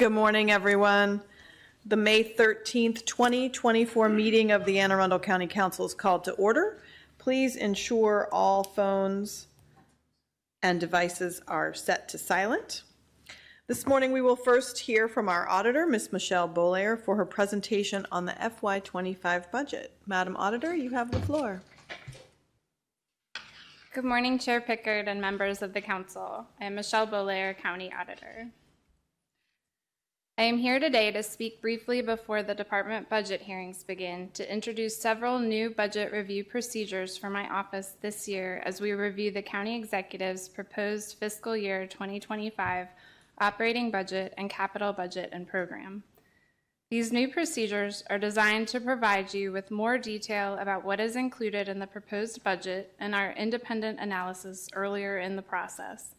Good morning, everyone. The May 13th, 2024 meeting of the Anne Arundel County Council is called to order. Please ensure all phones and devices are set to silent. This morning, we will first hear from our auditor, Ms. Michelle Bolair, for her presentation on the FY25 budget. Madam Auditor, you have the floor. Good morning, Chair Pickard and members of the Council. I am Michelle Bolair, County Auditor. I am here today to speak briefly before the department budget hearings begin to introduce several new budget review procedures for my office this year as we review the County Executive's proposed fiscal year 2025 operating budget and capital budget and program. These new procedures are designed to provide you with more detail about what is included in the proposed budget and our independent analysis earlier in the process.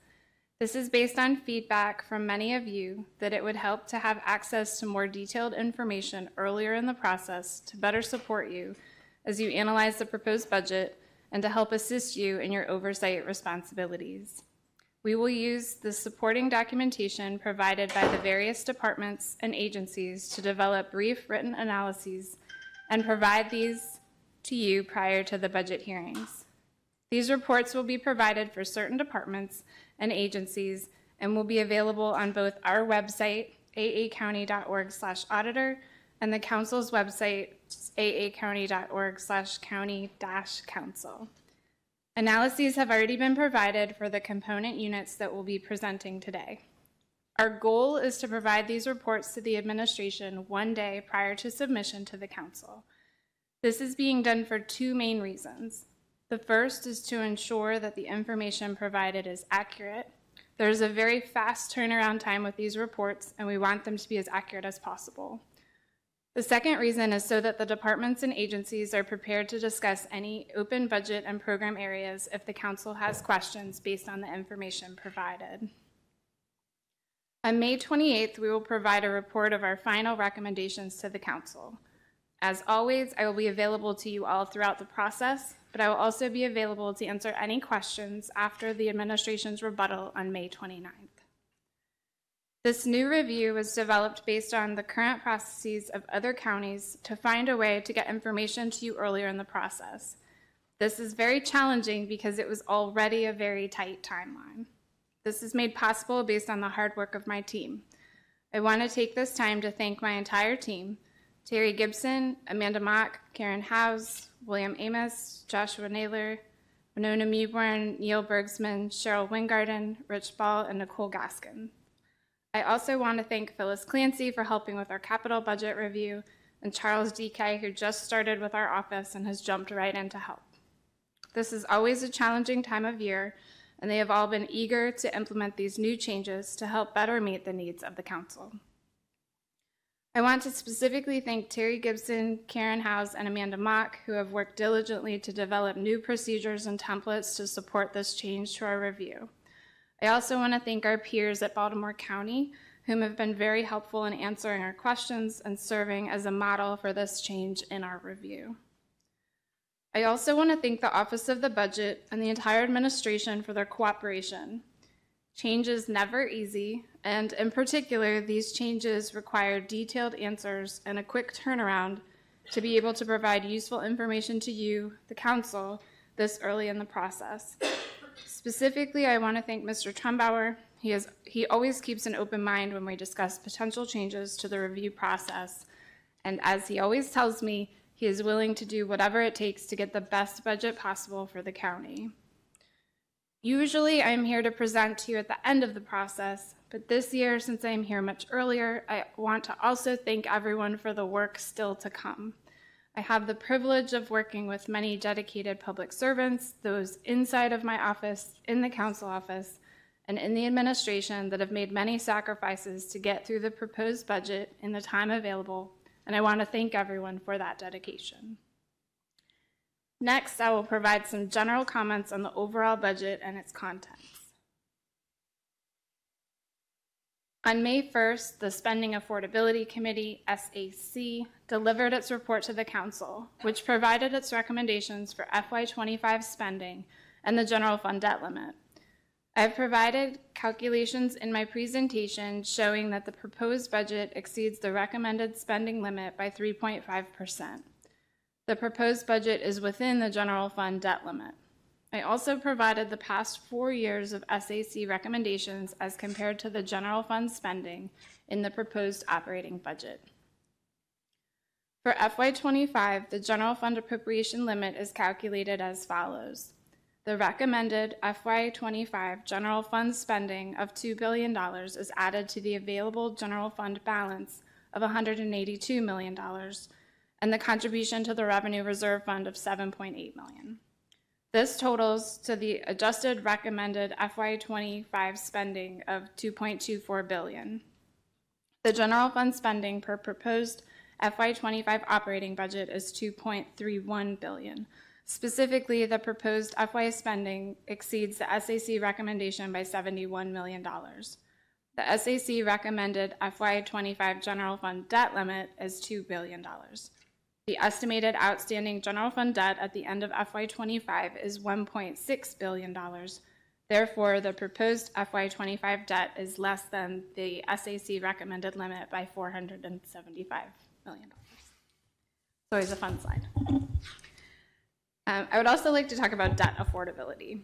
This is based on feedback from many of you that it would help to have access to more detailed information earlier in the process to better support you as you analyze the proposed budget and to help assist you in your oversight responsibilities. We will use the supporting documentation provided by the various departments and agencies to develop brief written analyses and provide these to you prior to the budget hearings. These reports will be provided for certain departments and agencies and will be available on both our website, aacounty.org/auditor, and the Council's website, aacounty.org/county-council. Analyses have already been provided for the component units that we'll be presenting today. Our goal is to provide these reports to the administration one day prior to submission to the Council. This is being done for two main reasons. The first is to ensure that the information provided is accurate. There's a very fast turnaround time with these reports, and we want them to be as accurate as possible. The second reason is so that the departments and agencies are prepared to discuss any open budget and program areas if the Council has questions based on the information provided. On May 28th, we will provide a report of our final recommendations to the Council. As always, I will be available to you all throughout the process, but I will also be available to answer any questions after the administration's rebuttal on May 29th. This new review was developed based on the current processes of other counties to find a way to get information to you earlier in the process. This is very challenging because it was already a very tight timeline. This is made possible based on the hard work of my team. I want to take this time to thank my entire team, Terry Gibson, Amanda Mock, Karen Howes, William Amos, Joshua Naylor, Winona Mewborn, Neil Bergsman, Cheryl Wingarden, Rich Ball, and Nicole Gaskin. I also want to thank Phyllis Clancy for helping with our capital budget review, and Charles DK, who just started with our office and has jumped right in to help. This is always a challenging time of year, and they have all been eager to implement these new changes to help better meet the needs of the Council. I want to specifically thank Terry Gibson, Karen Howes, and Amanda Mock, who have worked diligently to develop new procedures and templates to support this change to our review. I also want to thank our peers at Baltimore County, whom have been very helpful in answering our questions and serving as a model for this change in our review. I also want to thank the Office of the Budget and the entire administration for their cooperation. Change is never easy, and in particular, these changes require detailed answers and a quick turnaround to be able to provide useful information to you, the Council, this early in the process. Specifically, I want to thank Mr. Trumbauer. He always keeps an open mind when we discuss potential changes to the review process, and as he always tells me, he is willing to do whatever it takes to get the best budget possible for the county. Usually, I'm here to present to you at the end of the process, but this year, since I'm here much earlier, I want to also thank everyone for the work still to come. I have the privilege of working with many dedicated public servants, those inside of my office, in the Council office, and in the administration that have made many sacrifices to get through the proposed budget in the time available, and I want to thank everyone for that dedication. Next, I will provide some general comments on the overall budget and its contents. On May 1st, the Spending Affordability Committee, SAC, delivered its report to the Council, which provided its recommendations for FY25 spending and the general fund debt limit. I've provided calculations in my presentation showing that the proposed budget exceeds the recommended spending limit by 3.5%. The proposed budget is within the general fund debt limit. I also provided the past 4 years of SAC recommendations as compared to the general fund spending in the proposed operating budget. For FY25, the general fund appropriation limit is calculated as follows. The recommended FY25 general fund spending of $2 billion is added to the available general fund balance of $182 million and the contribution to the revenue reserve fund of $7.8 million. This totals to the adjusted recommended FY25 spending of $2.24 billion. The general fund spending per proposed FY25 operating budget is $2.31 billion. Specifically, the proposed FY spending exceeds the SAC recommendation by $71 million. The SAC recommended FY25 general fund debt limit is $2 billion. The estimated outstanding general fund debt at the end of FY25 is $1.6 billion. Therefore, the proposed FY25 debt is less than the SAC recommended limit by $475 million. It's always a fun slide. I would also like to talk about debt affordability.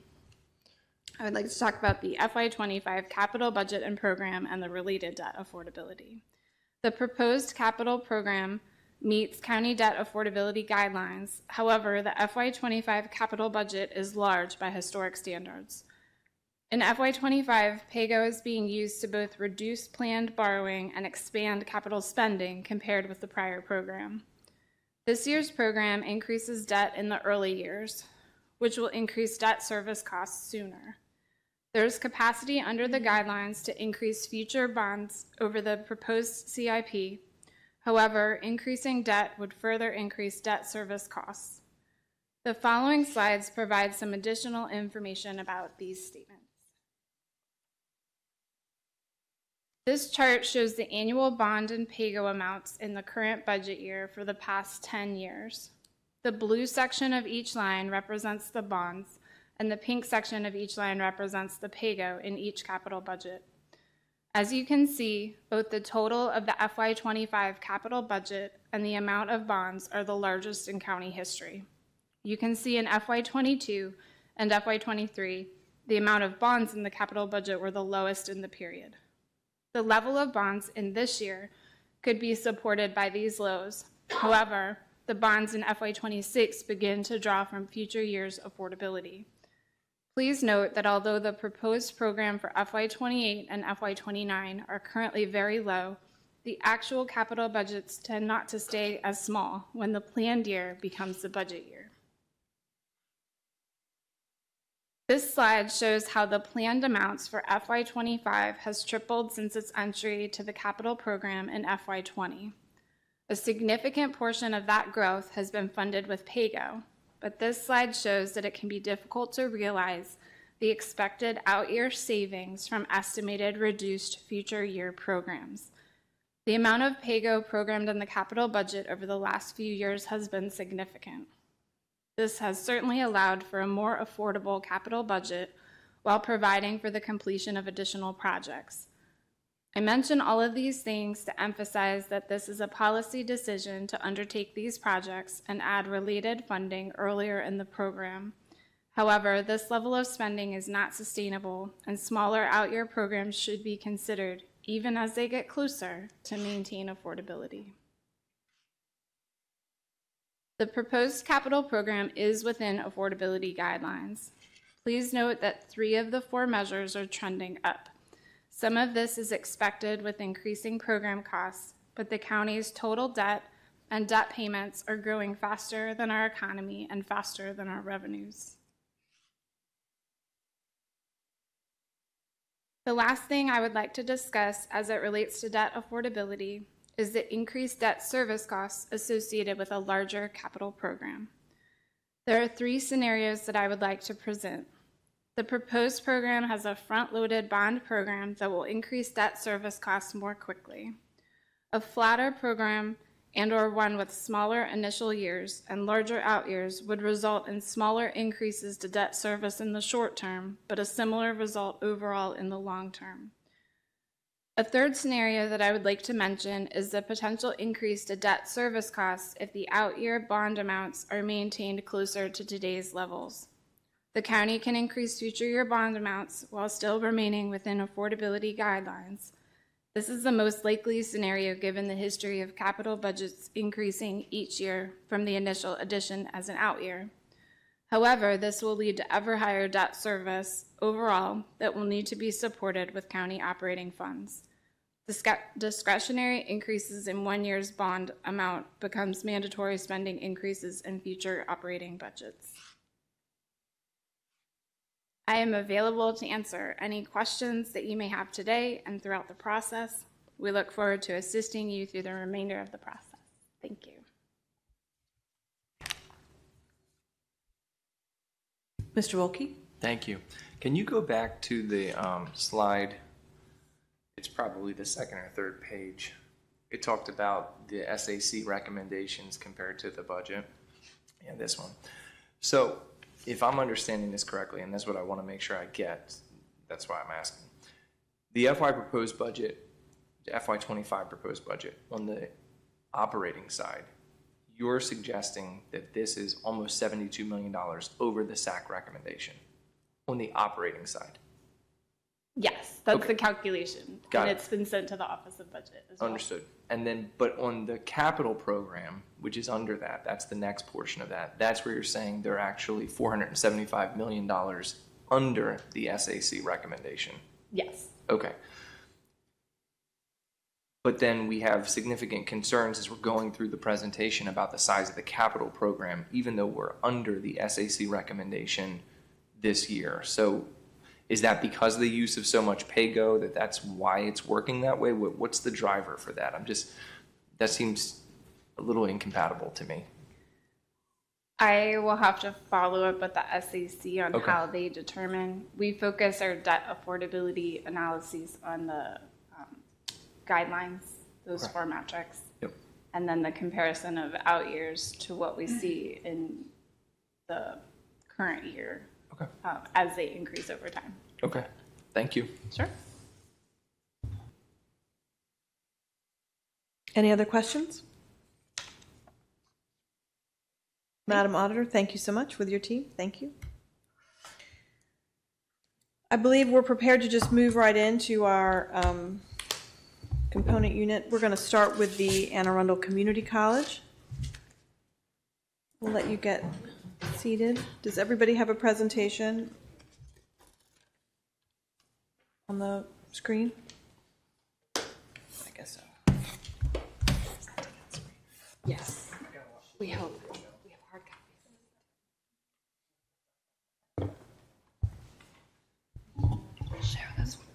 I would like to talk about the FY25 capital budget and program and the related debt affordability. The proposed capital program meets county debt affordability guidelines. However, the FY25 capital budget is large by historic standards. In FY25, PAYGO is being used to both reduce planned borrowing and expand capital spending compared with the prior program. This year's program increases debt in the early years, which will increase debt service costs sooner. There is capacity under the guidelines to increase future bonds over the proposed CIP. However, increasing debt would further increase debt service costs. The following slides provide some additional information about these statements. This chart shows the annual bond and PAYGO amounts in the current budget year for the past 10 years. The blue section of each line represents the bonds, and the pink section of each line represents the PAYGO in each capital budget. As you can see, both the total of the FY25 capital budget and the amount of bonds are the largest in county history. You can see in FY22 and FY23, the amount of bonds in the capital budget were the lowest in the period. The level of bonds in this year could be supported by these lows. However, the bonds in FY26 begin to draw from future years' affordability. Please note that although the proposed program for FY28 and FY29 are currently very low, the actual capital budgets tend not to stay as small when the planned year becomes the budget year. This slide shows how the planned amounts for FY25 has tripled since its entry to the capital program in FY20. A significant portion of that growth has been funded with PAYGO, but this slide shows that it can be difficult to realize the expected out-year savings from estimated reduced future year programs. The amount of PAYGO programmed in the capital budget over the last few years has been significant. This has certainly allowed for a more affordable capital budget while providing for the completion of additional projects. I mention all of these things to emphasize that this is a policy decision to undertake these projects and add related funding earlier in the program. However, this level of spending is not sustainable, and smaller out-year programs should be considered even as they get closer to maintain affordability. The proposed capital program is within affordability guidelines. Please note that 3 of the 4 measures are trending up. Some of this is expected with increasing program costs, but the county's total debt and debt payments are growing faster than our economy and faster than our revenues. The last thing I would like to discuss as it relates to debt affordability is the increased debt service costs associated with a larger capital program. There are 3 scenarios that I would like to present. The proposed program has a front-loaded bond program that will increase debt service costs more quickly. A flatter program and/or one with smaller initial years and larger out years would result in smaller increases to debt service in the short term, but a similar result overall in the long term. A third scenario that I would like to mention is the potential increase to debt service costs if the out-year bond amounts are maintained closer to today's levels. The county can increase future year bond amounts while still remaining within affordability guidelines. This is the most likely scenario given the history of capital budgets increasing each year from the initial addition as an out year. However, this will lead to ever higher debt service overall that will need to be supported with county operating funds. Discretionary increases in 1 year's bond amount becomes mandatory spending increases in future operating budgets. I am available to answer any questions that you may have today and throughout the process. We look forward to assisting you through the remainder of the process. Thank you. Mr. Wolke? Thank you. Can you go back to the slide? It's probably the second or third page. It talked about the SAC recommendations compared to the budget. Yeah, this one. So if I'm understanding this correctly, and that's what I want to make sure I get, that's why I'm asking. The FY proposed budget, the FY25 proposed budget, on the operating side, you're suggesting that this is almost $72 million over the SAC recommendation on the operating side. Yes, that's the calculation. Got and it. It's been sent to the Office of Budget as well. Understood. And then, but on the capital program, which is under that, that's the next portion of that, that's where you're saying they're actually $475 million under the SAC recommendation. Yes. Okay. But then we have significant concerns as we're going through the presentation about the size of the capital program, even though we're under the SAC recommendation this year. So is that because of the use of so much pay-go that's why it's working that way? What's the driver for that? That seems a little incompatible to me. I will have to follow up with the SAC on how they determine. We focus our debt affordability analyses on the guidelines, those four metrics, and then the comparison of out years to what we see in the current year as they increase over time. Okay, thank you. Sure. Any other questions? Madam Auditor, thank you so much with your team. Thank you. I believe we're prepared to just move right into our component unit. We're going to start with the Anne Arundel Community College. We'll let you get seated. Does everybody have a presentation on the screen? I guess so. Yes. We hope. We have hard copies. Share this one.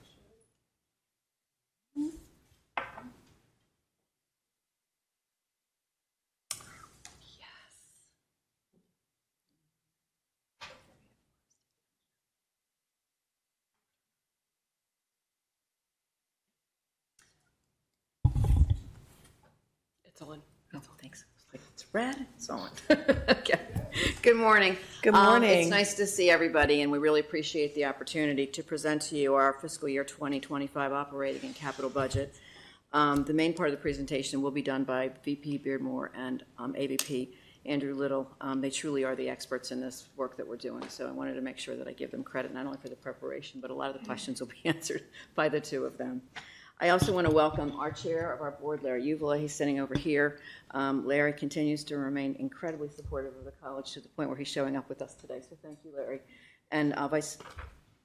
It's on. Oh, thanks. It's like it's red. It's on. Okay. Good morning. Good morning. It's nice to see everybody, and we really appreciate the opportunity to present to you our fiscal year 2025 operating and capital budget. The main part of the presentation will be done by VP Beardmore and AVP Andrew Little. They truly are the experts in this work that we're doing, so I wanted to make sure that I give them credit not only for the preparation, but a lot of the questions will be answered by the two of them. I also want to welcome our chair of our board, Larry Uvala. He's sitting over here. Larry continues to remain incredibly supportive of the college to the point where he's showing up with us today, so thank you, Larry. And Vice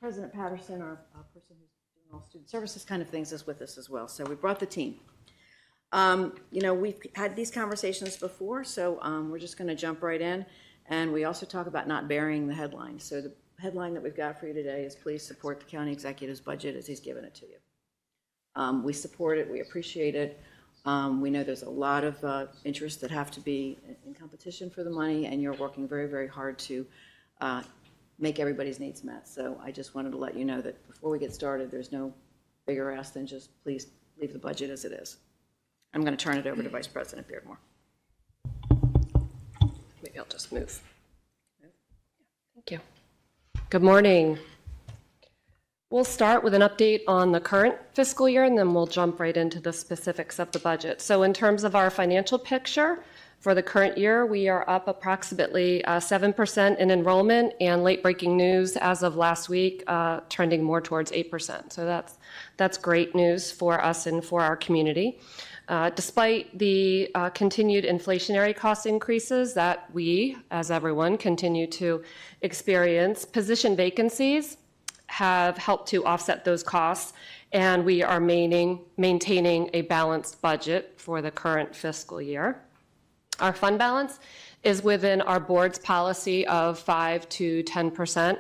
President Patterson, our person who's doing all student services kind of things, is with us as well. So we brought the team. You know, we've had these conversations before, so we're just going to jump right in. And we also talk about not burying the headline. So the headline that we've got for you today is please support the county executive's budget as he's given it to you. We support it. We appreciate it. We know there's a lot of interests that have to be in competition for the money, and you're working very, very hard to make everybody's needs met. So I just wanted to let you know that before we get started, there's no bigger ask than just please leave the budget as it is. I'm going to turn it over to Vice President Beardmore. Maybe I'll just move. Thank you. Good morning. We'll start with an update on the current fiscal year, and then we'll jump right into the specifics of the budget. So in terms of our financial picture, for the current year, we are up approximately 7% in enrollment, and late breaking news as of last week, trending more towards 8%. So that's great news for us and for our community. Despite the continued inflationary cost increases that we, as everyone, continue to experience, position vacancies have helped to offset those costs, and we are maintaining a balanced budget for the current fiscal year. Our fund balance is within our board's policy of 5 to 10%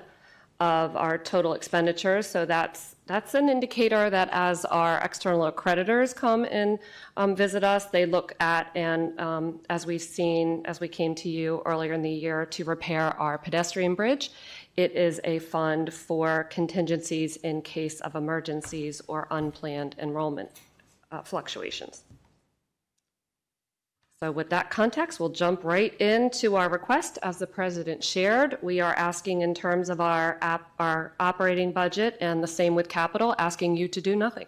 of our total expenditures, so that's an indicator that as our external accreditors come and visit us, they look at, and as we came to you earlier in the year to repair our pedestrian bridge, it is a fund for contingencies in case of emergencies or unplanned enrollment fluctuations. So with that context, we'll jump right into our request. As the President shared, we are asking in terms of our operating budget, and the same with capital, asking you to do nothing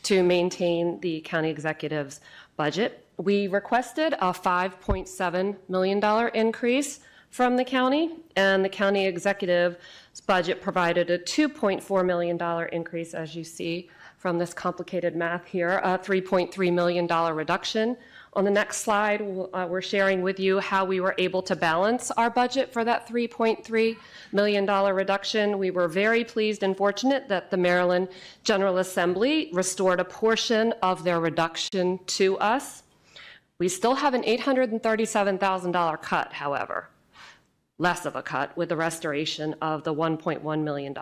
to maintain the county executive's budget. We requested a $5.7 million increase from the county, and the county executive's budget provided a $2.4 million increase, as you see from this complicated math here, a $3.3 million reduction. On the next slide, we're sharing with you how we were able to balance our budget for that $3.3 million reduction. We were very pleased and fortunate that the Maryland General Assembly restored a portion of their reduction to us. We still have an $837,000 cut, however, less of a cut with the restoration of the $1.1 million.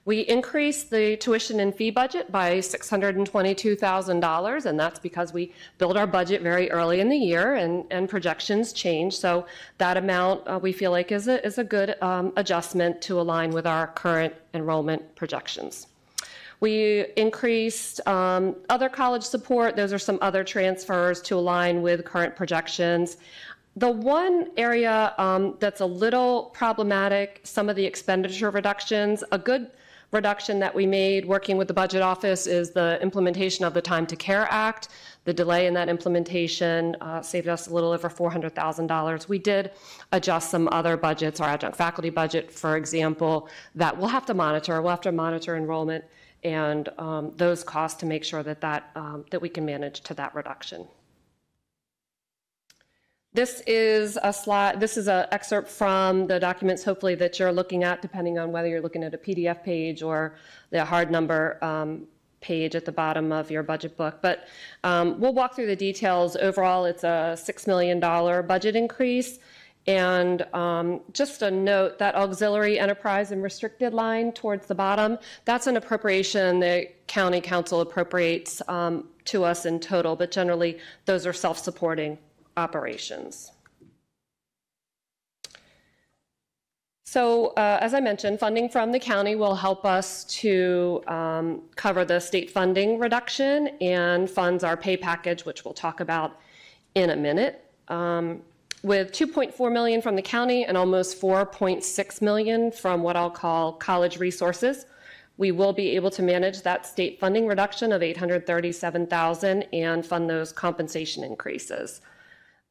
We increased the tuition and fee budget by $622,000, and that's because we build our budget very early in the year and projections change. So that amount we feel like is a good adjustment to align with our current enrollment projections. We increased other college support. Those are some other transfers to align with current projections. The one area that's a little problematic, some of the expenditure reductions, a good reduction that we made working with the budget office is the implementation of the Time to Care Act. The delay in that implementation saved us a little over $400,000. We did adjust some other budgets, our adjunct faculty budget, for example, that we'll have to monitor. We'll have to monitor enrollment and those costs to make sure that we can manage to that reduction. This is a slide. This is an excerpt from the documents, hopefully, that you're looking at, depending on whether you're looking at a PDF page or the hard number page at the bottom of your budget book. But we'll walk through the details. Overall, it's a $6 million budget increase. And just a note, that auxiliary enterprise and restricted line towards the bottom, that's an appropriation the county council appropriates to us in total, but generally those are self-supporting operations. So as I mentioned, funding from the county will help us to cover the state funding reduction and funds our pay package, which we'll talk about in a minute. With $2.4 million from the county and almost $4.6 million from what I'll call college resources, we will be able to manage that state funding reduction of $837,000 and fund those compensation increases.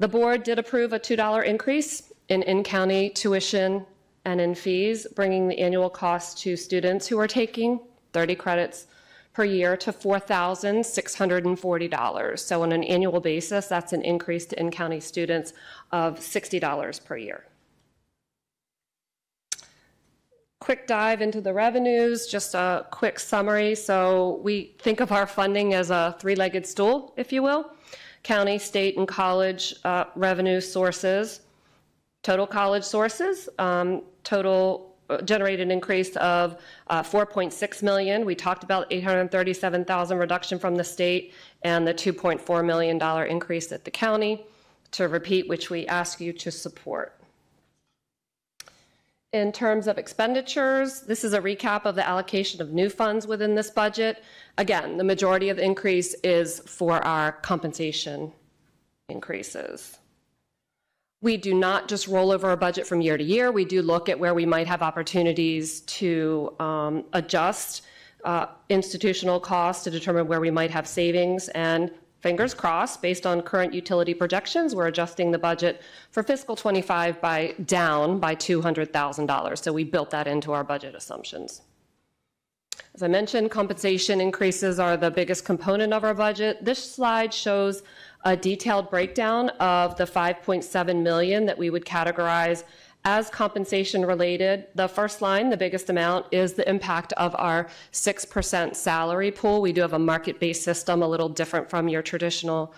The board did approve a $2 increase in county tuition and in fees, bringing the annual cost to students who are taking 30 credits per year to $4,640. So on an annual basis, that's an increase to in-county students of $60 per year. Quick dive into the revenues, just a quick summary. So we think of our funding as a three-legged stool, if you will. County, state, and college revenue sources. Total college sources, generated an increase of $4.6 million. We talked about $837,000 reduction from the state and the $2.4 million increase at the county. To repeat, which we ask you to support. In terms of expenditures, this is a recap of the allocation of new funds within this budget. Again, the majority of the increase is for our compensation increases. We do not just roll over our budget from year to year. We do look at where we might have opportunities to adjust institutional costs to determine where we might have savings, and fingers crossed, based on current utility projections, we're adjusting the budget for fiscal 25 down by $200,000. So we built that into our budget assumptions. As I mentioned, compensation increases are the biggest component of our budget. This slide shows a detailed breakdown of the $5.7 million that we would categorize as compensation related. The first line, the biggest amount, is the impact of our 6% salary pool. We do have a market-based system, a little different from your traditional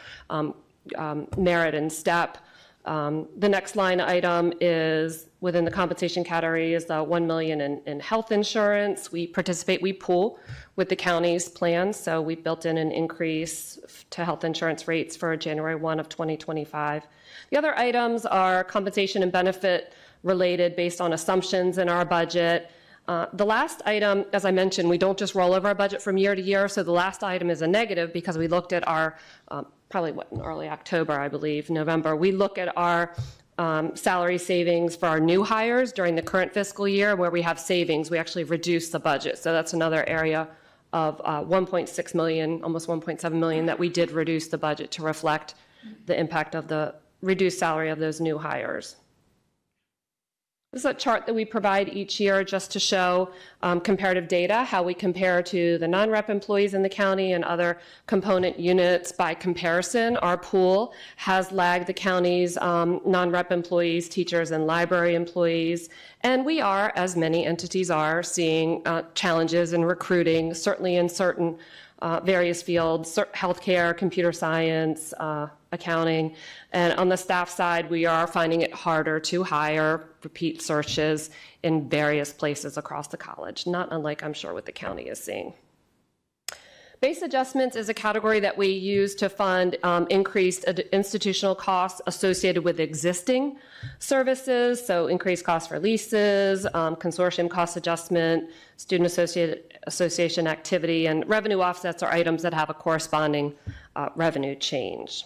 merit and step. The next line item is within the compensation category is the $1 million in health insurance. We pool with the county's plans, so we built in an increase to health insurance rates for January 1 of 2025. The other items are compensation and benefit related based on assumptions in our budget. The last item, as I mentioned, we don't just roll over our budget from year to year, so the last item is a negative because we looked at our, probably in early October, I believe, November, we look at our salary savings for our new hires during the current fiscal year where we have savings. We actually reduce the budget, so that's another area of 1.6 million, almost 1.7 million that we did reduce the budget to reflect the impact of the reduced salary of those new hires. This is a chart that we provide each year just to show comparative data, how we compare to the non-rep employees in the county and other component units. By comparison, our pool has lagged the county's non-rep employees, teachers, and library employees. And we are, as many entities are, seeing challenges in recruiting, certainly in certain various fields, healthcare, computer science, accounting. And on the staff side, we are finding it harder to hire repeat searches in various places across the college, not unlike, I'm sure, what the county is seeing. Base adjustments is a category that we use to fund increased institutional costs associated with existing services, so increased costs for leases, consortium cost adjustment, student association activity, and revenue offsets are items that have a corresponding revenue change.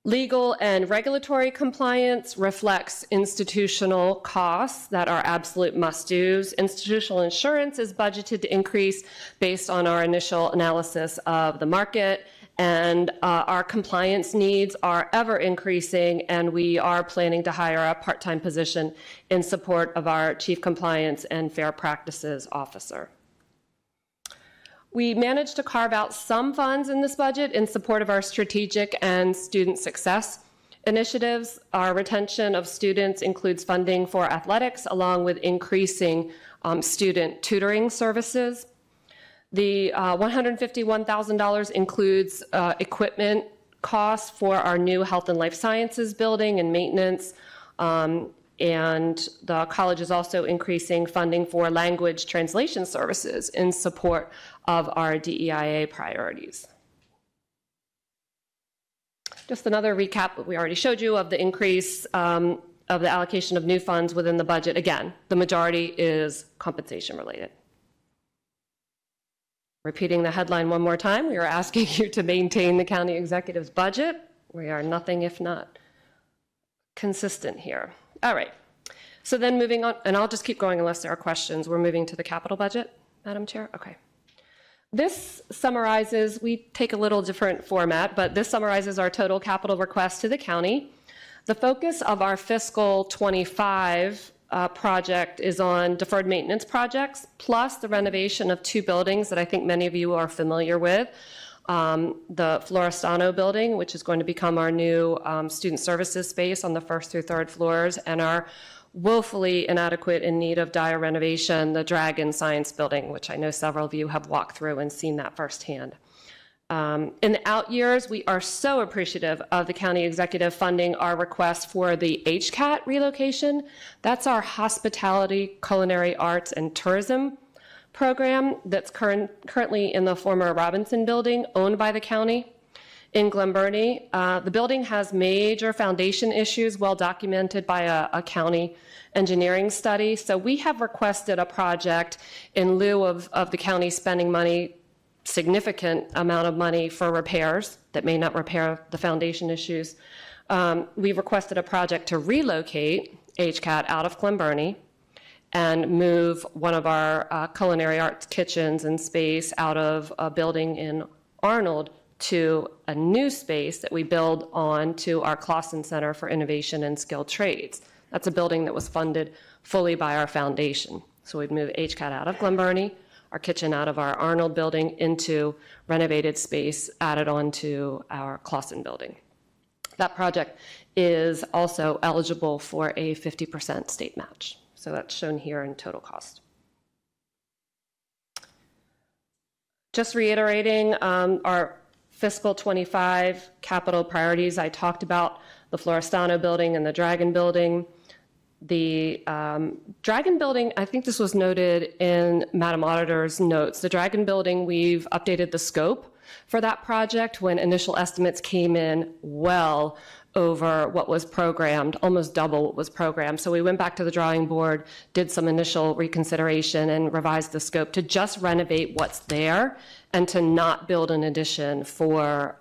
Legal and regulatory compliance reflects institutional costs that are absolute must-dos. Institutional insurance is budgeted to increase based on our initial analysis of the market, and our compliance needs are ever increasing, and we are planning to hire a part-time position in support of our Chief Compliance and Fair Practices Officer. We managed to carve out some funds in this budget in support of our strategic and student success initiatives. Our retention of students includes funding for athletics, along with increasing student tutoring services. The $151,000 includes equipment costs for our new health and life sciences building and maintenance. And the college is also increasing funding for language translation services in support of our DEIA priorities. Just another recap that we already showed you of the increase of the allocation of new funds within the budget. Again, the majority is compensation related. Repeating the headline one more time, we are asking you to maintain the county executive's budget. We are nothing if not consistent here. All right, so then moving on, and I'll just keep going unless there are questions. We're moving to the capital budget, Madam Chair? Okay. This summarizes, we take a little different format, but this summarizes our total capital request to the county. The focus of our fiscal 25 project is on deferred maintenance projects, plus the renovation of 2 buildings that I think many of you are familiar with. The Florestano building, which is going to become our new student services space on the 1st through 3rd floors, and our woefully inadequate in need of dire renovation, the Dragon Science building, which I know several of you have walked through and seen that firsthand. In the out years, we are so appreciative of the county executive funding our request for the HCAT relocation. That's our hospitality, culinary arts, and tourism program that's currently in the former Robinson building owned by the county. in Glen Burnie. The building has major foundation issues, well documented by a county engineering study. So we have requested a project in lieu of the county spending money, significant amount of money for repairs that may not repair the foundation issues. We've requested a project to relocate HCAT out of Glen Burnie and move one of our culinary arts kitchens and space out of a building in Arnold to a new space that we build on to our Clausen Center for Innovation and Skilled Trades. That's a building that was funded fully by our foundation. So we'd move HCAT out of Glen Burnie, our kitchen out of our Arnold building into renovated space added on to our Clausen building. That project is also eligible for a 50% state match. So that's shown here in total cost. Just reiterating our fiscal 25 capital priorities. I talked about the Florestano building and the Dragon building. The Dragon building, I think this was noted in Madam Auditor's notes. The Dragon building, we've updated the scope for that project when initial estimates came in well over what was programmed, almost double what was programmed. So we went back to the drawing board, did some initial reconsideration and revised the scope to just renovate what's there and to not build an addition for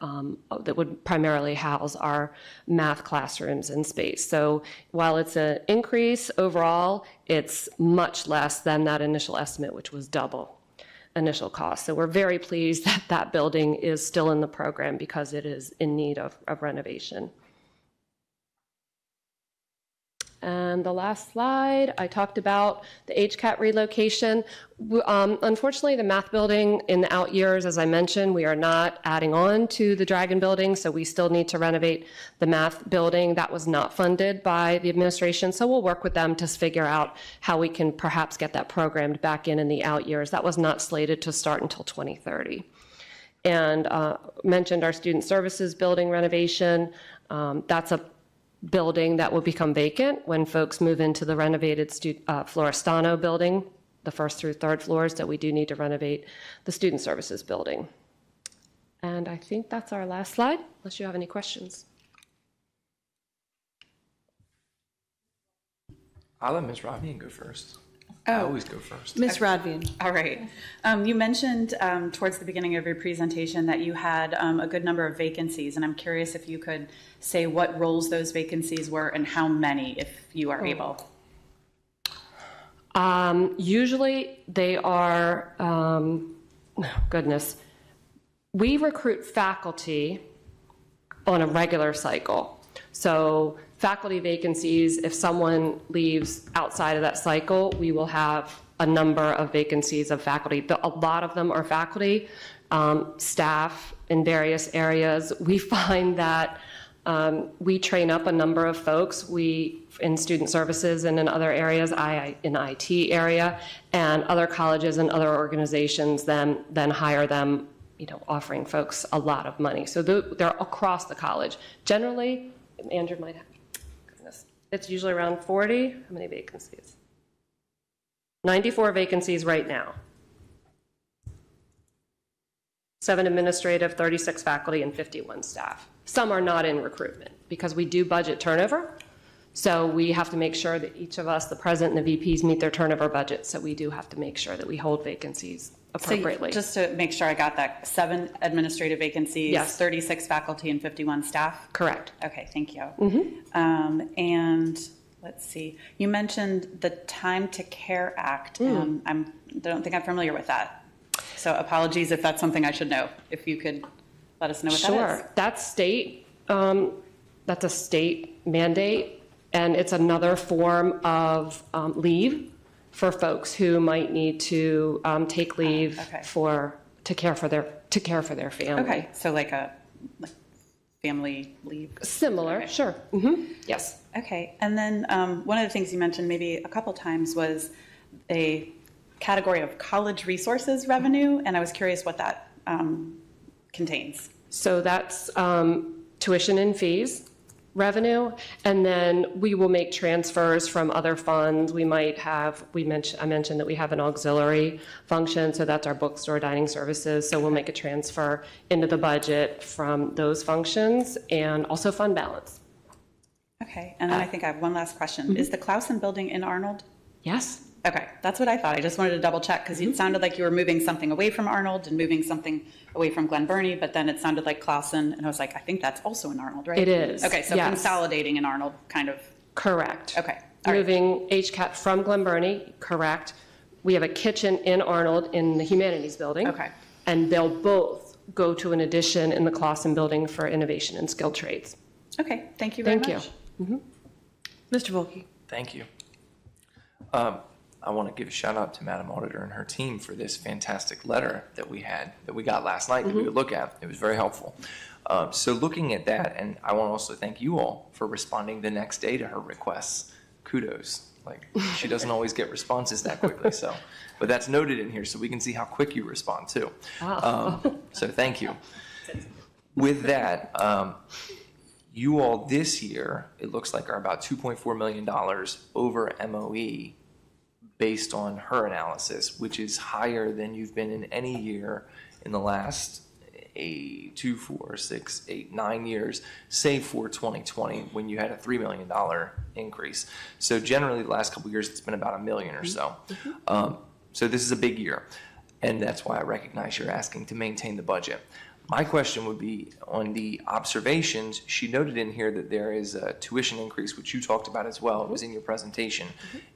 that would primarily house our math classrooms and space. So while it's an increase overall, it's much less than that initial estimate, which was double initial cost. So we're very pleased that that building is still in the program because it is in need of renovation. And the last slide, I talked about the HCAT relocation. Unfortunately, the math building in the out years, as I mentioned, we are not adding on to the Dragon building, so we still need to renovate the math building. That was not funded by the administration, so we'll work with them to figure out how we can perhaps get that programmed back in the out years. That was not slated to start until 2030. And mentioned our student services building renovation. That's a building that will become vacant when folks move into the renovated Florestano building, the first through third floors that we do need to renovate the student services building. And I think that's our last slide, unless you have any questions. I'll let Ms. Ravian go first. I always go first. Ms. Radvian. All right. You mentioned towards the beginning of your presentation that you had a good number of vacancies, and I'm curious if you could say what roles those vacancies were and how many, if you are able. Usually they are, we recruit faculty on a regular cycle. So faculty vacancies, if someone leaves outside of that cycle, we will have a number of vacancies of faculty. A lot of them are faculty, staff in various areas. We find that we train up a number of folks. In student services and in other areas, in IT area, and other colleges and other organizations then hire them, offering folks a lot of money. So they're across the college. Generally, Andrew might have, it's usually around 40. How many vacancies? 94 vacancies right now. 7 administrative, 36 faculty, and 51 staff. Some are not in recruitment because we do budget turnover. So we have to make sure that each of us, the president and the VPs, meet their turnover budget. So we do have to make sure that we hold vacancies appropriately. So just to make sure I got that, 7 administrative vacancies, yes. 36 faculty, and 51 staff? Correct. Okay, thank you. Mm-hmm. And let's see, you mentioned the Time to Care Act. I don't think I'm familiar with that. So apologies if that's something I should know. If you could let us know what that is. Sure. That's state. That's a state mandate. And it's another form of leave for folks who might need to take leave to care for their family. Okay, so like family leave. Similar, okay. Sure. Mm-hmm. Yes. Okay, and then one of the things you mentioned maybe a couple times was a category of college resources revenue, and I was curious what that contains. So that's tuition and fees revenue, and then we will make transfers from other funds. We might have, I mentioned that we have an auxiliary function, so that's our bookstore dining services, so we'll make a transfer into the budget from those functions, and also fund balance. Okay, and then I think I have one last question. Is the Clausen building in Arnold? Yes? Okay, that's what I thought. I just wanted to double check because it sounded like you were moving something away from Arnold and moving something away from Glen Burnie, but then it sounded like Clausen, and I was like, I think that's also in Arnold, right? It is. Okay, so yes. Consolidating in Arnold, kind of. Correct. Okay. All right. Moving HCAP from Glen Burnie, correct. We have a kitchen in Arnold in the Humanities Building. Okay. And they'll both go to an addition in the Clausen Building for innovation and skilled trades. Okay, thank you very much. Thank you. Mr. Volkey. Thank you. I want to give a shout out to Madam Auditor and her team for this fantastic letter that we got last night that we could look at. It was very helpful. So looking at that, and I want to also thank you all for responding the next day to her requests. Kudos. Like, she doesn't always get responses that quickly, so, but that's noted in here so we can see how quick you respond too. So thank you. With that, you all this year, it looks like are about $2.4 million over MOE based on her analysis, which is higher than you've been in any year in the last 9 years, save for 2020 when you had a $3 million increase. So generally the last couple of years, it's been about $1 million or so. So this is a big year, and that's why I recognize you're asking to maintain the budget. My question would be on the observations. She noted in here that there is a tuition increase, which you talked about as well. It was in your presentation.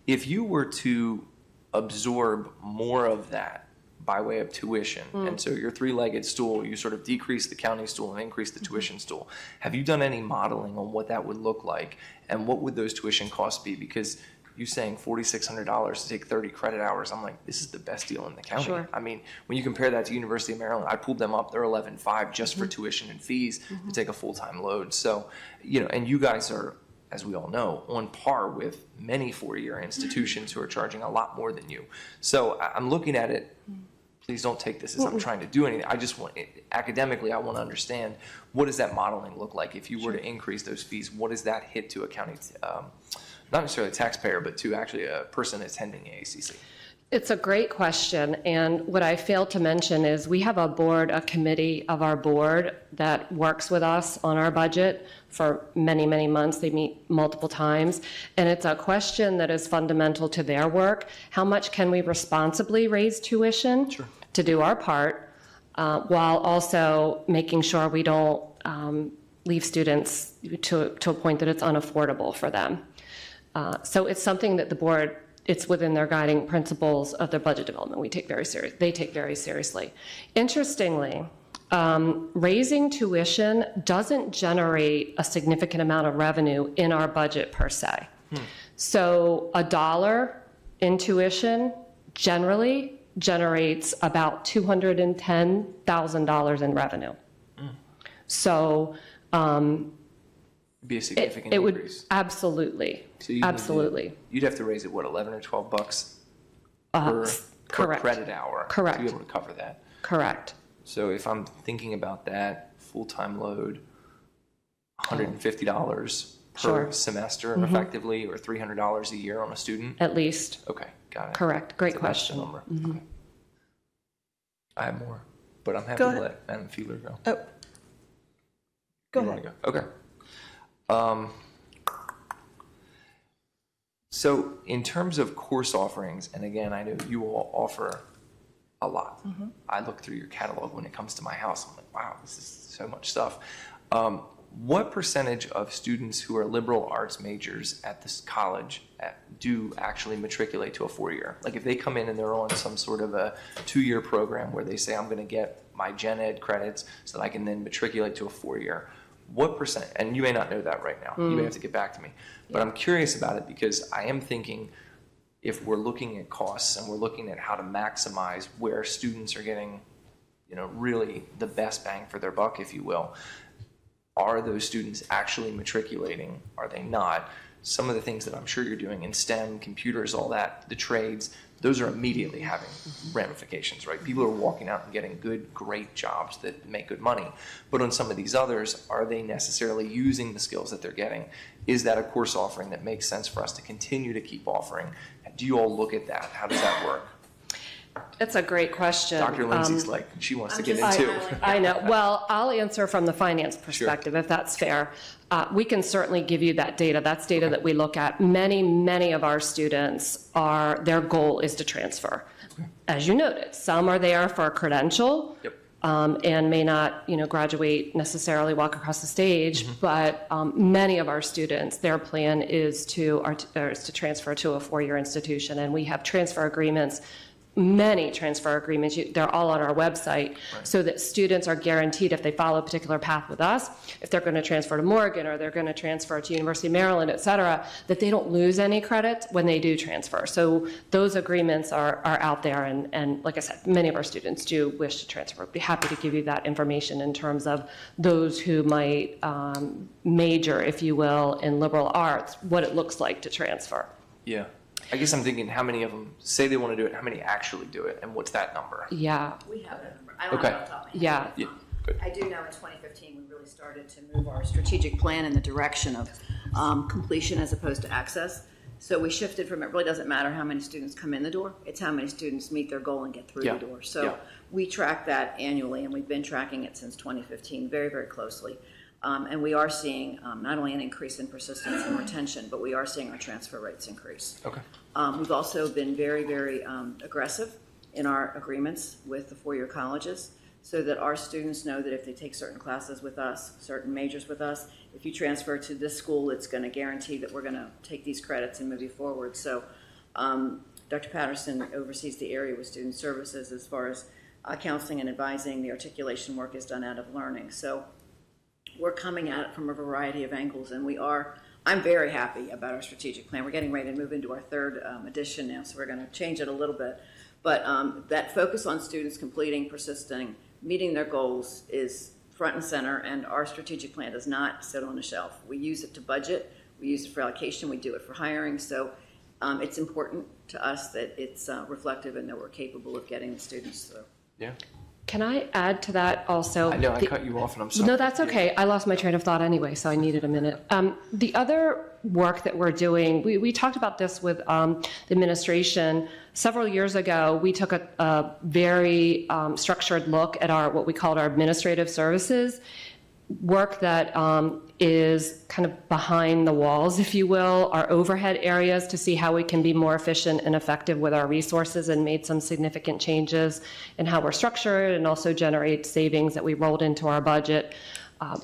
If you were to absorb more of that by way of tuition, and so your three-legged stool, you sort of decrease the county stool and increase the tuition stool, have you done any modeling on what that would look like, and what would those tuition costs be? Because you saying $4,600 to take 30 credit hours, I'm like, this is the best deal in the county. Sure. I mean, when you compare that to University of Maryland, I pulled them up, they're 11.5 just for tuition and fees to take a full-time load. So, and you guys are, as we all know, on par with many four-year institutions who are charging a lot more than you. So I'm looking at it, please don't take this as I'm trying to do anything. I just want, academically, I want to understand, what does that modeling look like? If you were to increase those fees, what does that hit to a county, not necessarily a taxpayer, but to actually a person attending AACC? It's a great question, and what I failed to mention is we have a committee of our board that works with us on our budget for many, many months. They meet multiple times, and it's a question that is fundamental to their work. How much can we responsibly raise tuition to do our part, while also making sure we don't leave students to a point that it's unaffordable for them? So it's something that the board, it's within their guiding principles of their budget development. They take very seriously. Interestingly, raising tuition doesn't generate a significant amount of revenue in our budget per se. So $1 in tuition generally generates about $210,000 in revenue. So Be a significant it increase. would absolutely, So absolutely. You'd have to raise it, what, 11 or 12 bucks per correct. credit hour Correct. to be able to cover that. Correct. So if I'm thinking about that full-time load, $150 per Sure. semester effectively, or $300 a year on a student? At least. Okay, got it. Correct. Great That's the question. number. Okay. I have more, but I'm happy Go to ahead. let Madam Fiedler go. Oh. Go You ahead. wanna go? Okay. So in terms of course offerings, and again, I know you all offer a lot. I look through your catalog when it comes to my house. I'm like, wow, this is so much stuff. What percentage of students who are liberal arts majors at this college do actually matriculate to a 4-year? Like if they come in and they're on some sort of a 2-year program where they say, I'm going to get my gen ed credits so that I can then matriculate to a 4-year. What percent, and you may not know that right now, you may have to get back to me, but I'm curious about it because I am thinking if we're looking at costs and we're looking at how to maximize where students are getting, really the best bang for their buck, if you will, are those students actually matriculating? Are they not? Some of the things that I'm sure you're doing in STEM, computers, all that, the trades, those are immediately having ramifications, right? People are walking out and getting good, great jobs that make good money. But on some of these others, are they necessarily using the skills that they're getting? Is that a course offering that makes sense for us to continue to keep offering? Do you all look at that? How does that work? It's a great question. Dr. Lindsay's like, she wants to get into. I know. Well, I'll answer from the finance perspective, if that's fair. We can certainly give you that data. That's data that we look at. Many of our students their goal is to transfer. As you noted, some are there for a credential. Yep. And may not, graduate necessarily, walk across the stage, but many of our students, their plan is to transfer to a four-year institution, and we have transfer agreements. Many transfer agreements, they're all on our website, so that students are guaranteed if they follow a particular path with us, if they're going to transfer to Morgan or they're going to transfer to University of Maryland, et cetera, that they don't lose any credit when they do transfer. So those agreements are out there, and like I said, many of our students do wish to transfer. I'd be happy to give you that information in terms of those who might major, if you will, in liberal arts, what it looks like to transfer. Yeah. I guess I'm thinking how many of them say they want to do it, how many actually do it, and what's that number? Yeah. We have that number. I don't Okay. know off the top of my head. Yeah. Yeah, good. I do know in 2015, we really started to move our strategic plan in the direction of completion as opposed to access. So we shifted from, it really doesn't matter how many students come in the door, it's how many students meet their goal and get through the door. So we track that annually, and we've been tracking it since 2015 very, very closely. And we are seeing not only an increase in persistence and retention, but we are seeing our transfer rates increase. Okay. We've also been very, very aggressive in our agreements with the four-year colleges, so that our students know that if they take certain classes with us, certain majors with us, if you transfer to this school, it's going to guarantee that we're going to take these credits and move you forward. So Dr. Patterson oversees the area with student services as far as counseling and advising. The articulation work is done out of learning. So we're coming at it from a variety of angles, and I'm very happy about our strategic plan. We're getting ready to move into our third edition now, so we're going to change it a little bit. But that focus on students completing, persisting, meeting their goals is front and center, and our strategic plan does not sit on a shelf. We use it to budget, we use it for allocation, we do it for hiring, so it's important to us that it's reflective and that we're capable of getting the students through. Yeah. Can I add to that also? I know I cut you off, and I'm sorry. No, that's okay. I lost my train of thought anyway, so I needed a minute. The other work that we're doing, we talked about this with the administration. Several years ago, we took a very structured look at what we called our administrative services, work that is kind of behind the walls, if you will, our overhead areas, to see how we can be more efficient and effective with our resources, and made some significant changes in how we're structured, and also generate savings that we rolled into our budget.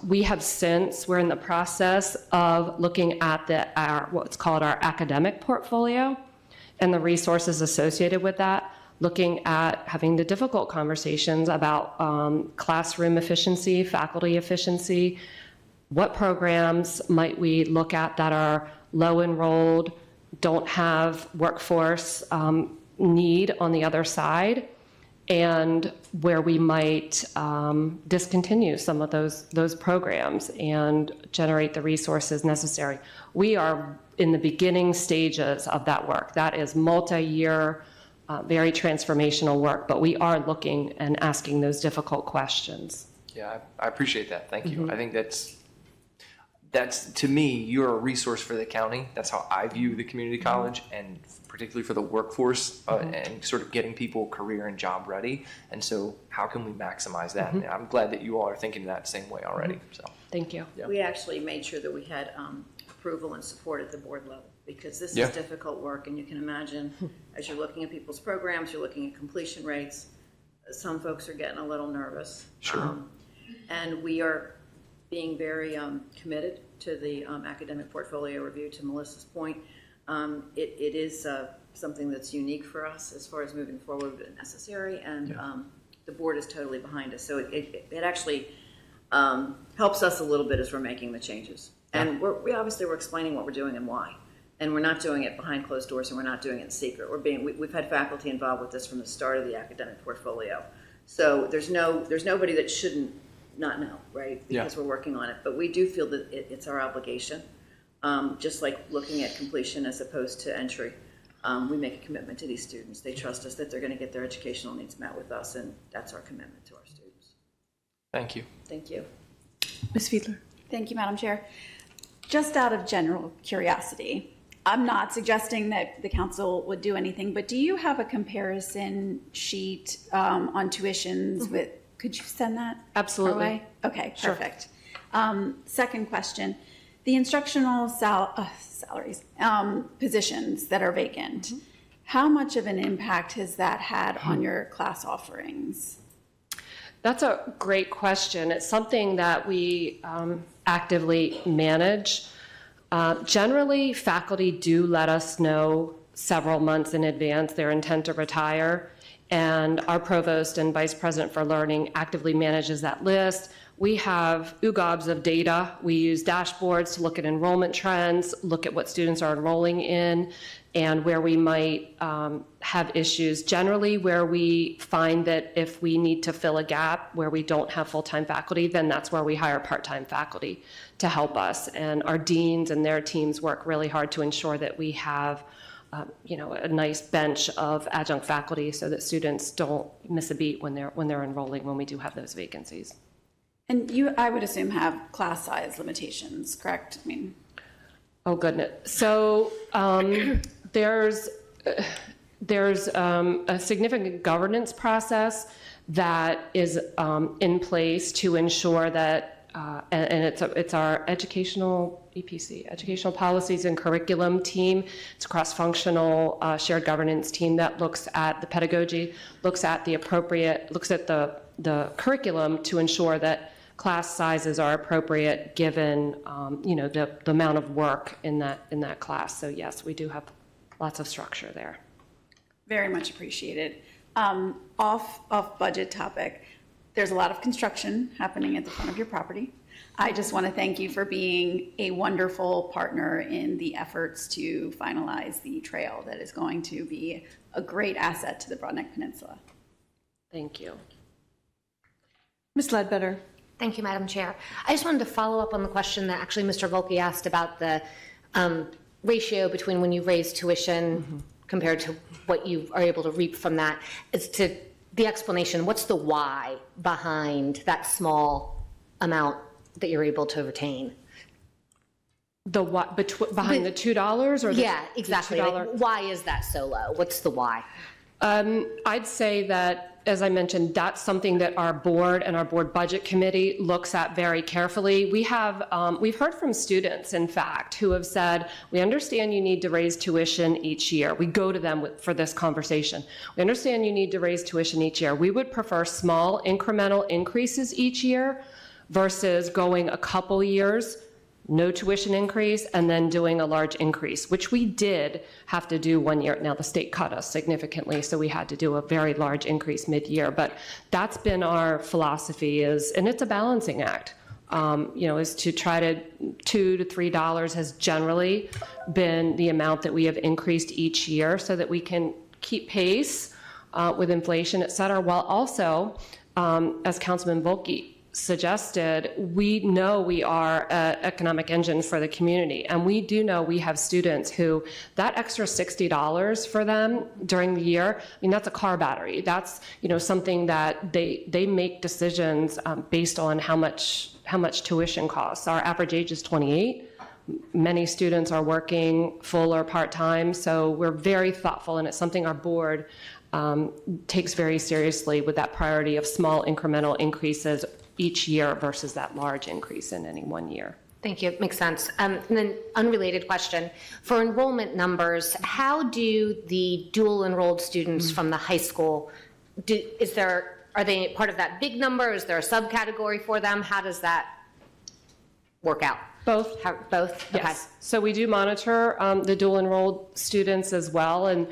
We're in the process of looking at what's called our academic portfolio and the resources associated with that, looking at having the difficult conversations about classroom efficiency, faculty efficiency. What programs might we look at that are low enrolled, don't have workforce need on the other side, and where we might discontinue some of those programs and generate the resources necessary. We are in the beginning stages of that work. That is multi-year, very transformational work, but we are looking and asking those difficult questions. Yeah, I appreciate that. Thank you. I think that's to me, you're a resource for the county. That's how I view the community college, and particularly for the workforce and sort of getting people career and job ready. And so how can we maximize that? And I'm glad that you all are thinking that same way already. So Thank you. Yeah. We actually made sure that we had approval and support at the board level, because this is difficult work, and you can imagine as you're looking at people's programs, you're looking at completion rates, some folks are getting a little nervous. Sure. And we are being very committed to the academic portfolio review. To Melissa's point, it is something that's unique for us as far as moving forward and necessary, and the board is totally behind us. So it actually helps us a little bit as we're making the changes. And we're explaining what we're doing and why. And we're not doing it behind closed doors, and we're not doing it in secret. We've had faculty involved with this from the start of the academic portfolio. So there's nobody that shouldn't not know, right? Because we're working on it. But we do feel that it's our obligation, just like looking at completion as opposed to entry. we make a commitment to these students. They trust us that they're going to get their educational needs met with us, and that's our commitment to our students. Thank you. Thank you. Ms. Fiedler. Thank you, Madam Chair. Just out of general curiosity, I'm not suggesting that the council would do anything, but do you have a comparison sheet on tuitions with, could you send that? Absolutely. our way? Okay, Sure. perfect. Second question, the instructional salaries, positions that are vacant, how much of an impact has that had on your class offerings? That's a great question. It's something that we actively manage. Generally, faculty do let us know several months in advance their intent to retire, and our provost and vice president for learning actively manages that list. We have oogobs of data. We use dashboards to look at enrollment trends, look at what students are enrolling in, and where we might have issues. Generally, where we find that if we need to fill a gap where we don't have full-time faculty, then that's where we hire part-time faculty to help us. And our deans and their teams work really hard to ensure that we have a nice bench of adjunct faculty so that students don't miss a beat when they're enrolling when we do have those vacancies. And you, I would assume, have class size limitations, correct? I mean, oh goodness. So there's a significant governance process that is in place to ensure that, and it's our educational EPC, educational policies and curriculum team. It's a cross-functional shared governance team that looks at the pedagogy, looks at the curriculum to ensure that class sizes are appropriate given the amount of work in that class. So yes, we do have lots of structure there. very much appreciated. Off budget topic, there's a lot of construction happening at the front of your property. I just want to thank you for being a wonderful partner in the efforts to finalize the trail that is going to be a great asset to the Broadneck Peninsula. Thank you. Ms. Ledbetter. Thank you, Madam Chair. I just wanted to follow up on the question that actually Mr. Volke asked about the ratio between when you raise tuition compared to what you are able to reap from that. It's to the explanation, what's the why behind that small amount that you're able to retain? The what behind the $2 or the, yeah, exactly. the $2? Like, why is that so low? What's the why? I'd say that, as I mentioned, that's something that our board and our board budget committee looks at very carefully. We have, we've heard from students, in fact, who have said, we understand you need to raise tuition each year. We go to them for this conversation. We understand you need to raise tuition each year. We would prefer small incremental increases each year versus going a couple years, no tuition increase, and then doing a large increase, which we did have to do one year. Now, the state cut us significantly, so we had to do a very large increase mid-year. But that's been our philosophy, and it's a balancing act, is to try to $2 to $3 has generally been the amount that we have increased each year so that we can keep pace with inflation, et cetera, while also, as Councilman Volke suggested, we know we are an economic engine for the community, and we do know we have students who that extra $60 for them during the year, I mean, that's a car battery. That's something that they make decisions based on how much tuition costs. Our average age is 28. Many students are working full or part-time, so we're very thoughtful, and it's something our board takes very seriously with that priority of small incremental increases each year versus that large increase in any one year. Thank you. It makes sense. And then unrelated question. For enrollment numbers, how do the dual enrolled students from the high school, are they part of that big number? Is there a subcategory for them? How does that work out? Both. Both? Yes. Okay. So we do monitor the dual enrolled students as well, and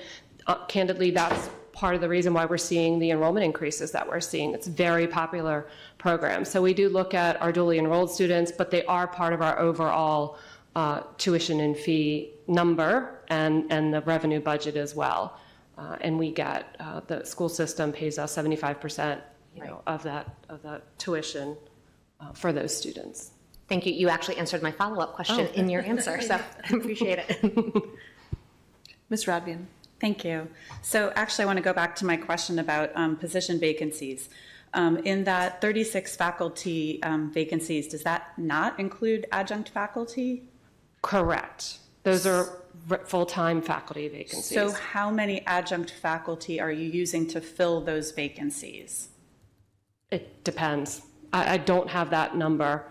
candidly, that's part of the reason why we're seeing the enrollment increases that we're seeing. It's a very popular program. So we do look at our dually enrolled students, but they are part of our overall tuition and fee number and the revenue budget as well. And we get, the school system pays us 75% of that tuition for those students. Thank you. You actually answered my follow-up question in your answer, so I appreciate it. Ms. Radvian. Thank you. So actually, I want to go back to my question about position vacancies. In that 36 faculty vacancies, does that not include adjunct faculty? Correct. Those are full-time faculty vacancies. So how many adjunct faculty are you using to fill those vacancies? It depends. I don't have that number.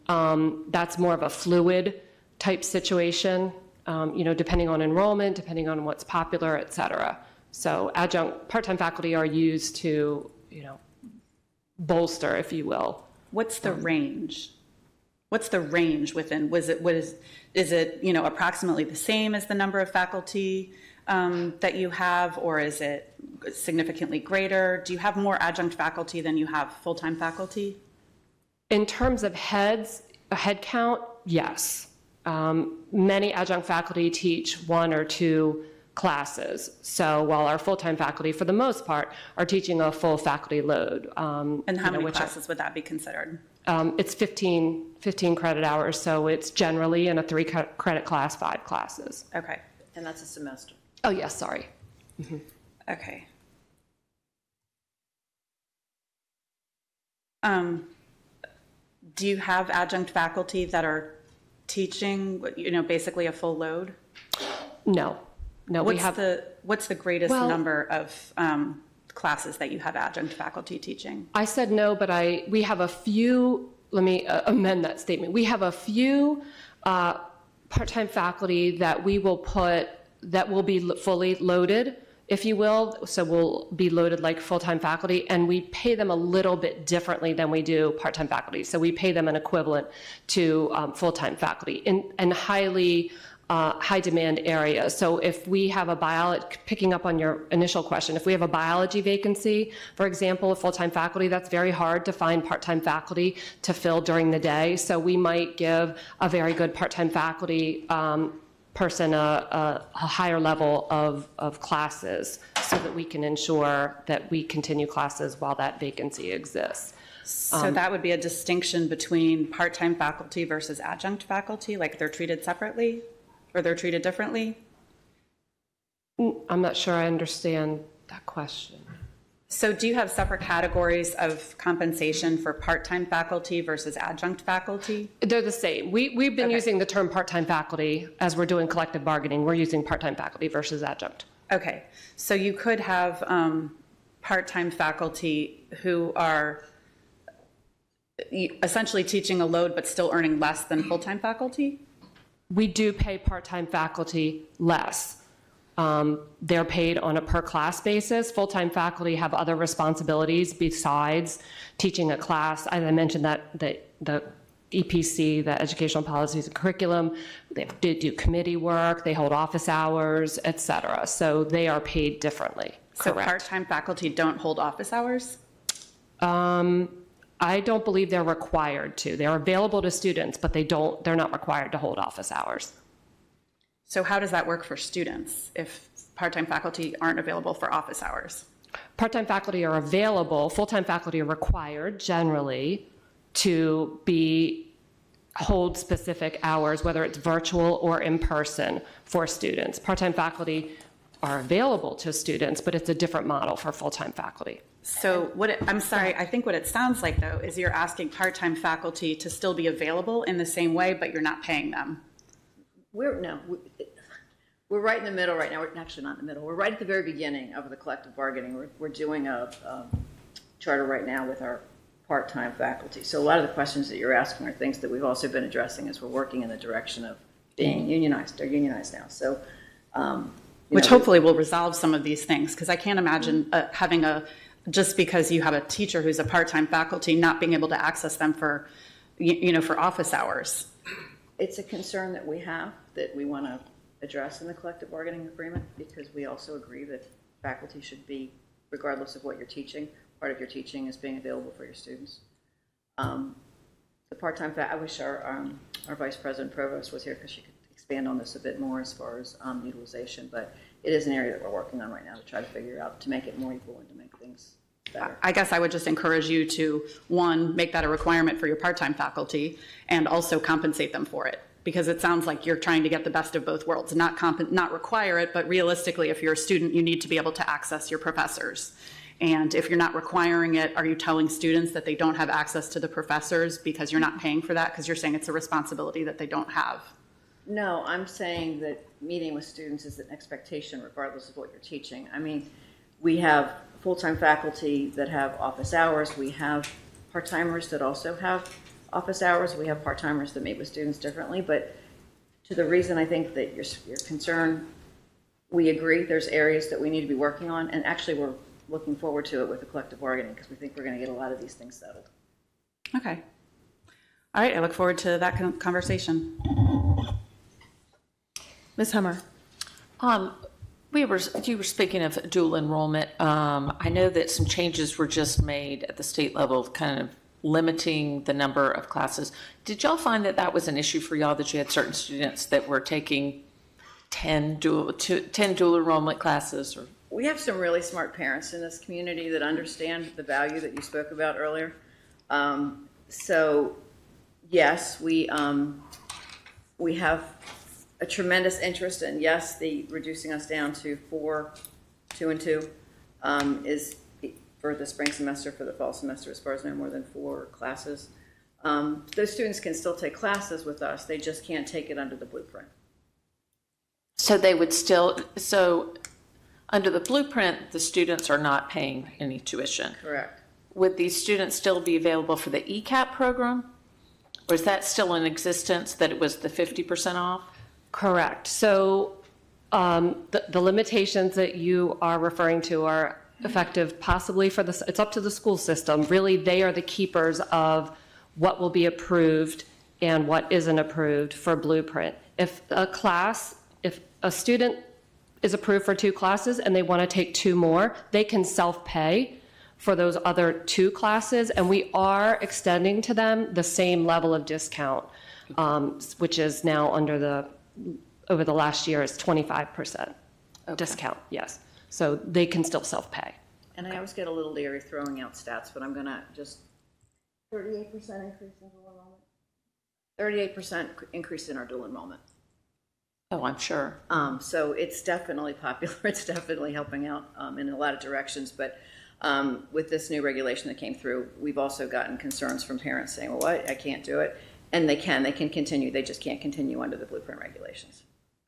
That's more of a fluid type situation, depending on enrollment, depending on what's popular, et cetera. So adjunct part-time faculty are used to, bolster, if you will. What's the range? What's the range within? Is it approximately the same as the number of faculty that you have, or is it significantly greater? Do you have more adjunct faculty than you have full-time faculty? In terms of head count, yes. Many adjunct faculty teach 1 or 2 classes. So while our full-time faculty, for the most part, are teaching a full faculty load. And how many classes would that be considered? It's 15 credit hours, so it's generally in a 3 credit class, 5 classes. Okay. And that's a semester. Oh, yes, sorry. Mm-hmm. Okay. Do you have adjunct faculty that are teaching, basically a full load? No. What's the greatest number of classes that you have adjunct faculty teaching? I said no, but we have a few, let me amend that statement. We have a few part-time faculty that we will that will be fully loaded, if you will. So we'll be loaded like full-time faculty, and we pay them a little bit differently than we do part-time faculty. So we pay them an equivalent to full-time faculty in highly high demand areas. So if we have picking up on your initial question, if we have a biology vacancy, for example, full-time faculty, that's very hard to find part-time faculty to fill during the day. So we might give a very good part-time faculty person a higher level of classes so that we can ensure that we continue classes while that vacancy exists. So that would be a distinction between part-time faculty versus adjunct faculty, like they're treated separately? Or they're treated differently? I'm not sure I understand that question. So do you have separate categories of compensation for part-time faculty versus adjunct faculty? They're the same. We've been using the term part-time faculty as we're doing collective bargaining. We're using part-time faculty versus adjunct. Okay. So you could have part-time faculty who are essentially teaching a load but still earning less than full-time faculty? We do pay part-time faculty less. They're paid on a per class basis. Full-time faculty have other responsibilities besides teaching a class. As I mentioned, that the EPC, the Educational Policies and Curriculum, they do committee work, they hold office hours, et cetera. So they are paid differently. So correct. Part-time faculty don't hold office hours? I don't believe they're required to. They're available to students, but they're not required to hold office hours. So how does that work for students if part-time faculty aren't available for office hours? Part-time faculty are available. Full-time faculty are required generally to hold specific hours, whether it's virtual or in person for students. Part-time faculty are available to students, but it's a different model for full-time faculty. So I'm sorry, I think what it sounds like, though, is you're asking part-time faculty to still be available in the same way, but you're not paying them. We're right in the middle right now. We're actually not in the middle. We're right at the very beginning of the collective bargaining. We're doing a charter right now with our part-time faculty. So a lot of the questions that you're asking are things that we've also been addressing as we're working in the direction of being unionized. They're unionized now. So, which hopefully will resolve some of these things, because I can't imagine having just because you have a teacher who's a part-time faculty not being able to access them for office hours. It's a concern that we have that we want to address in the collective bargaining agreement, because we also agree that faculty should be, regardless of what you're teaching, part of your teaching is being available for your students. The part-time I wish our Vice President Provost was here because she could expand on this a bit more as far as utilization, but it is an area that we're working on right now to try to figure out, to make it more equal and to make things better. I guess I would just encourage you to, one, make that a requirement for your part-time faculty, and also compensate them for it. Because it sounds like you're trying to get the best of both worlds, not require it, but realistically, if you're a student, you need to be able to access your professors. And if you're not requiring it, are you telling students that they don't have access to the professors because you're not paying for that? Because you're saying it's a responsibility that they don't have. No, I'm saying that meeting with students is an expectation regardless of what you're teaching. I mean, we have full-time faculty that have office hours. We have part-timers that also have office hours. We have part-timers that meet with students differently. But to the reason I think that your concern, we agree there's areas that we need to be working on. And actually, we're looking forward to it with the collective bargaining because we think we're going to get a lot of these things settled. Okay. All right, I look forward to that conversation. Ms. Hummer. You were speaking of dual enrollment. I know that some changes were just made at the state level, kind of limiting the number of classes. Did y'all find that that was an issue for y'all, that you had certain students that were taking 10 dual enrollment classes? Or? We have some really smart parents in this community that understand the value that you spoke about earlier. So yes, we have a tremendous interest in, yes, the reducing us down to 4, 2 and 2 is for the spring semester. For the fall semester, as far as no more than 4 classes. Those students can still take classes with us. They just can't take it under the blueprint. So they would still, so under the blueprint, the students are not paying any tuition. Correct. Would these students still be available for the ECAP program? Or is that still in existence, that it was the 50% off? Correct. So the limitations that you are referring to are effective possibly for the, it's up to the school system. Really, they are the keepers of what will be approved and what isn't approved for Blueprint. If a student is approved for 2 classes and they want to take 2 more, they can self-pay for those other 2 classes, and we are extending to them the same level of discount, which is now over the last year is 25% discount, yes. So they can still self-pay. And I always get a little leery throwing out stats, but I'm going to just, 38% increase in dual enrollment? 38% increase in our dual enrollment. Oh, I'm sure. So it's definitely popular. It's definitely helping out in a lot of directions. But with this new regulation that came through, we've also gotten concerns from parents saying, well, what? I can't do it. And they can continue. They just can't continue under the Blueprint regulations.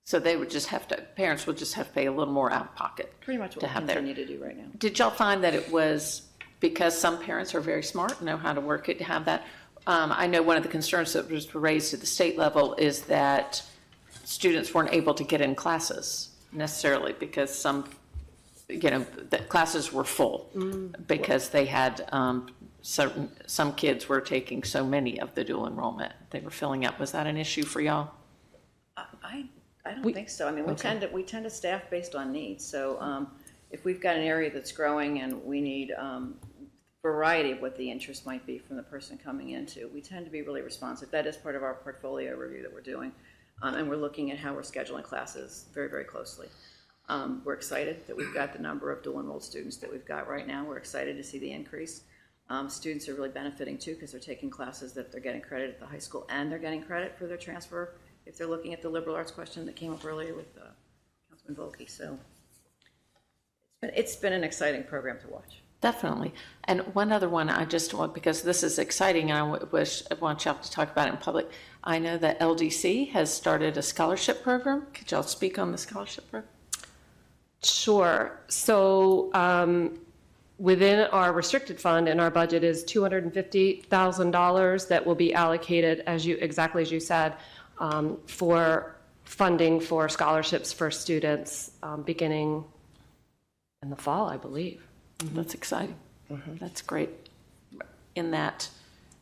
So they would just have to, parents would just have to pay a little more out of pocket. Pretty much what we continue to do right now. Did y'all find that it was because some parents are very smart, know how to work it, to have that? I know one of the concerns that was raised at the state level is that students weren't able to get in classes necessarily because some, the classes were full because they had some kids were taking so many of the dual enrollment. They were filling up. Was that an issue for y'all? I don't think so. I mean, we tend to staff based on needs. So if we've got an area that's growing and we need variety of what the interest might be from the person coming into, we tend to be really responsive. That is part of our portfolio review that we're doing. And we're looking at how we're scheduling classes very, very closely. We're excited that we've got the number of dual enrolled students that we've got right now. We're excited to see the increase. Students are really benefiting too because they're taking classes that they're getting credit at the high school and they're getting credit for their transfer if they're looking at the liberal arts question that came up earlier with Councilman Volke. So it's been an exciting program to watch. Definitely. And one other one I just want, because this is exciting and I want y'all to talk about it in public. I know that LDC has started a scholarship program. Could y'all speak on the scholarship program? Sure. So within our restricted fund in our budget is $250,000 that will be allocated, exactly as you said, for funding for scholarships for students beginning in the fall, I believe. That's exciting. That's great. In that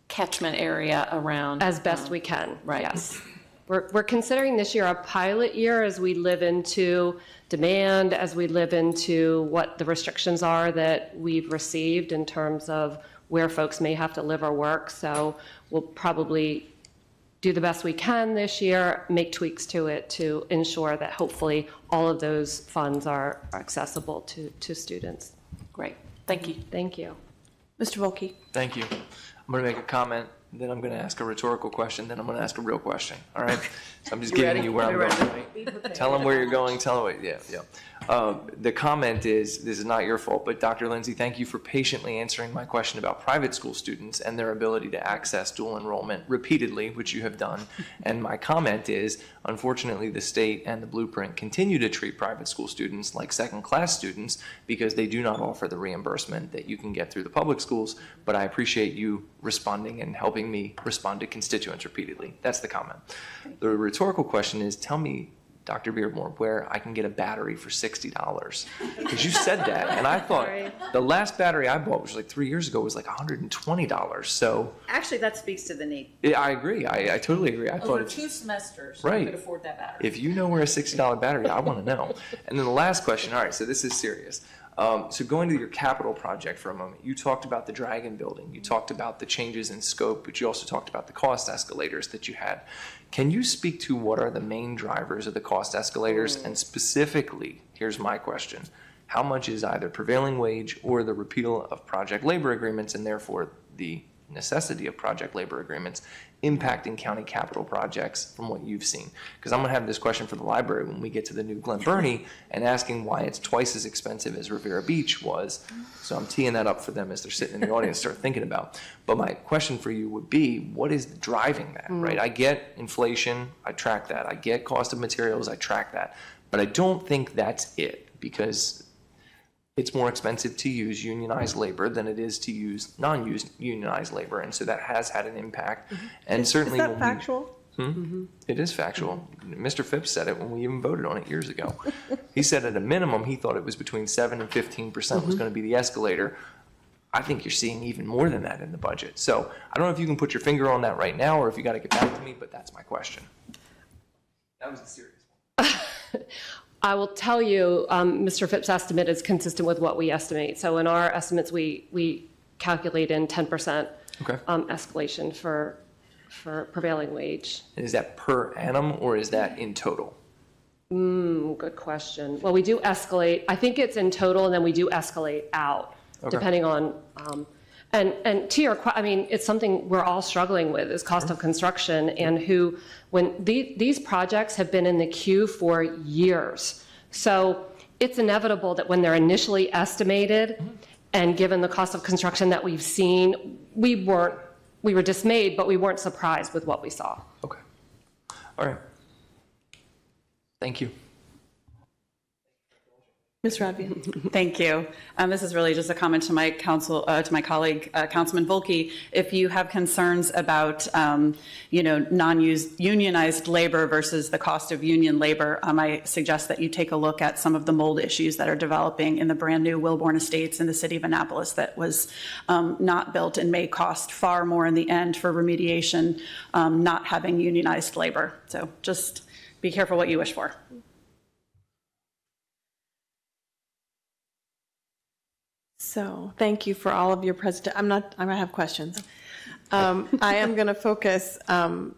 catchment area around. As best we can, right. Yes. We're considering this year a pilot year as we live into demand, as we live into what the restrictions are that we've received in terms of where folks may have to live or work. So we'll probably do the best we can this year, make tweaks to it to ensure that hopefully all of those funds are accessible to students. Great. Thank you. Thank you. Mr. Volke. Thank you. I'm going to make a comment then I'm going to ask a rhetorical question, then I'm going to ask a real question. All right? So I'm just giving you where I'm going. Right? Tell them where you're going. Tell them, the comment is, this is not your fault, but Dr. Lindsay, thank you for patiently answering my question about private school students and their ability to access dual enrollment repeatedly, which you have done. And my comment is, unfortunately, the state and the blueprint continue to treat private school students like second-class students because they do not offer the reimbursement that you can get through the public schools. But I appreciate you responding and helping me respond to constituents repeatedly. That's the comment. The rhetorical question is, tell me, Dr. Beardmore, where I can get a battery for $60. Because you said that, and I thought the last battery I bought, which was like 3 years ago, was like $120. So Actually, that speaks to the need. yeah, I agree. I totally agree. I thought Over it's 2 semesters, right. you could afford that battery. If you know where a $60 battery, I want to know. And then the last question. All right, so this is serious. So going to your capital project for a moment, you talked about the Dragon building. You talked about the changes in scope, but you also talked about the cost escalators that you had. Can you speak to what are the main drivers of the cost escalators? And specifically, here's my question. How much is either prevailing wage or the repeal of project labor agreements and therefore the necessity of project labor agreements impacting county capital projects from what you've seen? Because I'm going to have this question for the library when we get to the new Glen Burnie and asking why it's twice as expensive as Riviera Beach was. So I'm teeing that up for them as they're sitting in the audience start thinking about. But my question for you would be, what is driving that, right? I get inflation, I track that. I get cost of materials, I track that. But I don't think that's it, because it's more expensive to use unionized labor than it is to use non-unionized labor, and so that has had an impact. And certainly, Is that factual? It is factual. Mr. Phipps said it when we even voted on it years ago. He said at a minimum he thought it was between 7 and 15% was going to be the escalator. I think you're seeing even more than that in the budget. So I don't know if you can put your finger on that right now, or if you got to get back to me, but that's my question. That was a serious one. I will tell you, Mr. Phipps' estimate is consistent with what we estimate. So in our estimates, we calculate in 10% escalation for prevailing wage. And is that per annum or is that in total? Good question. Well, we do escalate. I think it's in total, and then we do escalate out, depending on. And to your question, I mean, it's something we're all struggling with, is cost of construction, and when these projects have been in the queue for years. So it's inevitable that when they're initially estimated, and given the cost of construction that we've seen, we were dismayed, but we weren't surprised with what we saw. Okay. All right. Thank you. Ms. Radvian. Thank you. This is really just a comment to my colleague, Councilman Volke. If you have concerns about, non-unionized labor versus the cost of union labor, I suggest that you take a look at some of the mold issues that are developing in the brand new Wilbourn Estates in the city of Annapolis that was not built and may cost far more in the end for remediation, not having unionized labor. So just be careful what you wish for. So thank you for all of your I'm going to have questions. I am going to focus on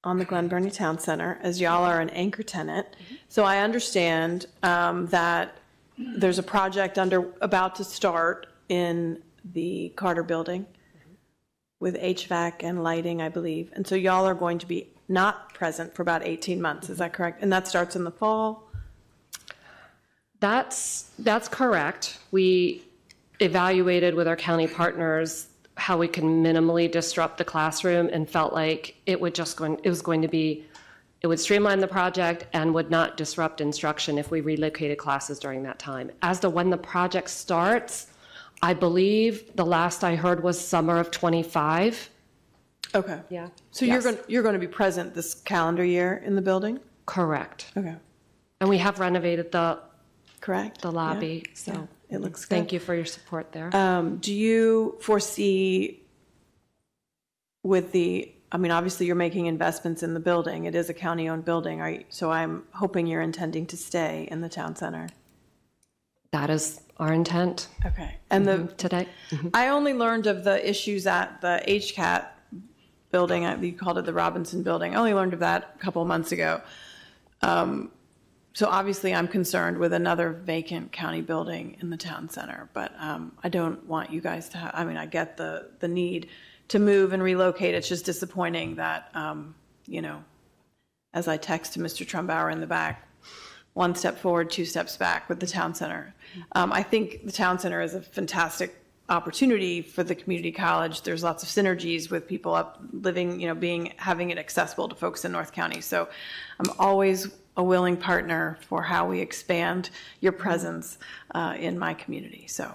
the Glen Burnie Town Center, as y'all are an anchor tenant. So I understand that there's a project about to start in the Carter Building with HVAC and lighting, I believe. And so y'all are going to be not present for about 18 months. Is that correct? And that starts in the fall? That's correct. We evaluated with our county partners how we can minimally disrupt the classroom and felt like it would streamline the project and would not disrupt instruction if we relocated classes during that time. As to when the project starts, I believe the last I heard was summer of 25. Okay. Yeah. So Yes. you're going to be present this calendar year in the building? Correct. Okay. And we have renovated the lobby. Yeah. So Yeah. It looks good. thank you for your support there. Do you foresee obviously you're making investments in the building. It is a county-owned building. So I'm hoping you're intending to stay in the town center. That is our intent. Okay. And Today. I only learned of the issues at the HCAT building. You called it the Robinson building. I only learned of that a couple of months ago. So obviously, I'm concerned with another vacant county building in the town center, but I don't want you guys to have, I mean, I get the need to move and relocate. It's just disappointing that, you know, as I text to Mr. Trumbauer in the back, 1 step forward, 2 steps back with the town center. I think the town center is a fantastic opportunity for the community college. There's lots of synergies with people up living, you know, having it accessible to folks in North County. So I'm always a willing partner for how we expand your presence in my community. So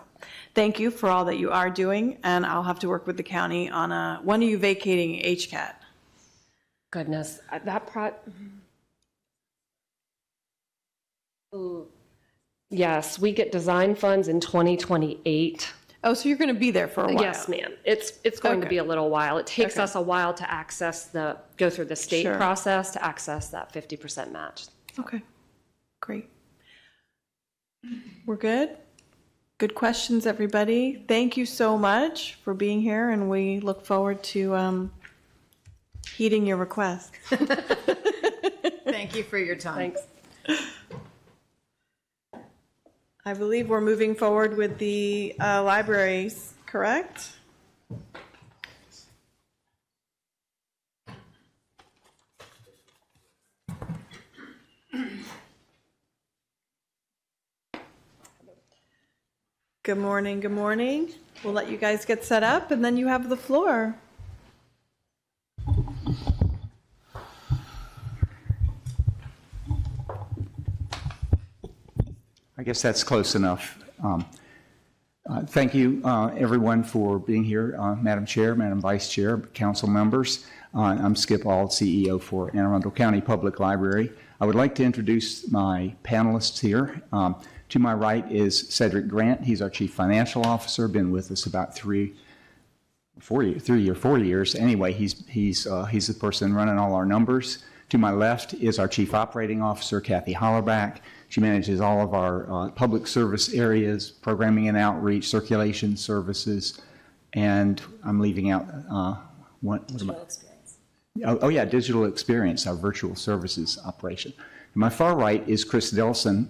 thank you for all that you are doing, and I'll have to work with the county on when are you vacating HCAT? Goodness, yes, we get design funds in 2028. Oh, so you're going to be there for a while? Yes, ma'am. It's going to be a little while. It takes us a while to go through the state process to access that 50% match. Okay, great. We're good? Good questions, everybody. Thank you so much for being here, and we look forward to heeding your request. Thank you for your time. Thanks. I believe we're moving forward with the libraries, correct? Good morning, good morning. We'll let you guys get set up, and then you have the floor. I guess that's close enough. Thank you, everyone, for being here. Madam Chair, Madam Vice Chair, council members. I'm Skip Auld, CEO for Anne Arundel County Public Library. I would like to introduce my panelists here. To my right is Cedric Grant. He's our Chief Financial Officer, been with us about 3 or 4 years. Anyway, he's the person running all our numbers. To my left is our Chief Operating Officer, Kathy Hollerback. She manages all of our public service areas, programming and outreach, circulation services, and I'm leaving out digital experience. Oh yeah, digital experience, our virtual services operation. To my far right is Chris Delson.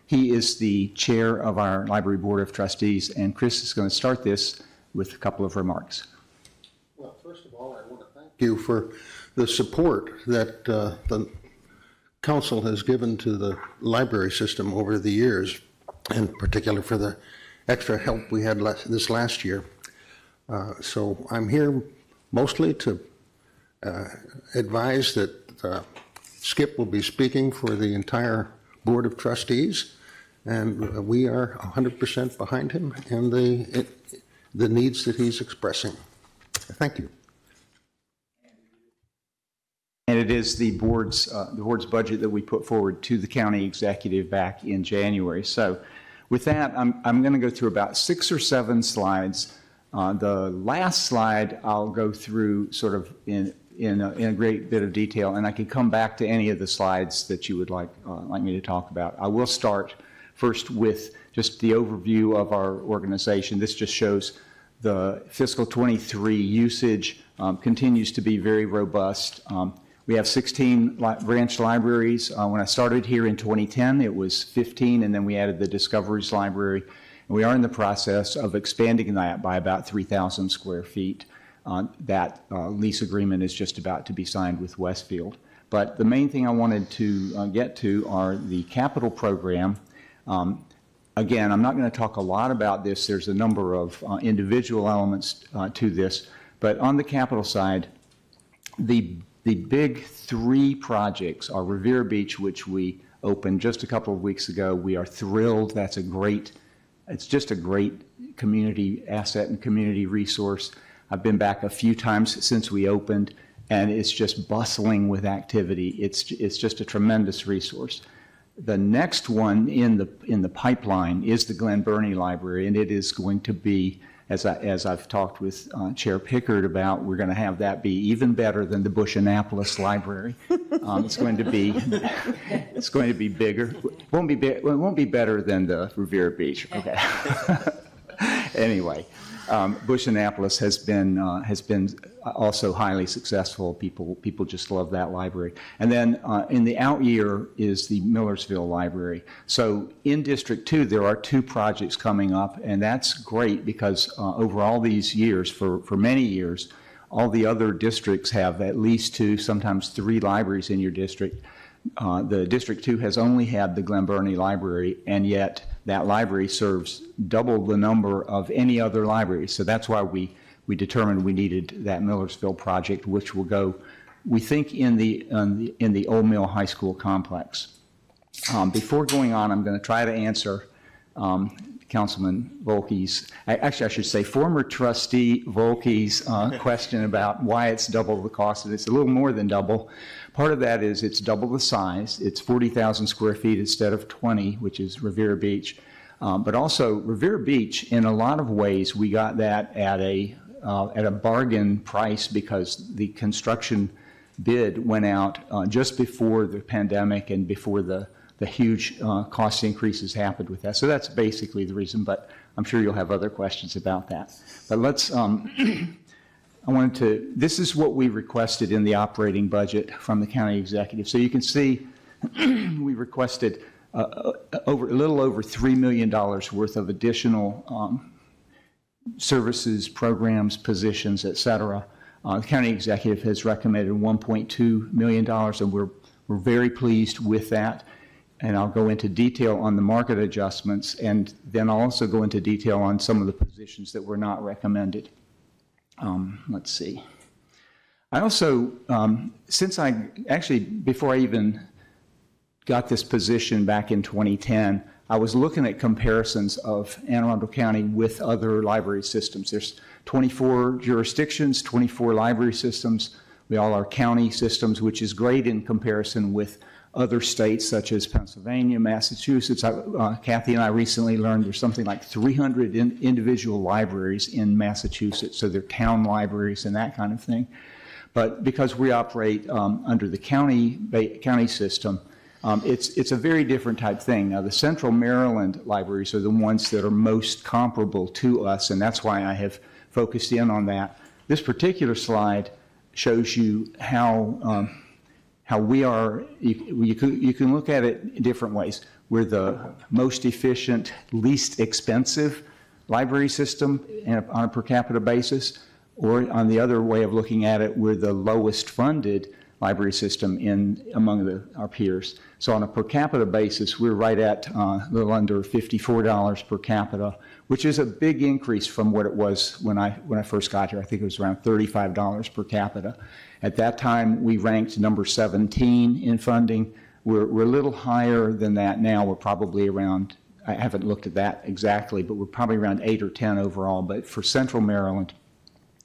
He is the chair of our Library Board of Trustees, and Chris is going to start this with a couple of remarks. Well, first of all, I want to thank you for the support that the council has given to the library system over the years, in particular for the extra help we had this last year. So I'm here mostly to advise that Skip will be speaking for the entire Board of Trustees, and we are 100% behind him and the needs that he's expressing. Thank you. And it is the board's budget that we put forward to the county executive back in January. So with that, I'm going to go through about 6 or 7 slides. The last slide I'll go through sort of in a great bit of detail, and I can come back to any of the slides that you would like me to talk about. I will start first with just the overview of our organization. This just shows the fiscal 23 usage continues to be very robust. We have 16 branch libraries. When I started here in 2010, it was 15, and then we added the Discoveries Library. And we are in the process of expanding that by about 3,000 square feet. That lease agreement is just about to be signed with Westfield. But the main thing I wanted to get to are the capital program. Again, I'm not going to talk a lot about this. There's a number of individual elements to this. But on the capital side, the big 3 projects are Revere Beach, which we opened just a couple of weeks ago. We are thrilled. It's just a great community asset and community resource. I've been back a few times since we opened, and it's just bustling with activity. It's just a tremendous resource. The next one in the pipeline is the Glen Burnie Library, and it is going to be, as I've talked with Chair Pickard about, we're going to have that be even better than the Bush Annapolis Library. It's going to be bigger. It won't be better than the Revere Beach. Okay. Anyway, Bush Annapolis has been also highly successful. People just love that library. And then in the out year is the Millersville Library. So in District 2, there are 2 projects coming up, and that's great because over all these years, for many years, all the other districts have at least 2, sometimes 3 libraries in your district. The District 2 has only had the Glen Burnie Library, and yet that library serves double the number of any other library. So that's why we determined we needed that Millersville project, which will go, we think, in the Old Mill High School complex. Before going on, I'm going to try to answer Councilman Volke's, actually I should say former trustee Volke's question about why it's double the cost, and it's a little more than double. Part of that is it's double the size. It's 40,000 square feet instead of 20, which is Revere Beach. But also Revere Beach, in a lot of ways, we got that at a bargain price because the construction bid went out just before the pandemic and before the huge cost increases happened with that. So that's basically the reason, but I'm sure you'll have other questions about that. But let's, this is what we requested in the operating budget from the county executive. So you can see we requested a little over $3 million worth of additional services, programs, positions, et cetera. The county executive has recommended $1.2 million, and we're very pleased with that. And I'll go into detail on the market adjustments, and then I'll also go into detail on some of the positions that were not recommended. Let's see. I also, before I even got this position back in 2010, I was looking at comparisons of Anne Arundel County with other library systems. There's 24 jurisdictions, 24 library systems. We all are county systems, which is great in comparison with other states such as Pennsylvania, Massachusetts. Kathy and I recently learned there's something like 300 individual libraries in Massachusetts, so they're town libraries and that kind of thing. But because we operate under the county system, it's a very different type thing. Now, the Central Maryland libraries are the ones that are most comparable to us, and that's why I have focused in on that. This particular slide shows you how we are. You can look at it in different ways. We're the most efficient, least expensive library system on a per capita basis, or on the other way of looking at it, we're the lowest funded library system among our peers. So on a per capita basis, we're right at a little under $54 per capita, which is a big increase from what it was when I first got here. I think it was around $35 per capita. At that time, we ranked number 17 in funding. We're a little higher than that now. We're probably around, I haven't looked at that exactly, but we're probably around 8 or 10 overall. But for Central Maryland,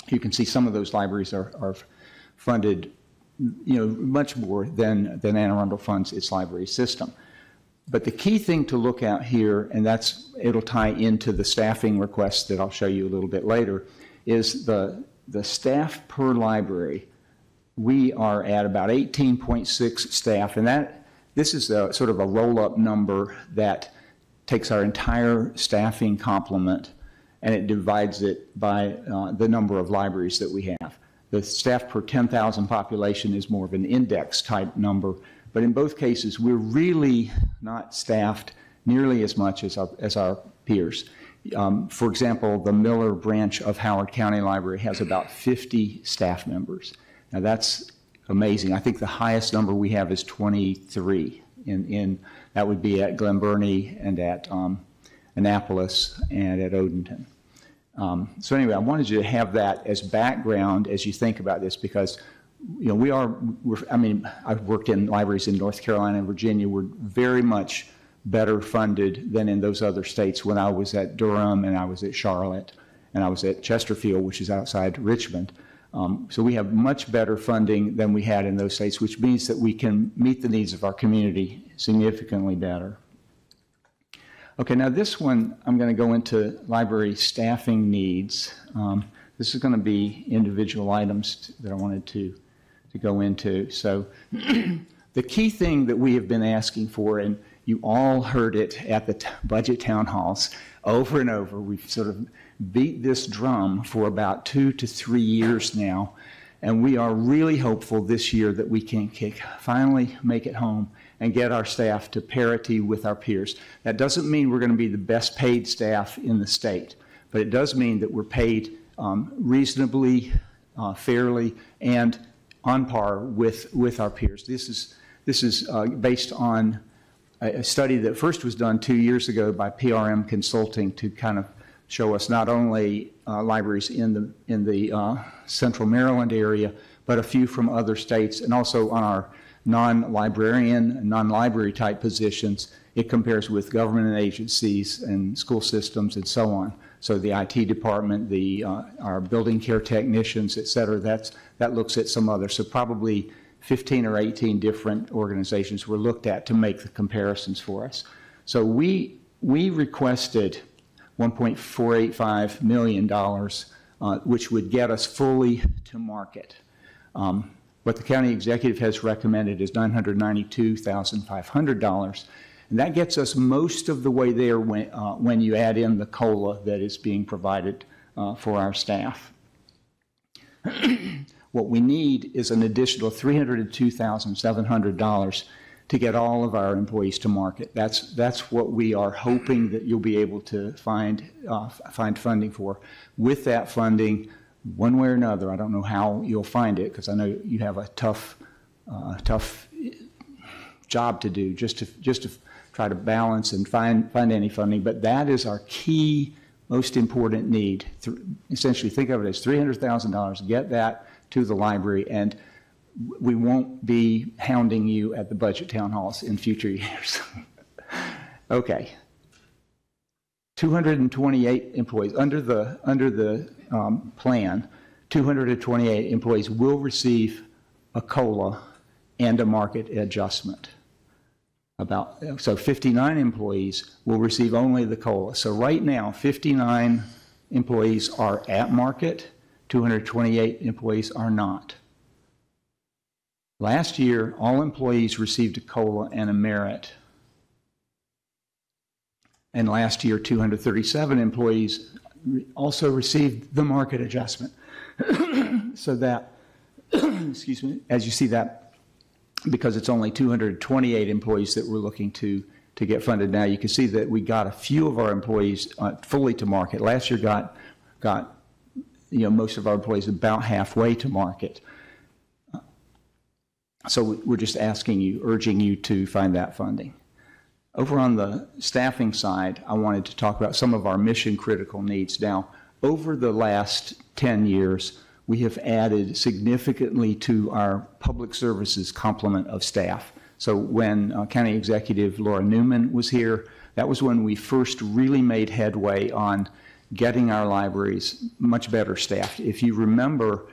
you can see some of those libraries are funded much more than Anne Arundel funds its library system. But the key thing to look at here, and it'll tie into the staffing requests that I'll show you a little bit later, is the staff per library. We are at about 18.6 staff, and this is sort of a roll-up number that takes our entire staffing complement and it divides it by the number of libraries that we have. The staff per 10,000 population is more of an index type number, but in both cases, we're really not staffed nearly as much as our peers. For example, the Miller branch of Howard County Library has about 50 staff members. Now that's amazing. I think the highest number we have is 23. That would be at Glen Burnie and at Annapolis and at Odenton. So anyway, I wanted you to have that as background as you think about this, because I've worked in libraries in North Carolina and Virginia. We're very much better funded than in those other states. When I was at Durham and I was at Charlotte and I was at Chesterfield, which is outside Richmond. So we have much better funding than we had in those states, which means that we can meet the needs of our community significantly better. Okay, now this one, I'm going to go into library staffing needs. This is going to be individual items that I wanted to go into. So the key thing that we have been asking for, and you all heard it at the budget town halls over and over, we've sort of beat this drum for about 2 to 3 years now, and we are really hopeful this year that we can finally make it home and get our staff to parity with our peers. That doesn't mean we're going to be the best paid staff in the state, but it does mean that we're paid reasonably, fairly, and on par with our peers. This is based on a study that first was done 2 years ago by PRM Consulting to kind of show us not only libraries in the central Maryland area, but a few from other states, and also on our non-librarian and non-library type positions. It compares with government and agencies and school systems and so on. So the IT department, our building care technicians, et cetera, that looks at some others. So probably 15 or 18 different organizations were looked at to make the comparisons for us. So we requested $1.485 million, which would get us fully to market. What the county executive has recommended is $992,500, and that gets us most of the way there when you add in the COLA that is being provided for our staff. What we need is an additional $302,700 to get all of our employees to market. That's what we are hoping that you'll be able to find funding for. With that funding, one way or another, I don't know how you'll find it because I know you have a tough job to do just to try to balance and find any funding. But that is our key, most important need. Essentially, think of it as $300,000. Get that to the library, and we won't be hounding you at the budget town halls in future years. Okay. 228 employees under the plan. 228 employees will receive a COLA and a market adjustment. So 59 employees will receive only the COLA. So right now, 59 employees are at market. 228 employees are not. Last year, all employees received a COLA and a merit. And last year, 237 employees also received the market adjustment. So that, excuse me, as you see that, because it's only 228 employees that we're looking to get funded now, you can see that we got a few of our employees fully to market. Last year got most of our employees about halfway to market. So we're just urging you to find that funding. Over on the staffing side, I wanted to talk about some of our mission critical needs. Now, over the last 10 years, we have added significantly to our public services complement of staff. So when County Executive Laura Newman was here, that was when we first really made headway on getting our libraries much better staffed. If you remember,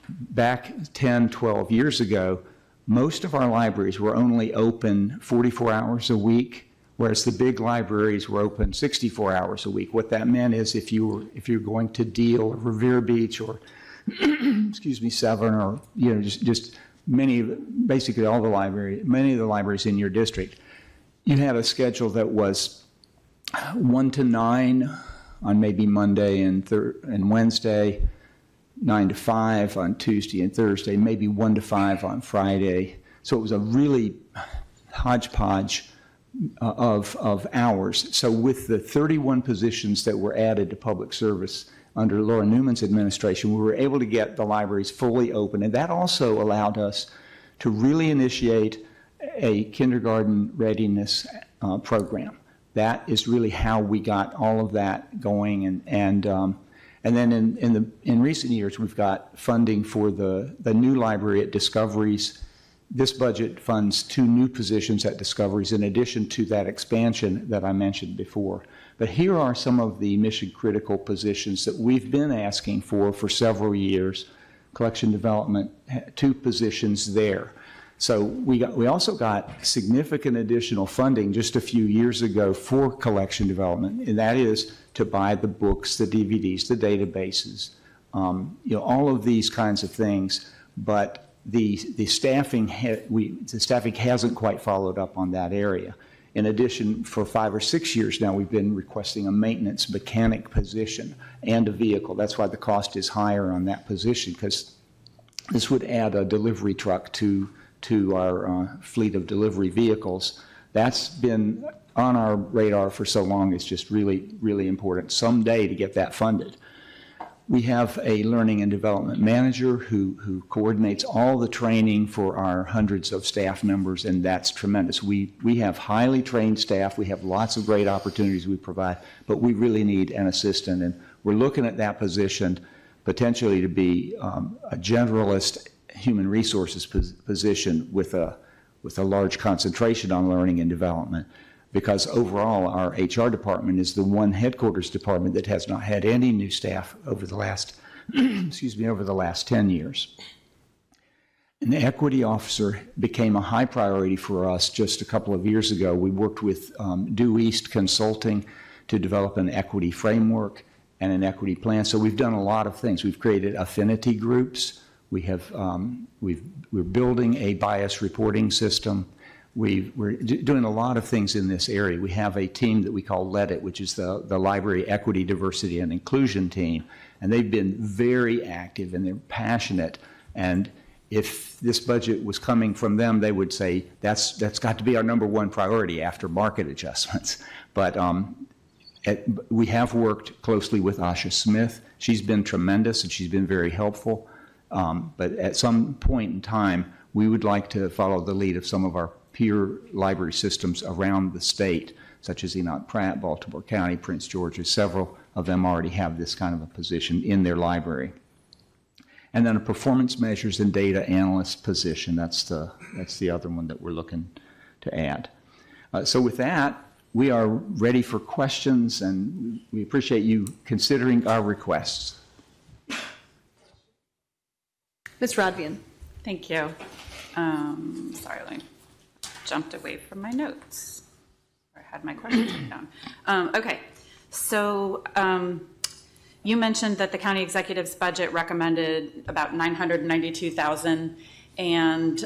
back 10, 12 years ago, most of our libraries were only open 44 hours a week, whereas the big libraries were open 64 hours a week. What that meant is if you're going to Deal or Revere Beach or, excuse me, Severn or, just basically all the many of the libraries in your district, you had a schedule that was 1 to 9 on maybe Monday and Wednesday, 9 to 5 on Tuesday and Thursday, maybe 1 to 5 on Friday. So it was a really hodgepodge of hours. So with the 31 positions that were added to public service under Laura Newman's administration, we were able to get the libraries fully open. And that also allowed us to really initiate a kindergarten readiness program. That is really how we got all of that going. And then in recent years, we've got funding for the new library at Discoveries. This budget funds 2 new positions at Discoveries in addition to that expansion that I mentioned before. But here are some of the mission critical positions that we've been asking for several years. Collection development, 2 positions there. So we also got significant additional funding just a few years ago for collection development, and that is to buy the books, the DVDs, the databases, all of these kinds of things. But the staffing hasn't quite followed up on that area. In addition, for 5 or 6 years now, we've been requesting a maintenance mechanic position and a vehicle. That's why the cost is higher on that position, because this would add a delivery truck to our fleet of delivery vehicles. That's been on our radar for so long. It's just really, really important someday to get that funded. We have a learning and development manager who coordinates all the training for our hundreds of staff members, and that's tremendous. We have highly trained staff. We have lots of great opportunities we provide, but we really need an assistant, and we're looking at that position potentially to be a generalist human resources position with a large concentration on learning and development, because overall our HR department is the one headquarters department that has not had any new staff over the last over the last 10 years. An equity officer became a high priority for us just a couple of years ago. We worked with Due East Consulting to develop an equity framework and an equity plan. So we've done a lot of things. We've created affinity groups. We have we're building a bias reporting system. We're doing a lot of things in this area. We have a team that we call Let It, which is the Library Equity, Diversity, and Inclusion team, and they've been very active and they're passionate. And if this budget was coming from them, they would say that's got to be our number one priority after market adjustments. But we have worked closely with Asha Smith. She's been tremendous and she's been very helpful. But at some point in time, we would like to follow the lead of some of our peer library systems around the state, such as Enoch Pratt, Baltimore County, Prince George's. Several of them already have this kind of a position in their library. And then a performance measures and data analyst position. That's the other one that we're looking to add. So with that, we are ready for questions, and we appreciate you considering our requests. Ms. Rodvian. Thank you. Sorry, I jumped away from my notes. I had my questions down. Okay, so you mentioned that the county executive's budget recommended about $992,000, and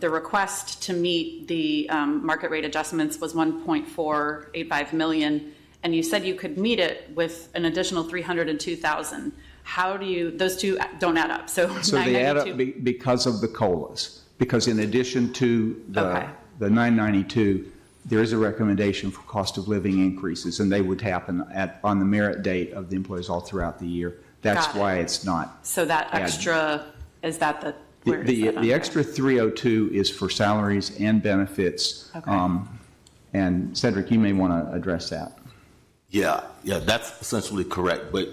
the request to meet the market rate adjustments was $1.485 million, and you said you could meet it with an additional $302,000. How do you, those two don't add up, so they add up because of the COLAs, because in addition to the 992, there is a recommendation for cost of living increases, and they would happen on the merit date of the employees all throughout the year. That's why it's not. So that extra, is that the extra 302 is for salaries and benefits. Okay. And Cedric, you may want to address that. Yeah, that's essentially correct. But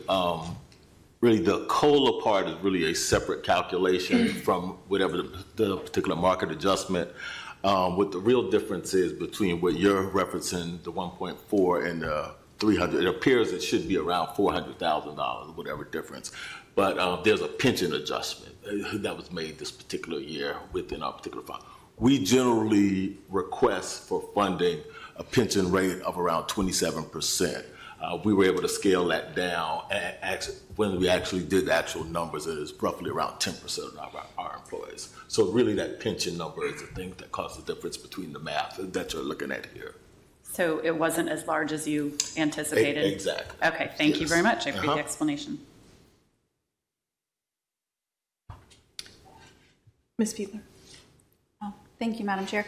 really, the COLA part is really a separate calculation from whatever the particular market adjustment. What the real difference is between what you're referencing, the 1.4 and the 300, it appears it should be around $400,000, whatever difference. But there's a pension adjustment that was made this particular year within our particular fund. We generally request for funding a pension rate of around 27%. We were able to scale that down, and when we actually did the actual numbers, it is roughly around 10% of our employees. So really that pension number is the thing that caused the difference between the math that you're looking at here. So it wasn't as large as you anticipated? Exactly. Okay, thank you very much. I appreciate the explanation. Ms. Fiedler. Oh, thank you, Madam Chair.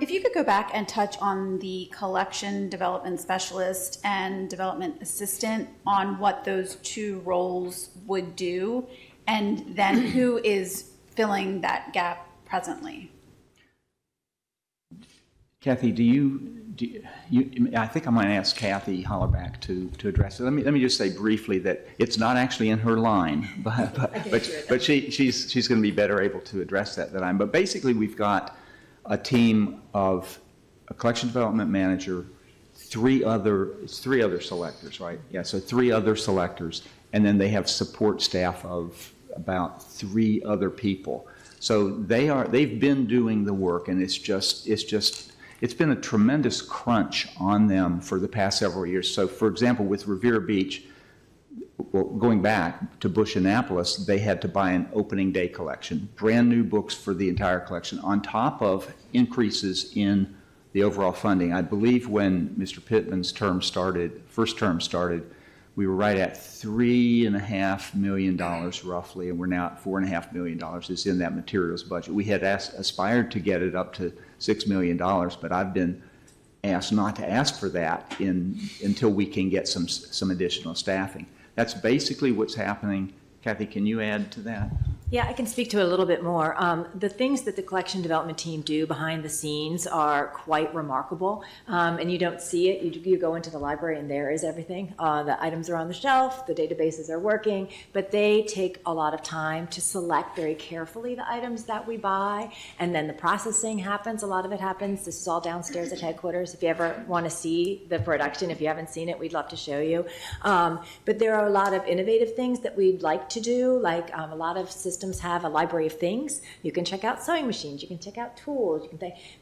If you could go back and touch on the collection development specialist and development assistant on what those two roles would do, and then who is filling that gap presently? Kathy, I think I might ask Kathy Hollerback to address it. Let me just say briefly that it's not actually in her line, but she's going to be better able to address that than I am. But basically, we've got a team of a collection development manager, three other selectors, right? Yeah, so 3 other selectors, and then they have support staff of about 3 other people. So they've been doing the work, and it's been a tremendous crunch on them for the past several years. So, for example, with Riviera Beach, well, going back to Bush Annapolis, they had to buy an opening day collection, brand new books for the entire collection, on top of increases in the overall funding. I believe when Mr. Pittman's first term started, we were right at $3.5 million roughly, and we're now at $4.5 million is in that materials budget. We had aspired to get it up to $6 million, but I've been asked not to ask for that until we can get some additional staffing. That's basically what's happening. Kathy, can you add to that? Yeah, I can speak to it a little bit more. The things that the collection development team do behind the scenes are quite remarkable, and you don't see it. You go into the library and there is everything. The items are on the shelf, the databases are working, but they take a lot of time to select very carefully the items that we buy, and then the processing happens. A lot of it happens. This is all downstairs at headquarters. If you ever want to see the production, if you haven't seen it, we'd love to show you. But there are a lot of innovative things that we'd like to do, like a lot of systems have a library of things. You can check out sewing machines, you can check out tools,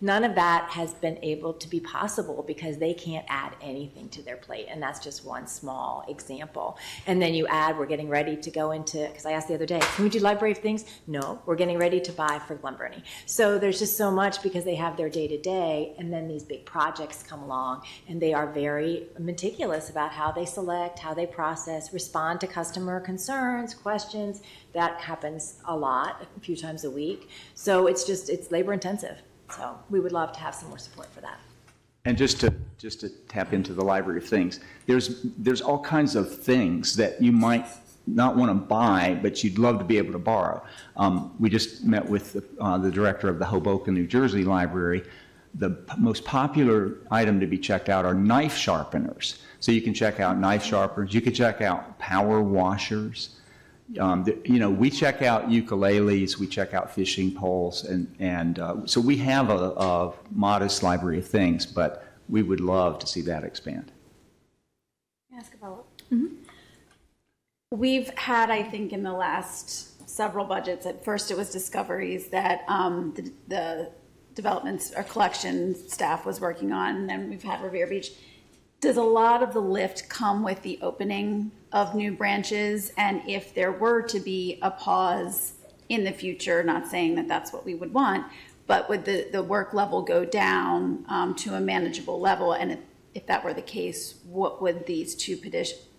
none of that has been able to be possible because they can't add anything to their plate, and that's just one small example. And then you add, we're getting ready to go into, because I asked the other day, can we do library of things? No, we're getting ready to buy for Glenburnie. So there's just so much because they have their day-to-day, and then these big projects come along, and they are very meticulous about how they select, how they process, respond to customer concerns, questions. That happens a lot, a few times a week. So it's labor intensive. So we would love to have some more support for that. And just to tap into the library of things, there's all kinds of things that you might not want to buy, but you'd love to be able to borrow. We just met with the director of the Hoboken, New Jersey library. The most popular item to be checked out are knife sharpeners. So you can check out knife sharpeners. You can check out power washers. We check out ukuleles, we check out fishing poles, and so we have a modest library of things, but we would love to see that expand. Can I ask a follow-up? Mm-hmm. We've had, I think, in the last several budgets, at first it was discoveries that the developments or collection staff was working on, and then we've had Revere Beach. Does a lot of the lift come with the opening of new branches? And if there were to be a pause in the future, not saying that that's what we would want, but would the work level go down to a manageable level? And if that were the case, what would these two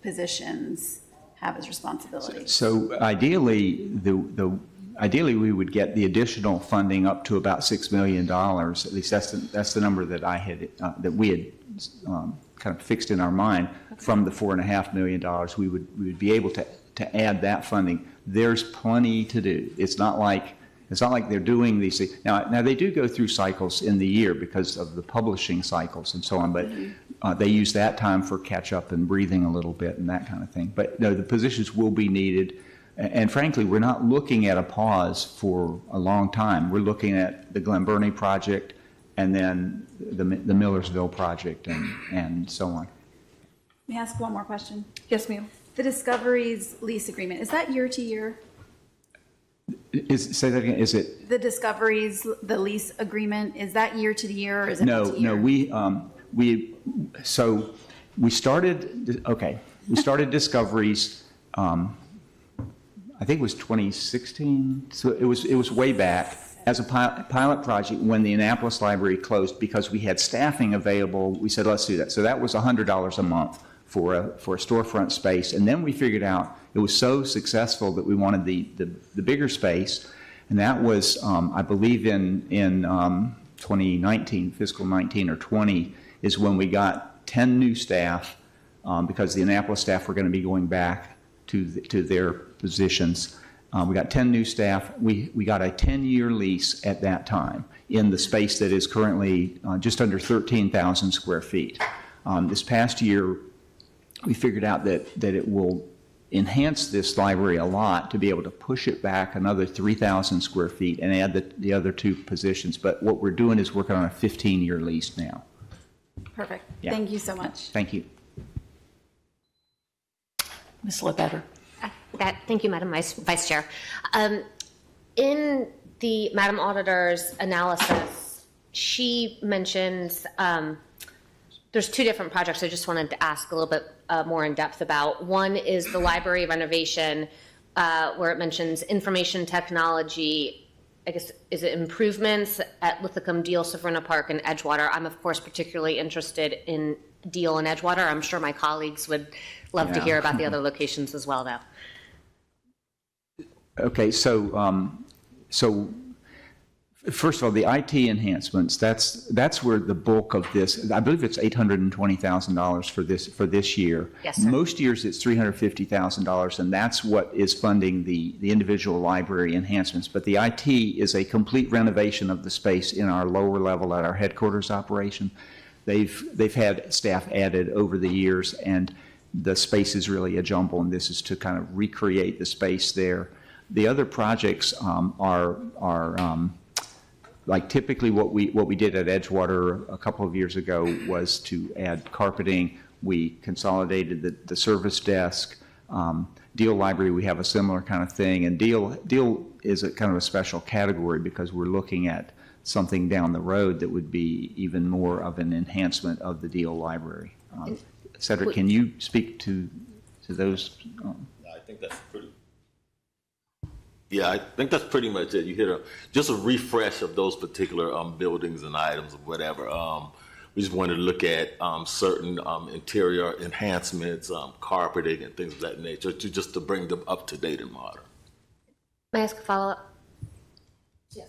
positions have as responsibilities? So ideally, ideally we would get the additional funding up to about $6 million. At least that's the number that we had kind of fixed in our mind. From the $4.5 million, we would be able to add that funding. There's plenty to do. It's not like they're doing these things. Now they do go through cycles in the year because of the publishing cycles and so on, but they use that time for catch up and breathing a little bit and that kind of thing. But no, the positions will be needed. And frankly, we're not looking at a pause for a long time. We're looking at the Glenburnie project and then the Millersville project and so on. May I ask one more question? Yes, ma'am. The Discovery's lease agreement, is that year to year? Say that again. Is it The Discovery's, the lease agreement, is that year to year or is it multi-year? No, we started Discovery's, I think it was 2016, so it was way back, as a pilot project when the Annapolis Library closed because we had staffing available. We said, let's do that. So that was $100 a month for a storefront space. And then we figured out it was so successful that we wanted the bigger space. And that was, I believe in 2019, fiscal 19 or 20, is when we got 10 new staff because the Annapolis staff were going to be going back to their positions. We got 10 new staff. We got a 10-year lease at that time in the space that is currently just under 13,000 square feet. This past year, we figured out that it will enhance this library a lot to be able to push it back another 3,000 square feet and add the other two positions. But what we're doing is working on a 15-year lease now. Perfect. Yeah. Thank you so much. Thank you. Ms. Ledbetter. Thank you, Madam Vice Chair. In the Madam Auditor's analysis, she mentions there's two different projects I just wanted to ask a little bit more in depth about. One is the library renovation, where it mentions information technology I guess, is it improvements at Lithicum, Deal, Savrina Park, and Edgewater? I'm, of course, particularly interested in Deal and Edgewater. I'm sure my colleagues would love to hear about the other locations as well, though. Okay, so first of all, the IT enhancements, that's where the bulk of this, I believe it's $820,000 for this year. Yes, sir. Most years it's $350,000, and that's what is funding the individual library enhancements. But the IT is a complete renovation of the space in our lower level at our headquarters operation. They've had staff added over the years, and the space is really a jumble, and this is to kind of recreate the space there. The other projects are like typically what we did at Edgewater a couple of years ago was to add carpeting. We consolidated the service desk. Deal Library, we have a similar kind of thing. And Deal is a kind of a special category because we're looking at something down the road that would be even more of an enhancement of the Deal Library. Cedric, can you speak to those? I think that's pretty. Yeah, I think that's pretty much it. You hit just a refresh of those particular buildings and items or whatever. We just wanted to look at certain interior enhancements, carpeting and things of that nature, just to bring them up to date and modern. May I ask a follow-up? Yes.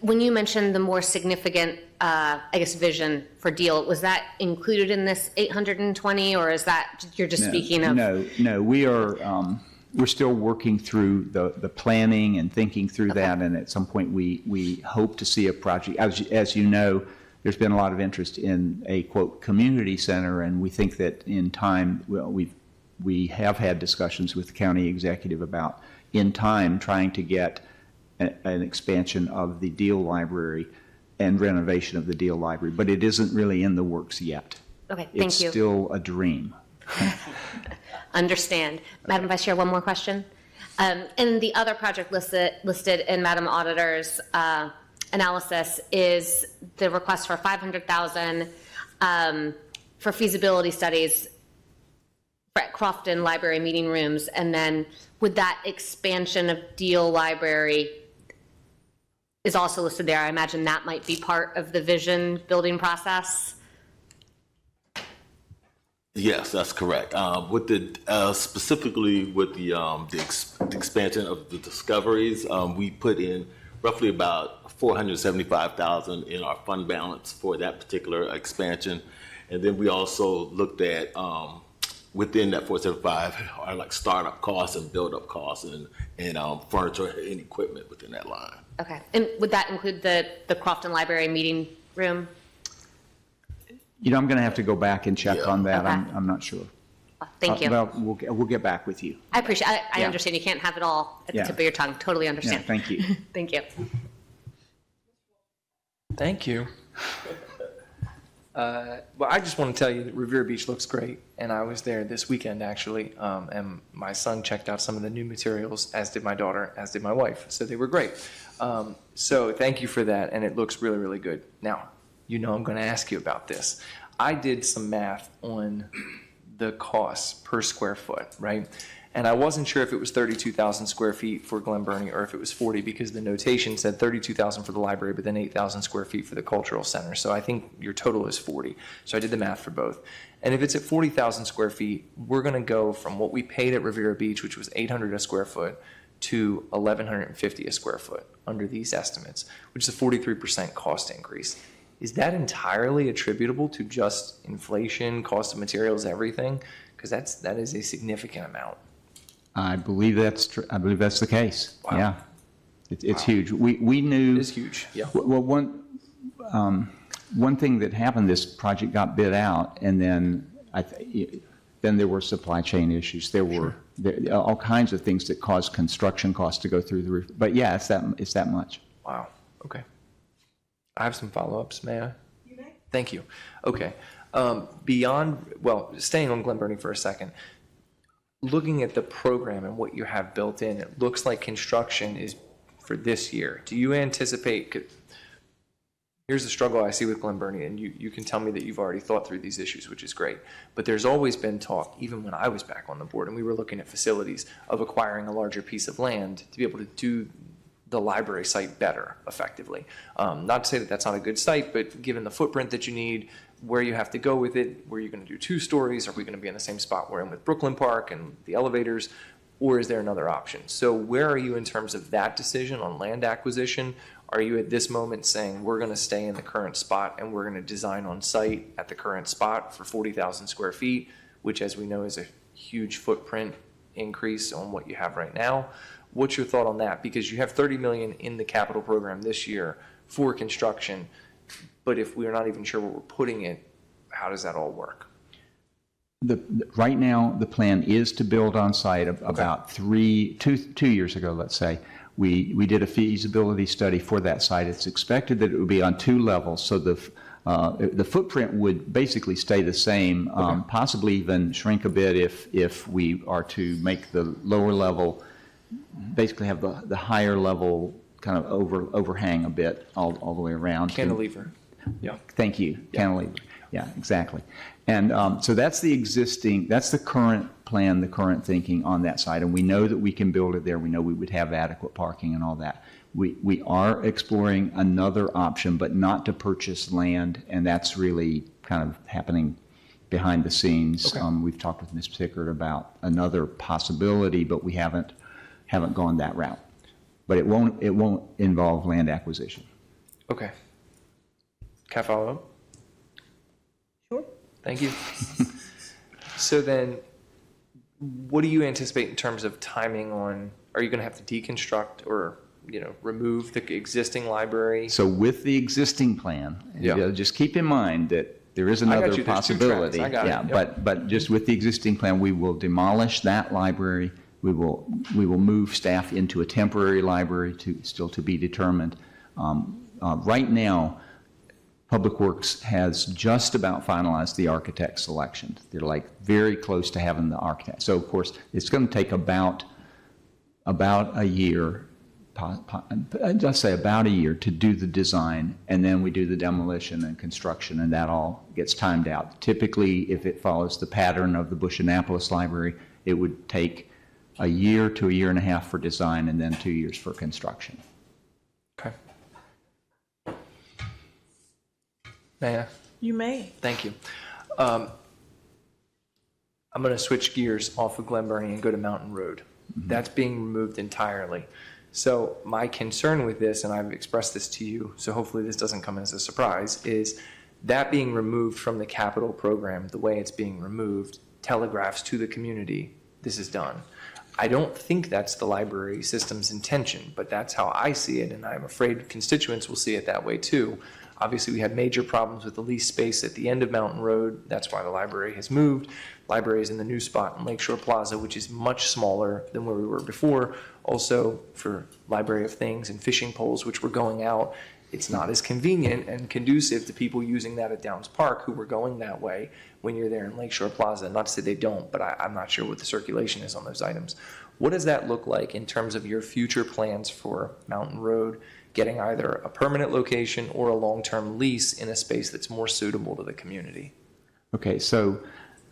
When you mentioned the more significant, I guess, vision for Deal, was that included in this 820, or is that you're just speaking of? No, we are. We're still working through the planning and thinking through that, and at some point we hope to see a project. As you know, there's been a lot of interest in a, quote, community center, and we think that in time, we have had discussions with the county executive about, in time, trying to get an expansion of the Deal Library and renovation of the Deal Library, but it isn't really in the works yet. Okay, thank you. It's still a dream. Understand. Madam Vice Chair, one more question. And the other project listed in Madam Auditor's analysis is the request for $500,000 for feasibility studies for Crofton Library meeting rooms, and then would that expansion of Deal Library is also listed there? I imagine that might be part of the vision building process. Yes, that's correct. With the specifically with the expansion of the discoveries, we put in roughly about $475,000 in our fund balance for that particular expansion, and then we also looked at within that 475 are like startup costs and build-up costs and furniture and equipment within that line. Okay, and would that include the Crofton Library meeting room? You know, I'm going to have to go back and check on that. Okay. I'm not sure. Thank you. Well, we'll get back with you. I appreciate it. I understand you can't have it all at the tip of your tongue. Totally understand. Yeah, thank you. Thank you. Thank you. Well, I just want to tell you that Revere Beach looks great, and I was there this weekend actually, and my son checked out some of the new materials, as did my daughter, as did my wife, so they were great. So thank you for that, and it looks really, really good. Now, you know I'm going to ask you about this. I did some math on the costs per square foot, right? And I wasn't sure if it was 32,000 square feet for Glen Burnie or if it was 40, because the notation said 32,000 for the library, but then 8,000 square feet for the cultural center. So I think your total is 40. So I did the math for both. And if it's at 40,000 square feet, we're going to go from what we paid at Riviera Beach, which was $800 a square foot, to $1,150 a square foot under these estimates, which is a 43% cost increase. Is that entirely attributable to just inflation, cost of materials, everything? Because that is a significant amount. I believe that's true. I believe that's the case. Wow. Yeah, it's huge. We knew. It is huge. Yeah. Well, one thing that happened, this project got bid out, and then then there were supply chain issues. There were all kinds of things that caused construction costs to go through the roof. But yeah, it's that much. Wow. Okay. I have some follow-ups, may I? You may. Thank you. Okay. Staying on Glen Burnie for a second, looking at the program and what you have built in, it looks like construction is for this year. Do you anticipate, here's the struggle I see with Glen Burnie, and you can tell me that you've already thought through these issues, which is great, but there's always been talk, even when I was back on the board and we were looking at facilities, of acquiring a larger piece of land to be able to do the library site better effectively. Not to say that that's not a good site, but given the footprint that you need, where you have to go with it, where you're going to do 2 stories, are we going to be in the same spot we're in with Brooklyn Park and the elevators, or is there another option? So where are you in terms of that decision on land acquisition? Are you at this moment saying we're going to stay in the current spot and we're going to design on site at the current spot for 40,000 square feet, which as we know is a huge footprint increase on what you have right now? What's your thought on that? Because you have 30 million in the capital program this year for construction, but if we're not even sure where we're putting it, how does that all work? Right now, the plan is to build on site. About 2 years ago, let's say, we did a feasibility study for that site. It's expected that it would be on 2 levels, so the footprint would basically stay the same, possibly even shrink a bit if we are to make the lower level, basically have the higher level kind of overhang a bit all the way around. Cantilever. Yeah. Thank you. Yeah. Cantilever. Yeah, exactly. And so that's the current plan, the current thinking on that site. And we know that we can build it there. We know we would have adequate parking and all that. We are exploring another option, but not to purchase land. And that's really kind of happening behind the scenes. Okay. We've talked with Ms. Pickard about another possibility, but we haven't gone that route. But it won't involve land acquisition. Okay. Can I follow up? Sure. Thank you. So then, what do you anticipate in terms of timing on, are you going to have to deconstruct or, remove the existing library? So with the existing plan, just keep in mind that there is another possibility. But just with the existing plan, we will demolish that library. We will move staff into a temporary library still to be determined. Right now, Public Works has just about finalized the architect selection. They're like very close to having the architect. So of course, it's going to take about a year, just say about a year to do the design, and then we do the demolition and construction, and that all gets timed out. Typically, if it follows the pattern of the Bush Annapolis Library, it would take a year to a year and a half for design and then 2 years for construction. Okay. May I? You may. Thank you. I'm going to switch gears off of Glen Burnie and go to Mountain Road. Mm-hmm. That's being removed entirely. So my concern with this, and I've expressed this to you, so hopefully this doesn't come as a surprise, is that being removed from the capital program, the way it's being removed, telegraphs to the community, this is done. I don't think that's the library system's intention, but that's how I see it, and I'm afraid constituents will see it that way too. Obviously, we had major problems with the leased space at the end of Mountain Road. That's why the library has moved. Library is in the new spot in Lakeshore Plaza, which is much smaller than where we were before. Also, for Library of Things and fishing poles, which were going out, it's not as convenient and conducive to people using that at Downs Park who were going that way when you're there in Lakeshore Plaza. Not to say they don't, but I'm not sure what the circulation is on those items. What does that look like in terms of your future plans for Mountain Road, getting either a permanent location or a long-term lease in a space that's more suitable to the community? Okay, so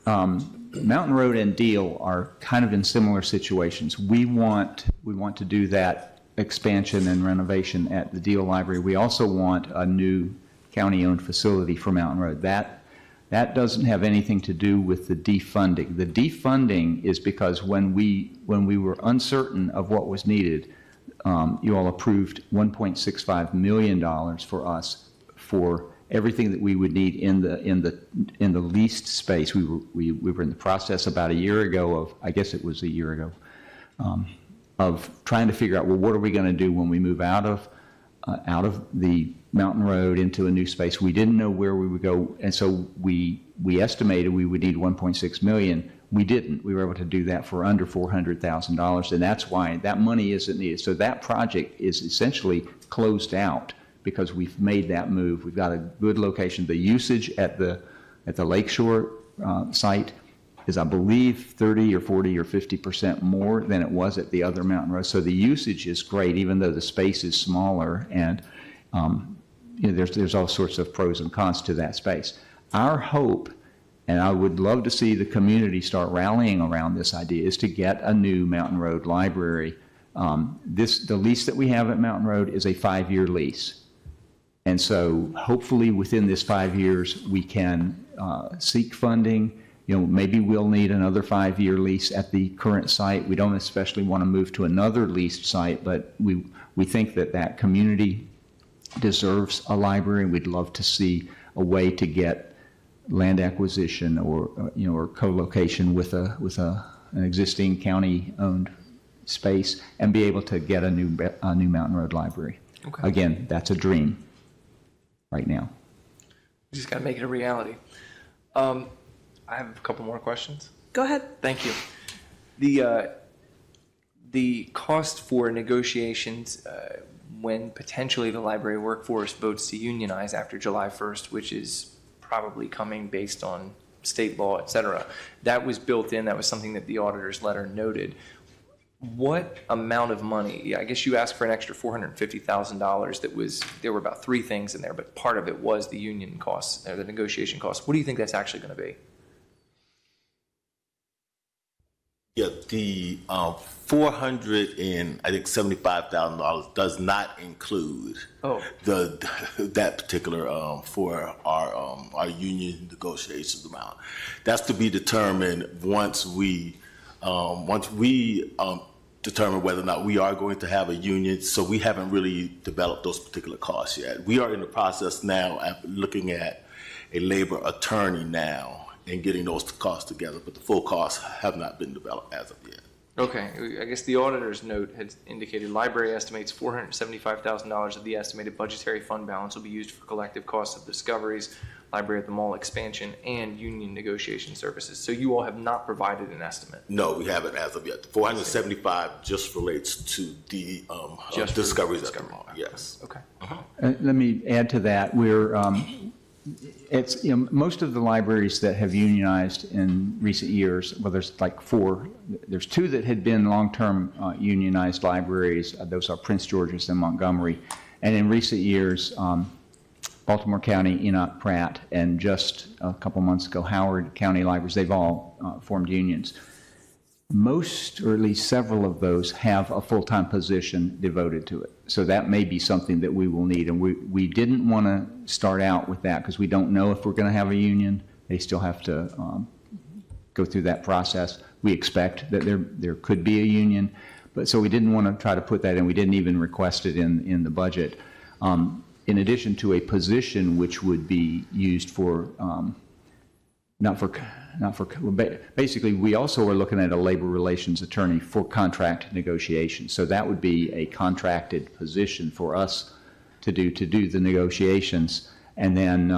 Mountain Road and Deal are kind of in similar situations. We want to do that expansion and renovation at the Deal Library. We also want a new county-owned facility for Mountain Road. That doesn't have anything to do with the defunding. The defunding is because when we were uncertain of what was needed, you all approved $1.65 million for us for everything that we would need in the leased space. We were in the process about a year ago of, I guess it was a year ago, of trying to figure out, well, what are we going to do when we move out of the Mountain Road into a new space? We didn't know where we would go, and so we estimated we would need $1.6 million. We didn't. We were able to do that for under $400,000, and that's why that money isn't needed. So that project is essentially closed out because we've made that move. We've got a good location. The usage at the Lakeshore site is, I believe, 30 or 40 or 50% more than it was at the other Mountain Road. So the usage is great, even though the space is smaller, and there's all sorts of pros and cons to that space. Our hope, and I would love to see the community start rallying around this idea, is to get a new Mountain Road library The lease that we have at Mountain Road is a 5-year lease. And so hopefully within this 5 years, we can seek funding. Maybe we'll need another 5-year lease at the current site. We don't especially want to move to another leased site, but we think that community deserves a library, and we'd love to see a way to get land acquisition or co-location with an existing county-owned space and be able to get a new Mountain Road library. Okay. Again, that's a dream right now. We just got to make it a reality. I have a couple more questions. Go ahead. Thank you. The cost for negotiations when potentially the library workforce votes to unionize after July 1st, which is probably coming based on state law, et cetera, that was built in. That was something that the auditor's letter noted. What amount of money? I guess you asked for an extra $450,000. There were about 3 things in there, but part of it was the union costs, or the negotiation costs. What do you think that's actually going to be? Yeah, the $475,000 does not include that particular for our union negotiations amount. That's to be determined once we determine whether or not we are going to have a union. So we haven't really developed those particular costs yet. We are in the process now of looking at a labor attorney now and getting those costs together, but the full costs have not been developed as of yet. Okay, I guess the auditor's note had indicated library estimates $475,000 of the estimated budgetary fund balance will be used for collective costs of discoveries, library at the mall expansion, and union negotiation services. So you all have not provided an estimate? No, we haven't as of yet. The 475 just relates to the discoveries at the mall. Yes. Okay. Let me add to that. It's most of the libraries that have unionized in recent years, well, there's like 4. There's 2 that had been long-term unionized libraries. Those are Prince George's and Montgomery. And in recent years, Baltimore County, Enoch Pratt, and just a couple months ago, Howard County Libraries, they've all formed unions. Most, or at least several of those, have a full-time position devoted to it. So that may be something that we will need. And we didn't want to start out with that because we don't know if we're going to have a union. They still have to go through that process. We expect that there could be a union. But so we didn't want to try to put that in. We didn't even request it in the budget. In addition to a position which would be used for, basically, we also are looking at a labor relations attorney for contract negotiations. So that would be a contracted position for us to do the negotiations. And then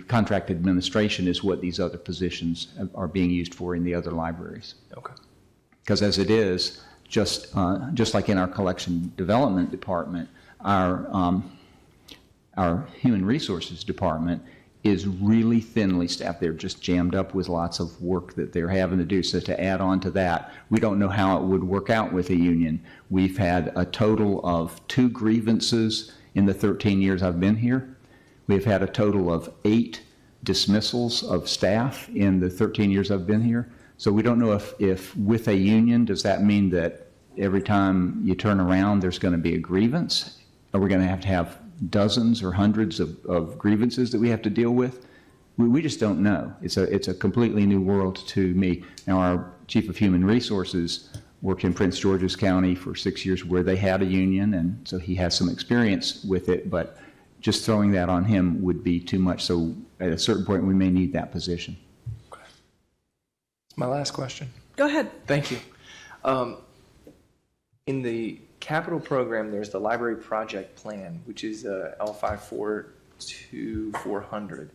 contract administration is what these other positions are being used for in the other libraries. Okay. Because as it is, just like in our collection development department, our human resources department is really thinly staffed. They're just jammed up with lots of work that they're having to do. So to add on to that, we don't know how it would work out with a union. We've had a total of 2 grievances in the 13 years I've been here. We've had a total of 8 dismissals of staff in the 13 years I've been here. So we don't know if with a union, does that mean that every time you turn around there's going to be a grievance? Are we going to have dozens or hundreds of grievances that we have to deal with? We just don't know. It's a completely new world to me. Now, our chief of human resources worked in Prince George's County for 6 years where they had a union, and so he has some experience with it, but just throwing that on him would be too much. So at a certain point, we may need that position. Okay. My last question. Go ahead. Thank you. In the capital program, there's the library project plan, which is L542-400.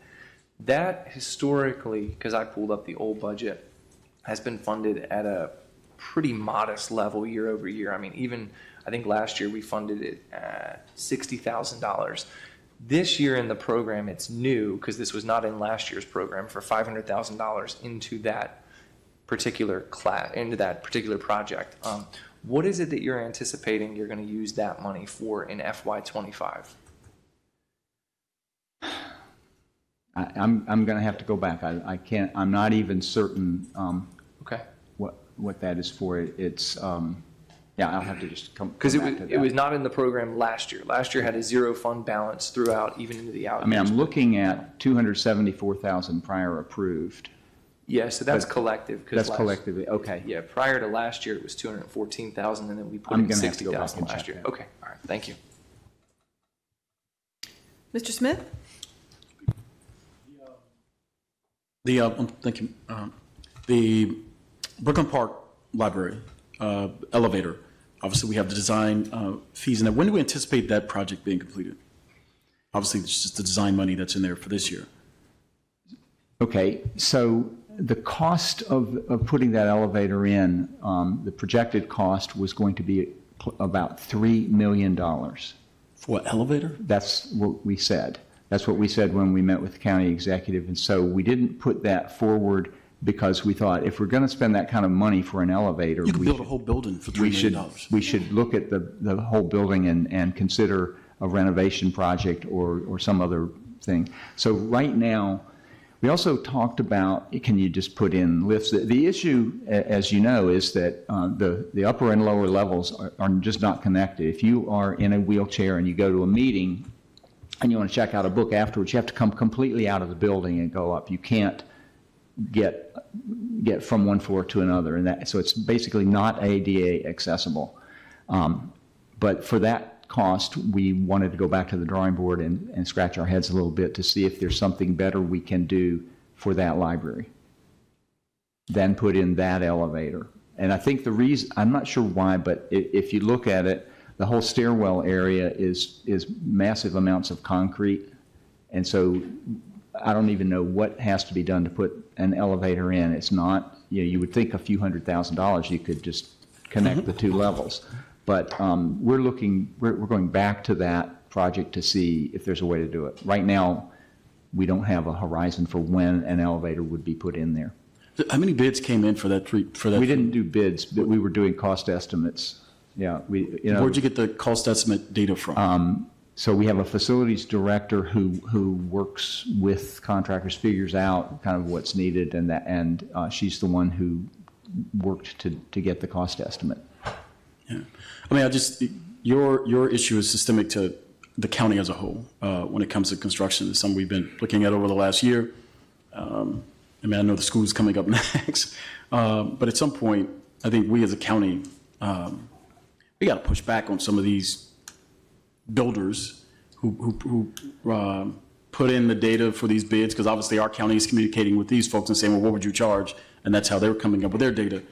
That historically, because I pulled up the old budget, has been funded at a pretty modest level year over year. I mean, I think last year we funded it at $60,000. This year in the program, it's new, because this was not in last year's program, for $500,000 into that particular project. What is it that you're anticipating you're going to use that money for in FY25? I'm going to have to go back. I can't. I'm not even certain. Okay. What that is for. It's Yeah, I'll have to just come Because back to that. it was not in the program last year. Last year had a zero fund balance throughout, even into the out I mean, years. I'm looking at 274,000 prior approved. Yeah, so that's But collective. 'cause That's last- collectively, okay. Yeah, prior to last year, it was 214,000, and then we put I'm in gonna have to go back 60,000 and last check year. that. Okay, all right, thank you. Mr. Smith? Thank you. The Brooklyn Park Library elevator, obviously we have the design fees in that. When do we anticipate that project being completed? Obviously, it's just the design money that's in there for this year. Okay, so the cost of putting that elevator in, the projected cost was going to be about $3 million. For what, elevator? That's what we said. That's what we said when we met with the county executive. And so we didn't put that forward because we thought if we're going to spend that kind of money for an elevator, You could build a whole building for $3 million. we should look at the whole building and consider a renovation project or some other thing. So right now, we also talked about, can you just put in lifts? The issue, as you know, is that the upper and lower levels are just not connected. If you are in a wheelchair and you go to a meeting and you want to check out a book afterwards, you have to come completely out of the building and go up. You can't get from one floor to another, and so it's basically not ADA accessible. But for that cost, we wanted to go back to the drawing board and scratch our heads a little bit to see if there's something better we can do for that library than put in that elevator. And I think the reason, I'm not sure why, but if you look at it, the whole stairwell area is massive amounts of concrete. And so I don't even know what has to be done to put an elevator in. It's not, you would think a few $100,000 you could just connect the two levels. But we're going back to that project to see if there's a way to do it. Right now, we don't have a horizon for when an elevator would be put in there. How many bids came in for that? We didn't do bids, but we were doing cost estimates. Yeah, Where'd you get the cost estimate data from? So we have a facilities director who works with contractors, figures out kind of what's needed, and she's the one who worked to get the cost estimate. Yeah, I mean, your issue is systemic to the county as a whole when it comes to construction. It's something we've been looking at over the last year. I mean, I know the school's coming up next, but at some point, I think we as a county, we got to push back on some of these builders who put in the data for these bids, because obviously our county is communicating with these folks and saying, well, what would you charge? And that's how they're coming up with their data.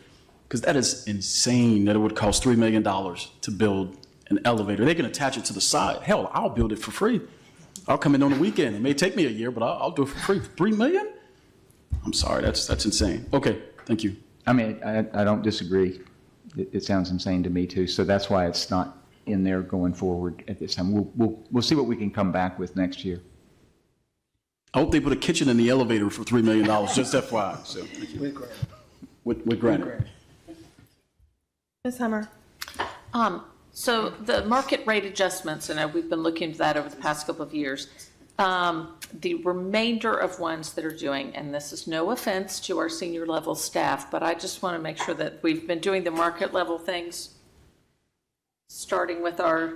Because that is insane that it would cost $3 million to build an elevator. They can attach it to the side. Hell, I'll build it for free. I'll come in on the weekend. It may take me a year, but I'll do it for free. $3 million? I'm sorry, that's insane. Okay, thank you. I mean, I don't disagree. It sounds insane to me too. So that's why it's not in there going forward at this time. We'll see what we can come back with next year. I hope they put a kitchen in the elevator for $3 million, just FYI. So, thank you. With granted. Ms. Hummer? So the market rate adjustments, and we've been looking at that over the past couple of years. The remainder of ones that are doing, and this is no offense to our senior level staff, but I just want to make sure that we've been doing the market level things, starting with our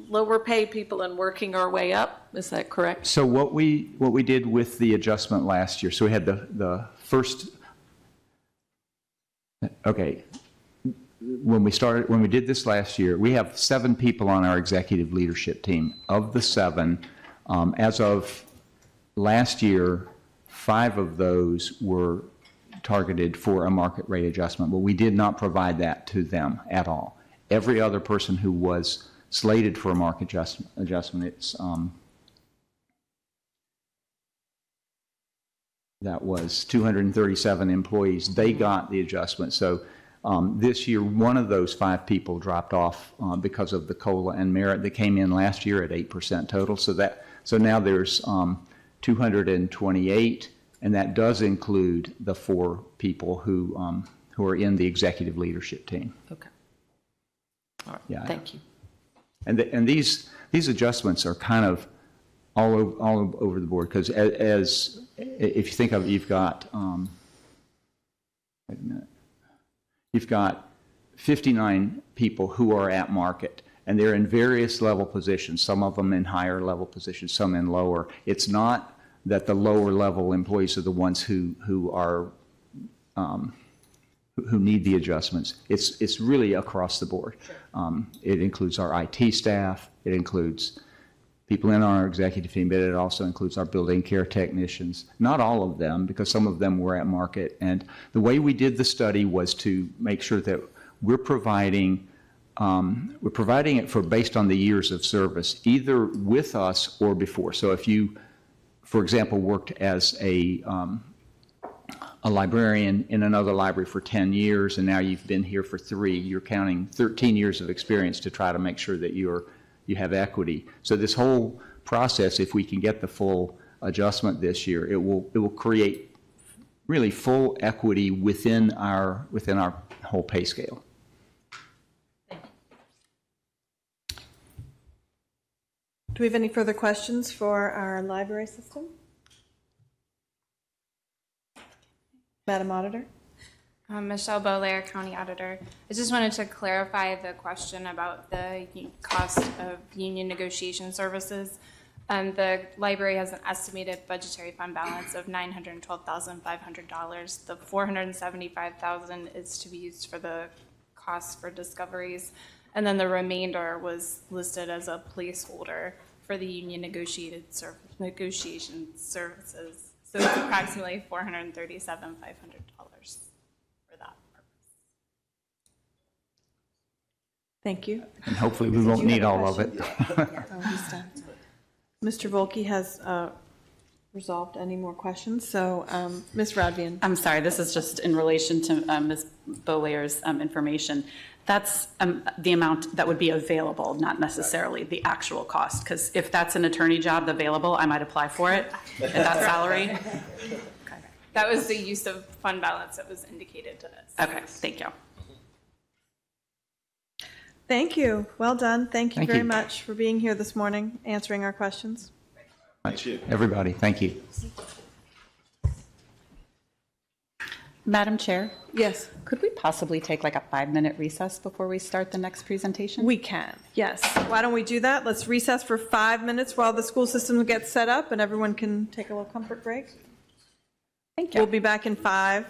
lower paid people and working our way up. Is that correct? So what we did with the adjustment last year, so we had the first, okay, when we did this last year, we have 7 people on our executive leadership team. Of the 7, as of last year, 5 of those were targeted for a market rate adjustment, but we did not provide that to them at all. Every other person who was slated for a market adjustment, it's that was 237 employees. They got the adjustment. So this year, one of those 5 people dropped off because of the COLA and merit. They came in last year at 8% total. So now there's 228, and that does include the 4 people who are in the executive leadership team. Okay. All right. Yeah. Thank you. And these adjustments are kind of all over the board, because as if you think of it, you've got wait a minute. You've got 59 people who are at market, and they're in various level positions, some of them in higher level positions, some in lower. It's not that the lower level employees are the ones who need the adjustments. It's really across the board. It includes our IT staff, it includes people in our executive team, but it also includes our building care technicians. Not all of them, because some of them were at market. And the way we did the study was to make sure that we're providing it for based on the years of service, either with us or before. So if you, for example, worked as a librarian in another library for 10 years and now you've been here for 3, you're counting 13 years of experience to try to make sure that you have equity. So this whole process, if we can get the full adjustment this year, it will create really full equity within our whole pay scale. Do we have any further questions for our library system? Madam Auditor? Michelle Bolaire, County Auditor. I just wanted to clarify the question about the cost of union negotiation services. The library has an estimated budgetary fund balance of $912,500. The $475,000 is to be used for the costs for discoveries, and then the remainder was listed as a placeholder for the union negotiation services. So it's approximately $437,500 for that purpose. Thank you. And hopefully we won't need all of it. Oh, he's done. Mr. Volke has resolved any more questions. So Ms. Radvian. I'm sorry, this is just in relation to Ms. Bolaire's information. That's the amount that would be available, not necessarily the actual cost. Because if that's an attorney job available, I might apply for it at that salary. Okay. That was the use of fund balance that was indicated to us. Okay, thank you. Thank you. Well done. Thank you very much for being here this morning, answering our questions. Thank you. Everybody, thank you. Madam Chair? Yes. Could we possibly take like a 5-minute recess before we start the next presentation? We can, yes. Why don't we do that? Let's recess for 5 minutes while the school system gets set up and everyone can take a little comfort break. Thank you. We'll be back in 5.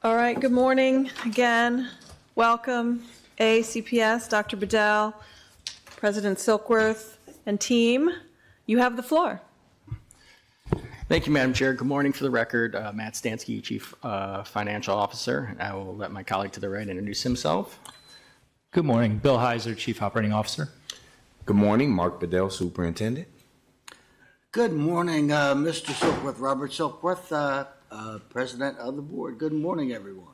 All right, good morning again. Welcome, ACPS, Dr. Bedell, President Silkworth, and team. You have the floor. Thank you, Madam Chair. Good morning. For the record, Matt Stansky, Chief Financial Officer. I will let my colleague to the right introduce himself. Good morning. Bill Heiser, Chief Operating Officer. Good morning. Mark Bedell, Superintendent. Good morning, Mr. Silkworth, Robert Silkworth, President of the Board. Good morning, everyone.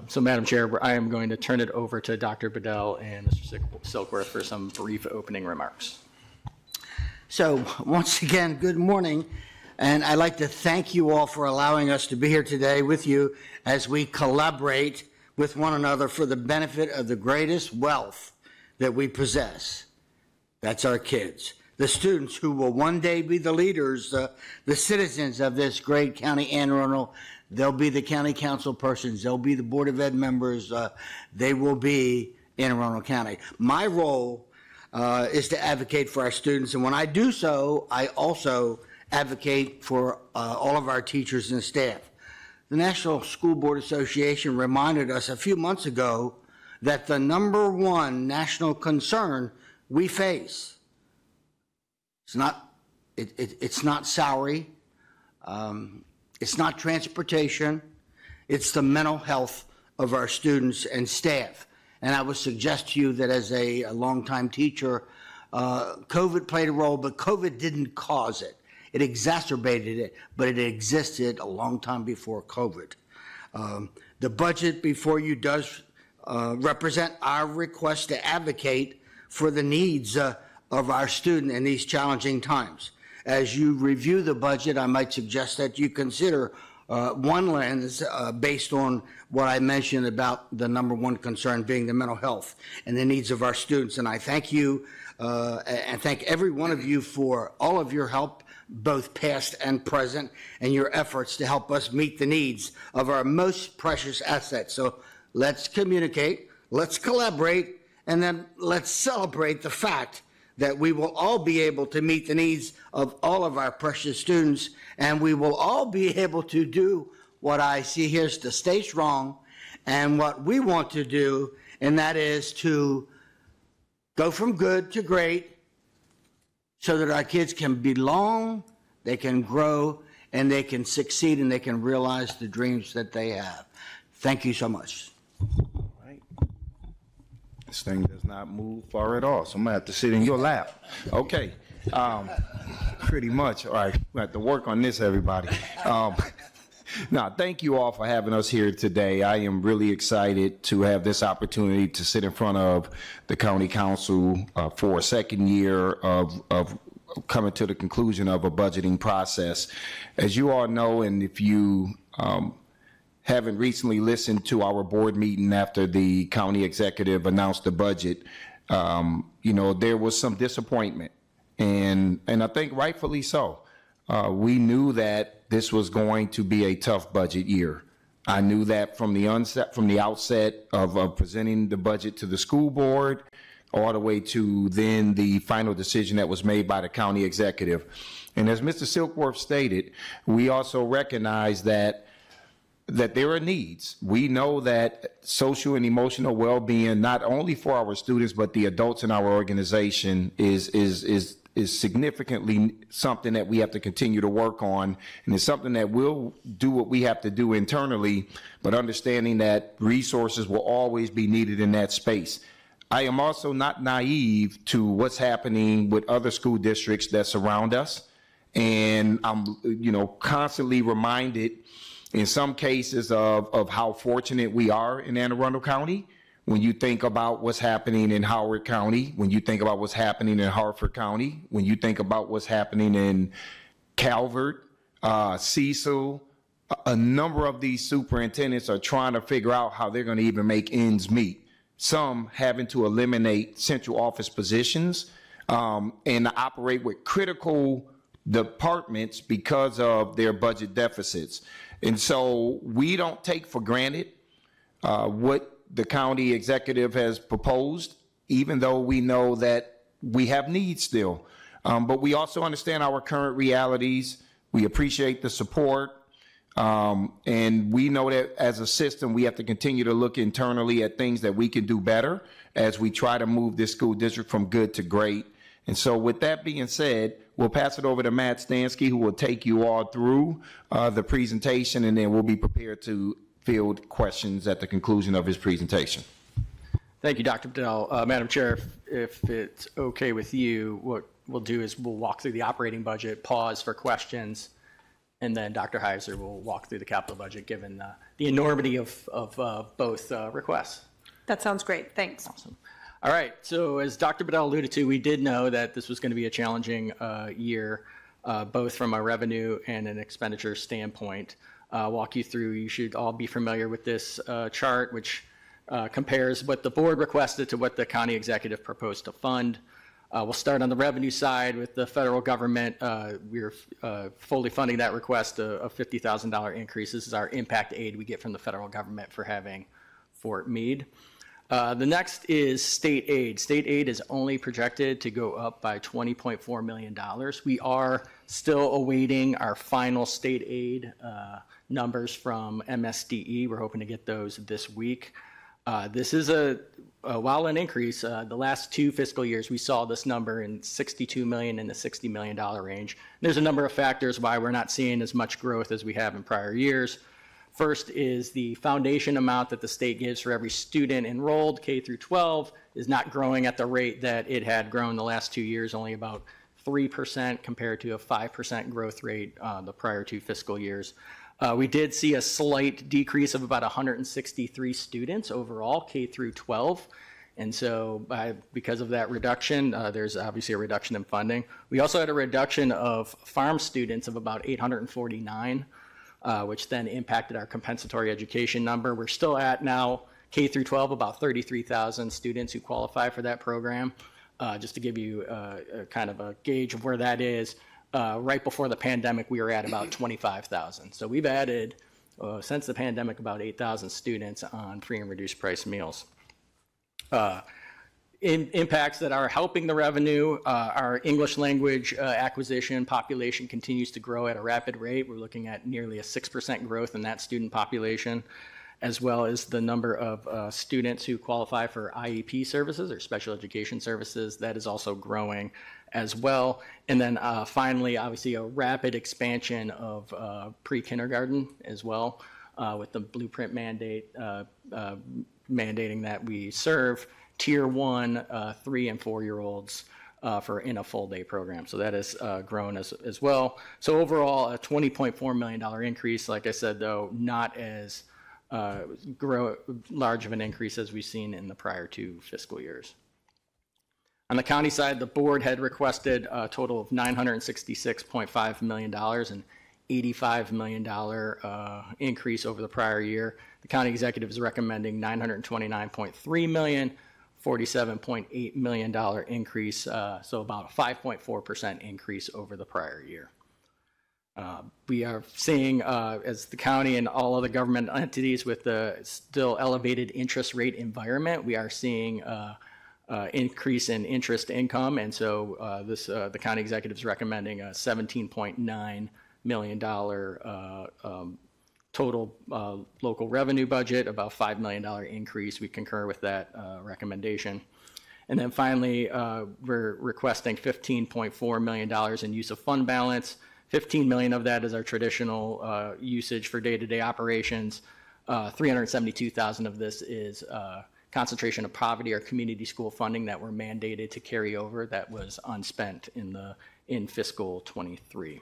So, Madam Chair, I am going to turn it over to Dr. Bedell and Mr. Silkworth for some brief opening remarks. So, once again, good morning, and I'd like to thank you all for allowing us to be here today with you as we collaborate with one another for the benefit of the greatest wealth that we possess. That's our kids, the students who will one day be the leaders, the citizens of this great county Anne Arundel. They'll be the county council persons. They'll be the Board of Ed members. They will be in Arundel County. My role is to advocate for our students, and when I do so, I also advocate for all of our teachers and staff. The National School Board Association reminded us a few months ago that the #1 national concern we face, it's not salary, it's not transportation, it's the mental health of our students and staff. And I would suggest to you that as a longtime teacher, COVID played a role, but COVID didn't cause it. It exacerbated it, but it existed a long time before COVID. The budget before you does represent our request to advocate for the needs of our student in these challenging times. As you review the budget, I might suggest that you consider one lens based on what I mentioned about the #1 concern being the mental health and the needs of our students. And I thank you and thank every one of you for all of your help both past and present, and your efforts to help us meet the needs of our most precious assets. So let's communicate, let's collaborate, and then let's celebrate the fact that we will all be able to meet the needs of all of our precious students, and we will all be able to do what I see here is to stay strong and what we want to do, and that is to go from good to great so that our kids can belong, they can grow, and they can succeed, and they can realize the dreams that they have. Thank you so much. This thing does not move far at all, so I'm gonna have to sit in your lap. Okay, pretty much. All right, we have to work on this, everybody. Now, thank you all for having us here today. I am really excited to have this opportunity to sit in front of the county council for a second year of coming to the conclusion of a budgeting process. As you all know, and if you haven't recently listened to our board meeting after the county executive announced the budget, you know, there was some disappointment, and I think rightfully so. We knew that this was going to be a tough budget year. I knew that from the outset of presenting the budget to the school board, all the way to then the final decision that was made by the county executive. And as Mr. Silkworth stated, we also recognize that there are needs. We know that social and emotional well-being, not only for our students, but the adults in our organization is significantly something that we have to continue to work on, and it's something that we'll do what we have to do internally, but understanding that resources will always be needed in that space. I am also not naive to what's happening with other school districts that surround us, and I'm, you know, constantly reminded in some cases of how fortunate we are in Anne Arundel County. When you think about what's happening in Howard County, when you think about what's happening in Harford County, when you think about what's happening in Calvert, Cecil, a number of these superintendents are trying to figure out how they're going to even make ends meet. Some having to eliminate central office positions and operate with critical departments because of their budget deficits. And so we don't take for granted what the county executive has proposed, even though we know that we have needs still. But we also understand our current realities. We appreciate the support. And we know that as a system, we have to continue to look internally at things that we can do better as we try to move this school district from good to great. And so with that being said, we'll pass it over to Matt Stansky, who will take you all through the presentation, and then we'll be prepared to field questions at the conclusion of his presentation. Thank you, Dr. Bedell. Madam Chair, if it's okay with you, what we'll do is we'll walk through the operating budget, pause for questions, and then Dr. Heiser will walk through the capital budget, given the enormity of both requests. That sounds great. Thanks. Awesome. All right. So as Dr. Bedell alluded to, we did know that this was going to be a challenging year, both from a revenue and an expenditure standpoint. Walk you through. You should all be familiar with this chart, which compares what the board requested to what the county executive proposed to fund. We'll start on the revenue side with the federal government. We're fully funding that request, a $50,000 increase. This is our impact aid we get from the federal government for having Fort Meade. The next is state aid. State aid is only projected to go up by $20.4 million. We are still awaiting our final state aid numbers from MSDE. We're hoping to get those this week. This is while an increase, the last two fiscal years, we saw this number in $62 million and the $60 million range. There's a number of factors why we're not seeing as much growth as we have in prior years. First is the foundation amount that the state gives for every student enrolled, K through 12, is not growing at the rate that it had grown the last 2 years, only about 3% compared to a 5% growth rate the prior two fiscal years. We did see a slight decrease of about 163 students overall, K through 12. And so because of that reduction, there's obviously a reduction in funding. We also had a reduction of farm students of about 849, which then impacted our compensatory education number. We're still at now, K through 12, about 33,000 students who qualify for that program. Just to give you kind of a gauge of where that is, Right before the pandemic, we were at about 25,000. So we've added, since the pandemic, about 8,000 students on free and reduced price meals. Impacts that are helping the revenue, our English language acquisition population continues to grow at a rapid rate. We're looking at nearly a 6% growth in that student population, as well as the number of students who qualify for IEP services or special education services. That is also growing as well. And then finally, obviously, a rapid expansion of pre-kindergarten as well, with the blueprint mandate mandating that we serve Tier 1 3 and 4-year-olds in a full day program. So that has grown as well. So overall, a $20.4 million increase. Like I said, though, not as large of an increase as we've seen in the prior 2 fiscal years. On the county side, the board had requested a total of $966.5 million, an $85 million increase over the prior year. The county executive is recommending $929.3 million, $47.8 million increase, so about a 5.4% increase over the prior year. We are seeing, as the county and all other government entities with the still elevated interest rate environment, we are seeing increase in interest income, and so the county executive is recommending a $17.9 million total local revenue budget, about $5 million increase. We concur with that recommendation. And then finally, we're requesting $15.4 million in use of fund balance. $15 million of that is our traditional usage for day-to-day operations. $372,000 of this is concentration of poverty or community school funding that were mandated to carry over that was unspent in fiscal 23.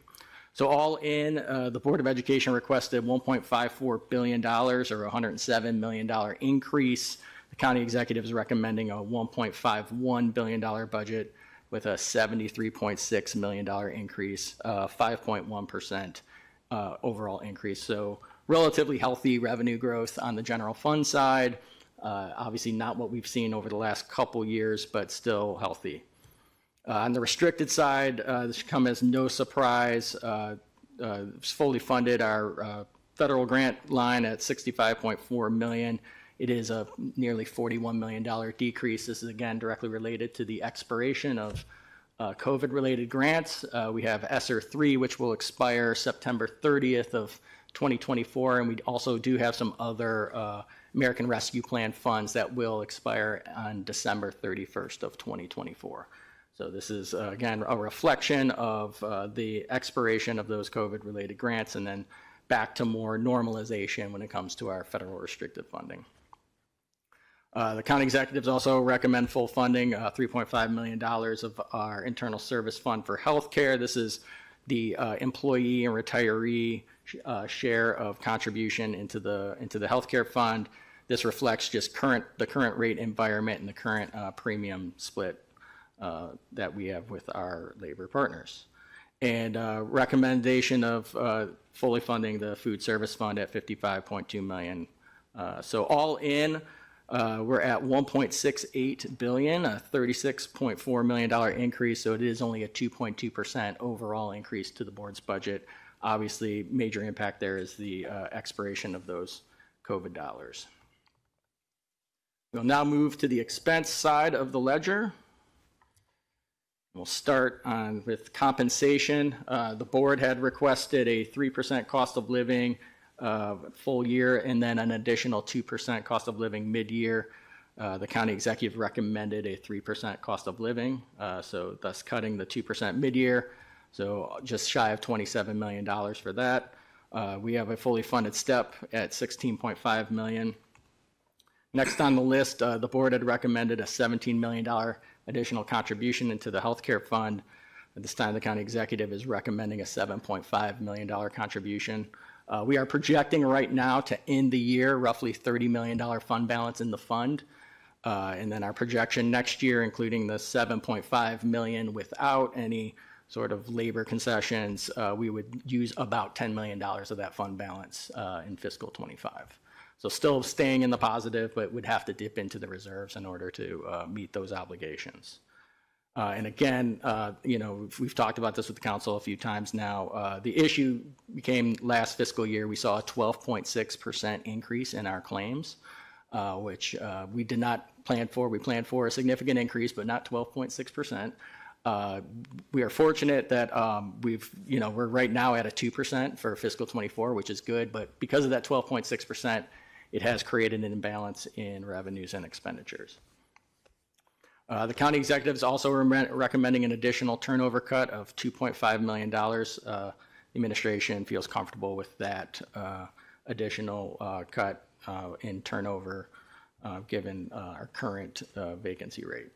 So all in, the Board of Education requested $1.54 billion or $107 million increase. The county executive is recommending a $1.51 billion budget with a $73.6 million increase, 5.1% overall increase. So relatively healthy revenue growth on the general fund side. Obviously not what we've seen over the last couple years, but still healthy. On the restricted side, this should come as no surprise. It's fully funded. Our federal grant line at $65.4 million. It is a nearly $41 million decrease. This is again directly related to the expiration of COVID-related grants. We have ESSER 3, which will expire September 30th of 2024, and we also do have some other American Rescue Plan funds that will expire on December 31st of 2024. So this is, again, a reflection of the expiration of those COVID-related grants and then back to more normalization when it comes to our federal restricted funding. The county executives also recommend full funding, $3.5 million of our internal service fund for healthcare. This is the employee and retiree share of contribution into the healthcare fund. This reflects just the current rate environment and the current premium split that we have with our labor partners. And recommendation of fully funding the food service fund at $55.2 million. So all in, we're at $1.68 billion, a $36.4 million increase. So it is only a 2.2% overall increase to the board's budget. Obviously, major impact there is the expiration of those COVID dollars. We'll now move to the expense side of the ledger. We'll start with compensation. The board had requested a 3% cost of living full year and then an additional 2% cost of living mid-year. The county executive recommended a 3% cost of living, so thus cutting the 2% mid-year, so just shy of $27 million for that. We have a fully funded STEP at $16.5 million. Next on the list, the board had recommended a $17 million additional contribution into the healthcare fund. At this time, the county executive is recommending a $7.5 million contribution. We are projecting right now to end the year roughly $30 million fund balance in the fund. And then our projection next year, including the $7.5 million without any sort of labor concessions, we would use about $10 million of that fund balance in fiscal 25. So still staying in the positive, but would have to dip into the reserves in order to meet those obligations. And again, we've talked about this with the council a few times now. The issue became last fiscal year, we saw a 12.6% increase in our claims, which we did not plan for. We planned for a significant increase, but not 12.6%. We are fortunate that we're right now at a 2% for fiscal 24, which is good, but because of that 12.6%, it has created an imbalance in revenues and expenditures. The county executive is also recommending an additional turnover cut of $2.5 million. The administration feels comfortable with that additional cut in turnover given our current vacancy rate.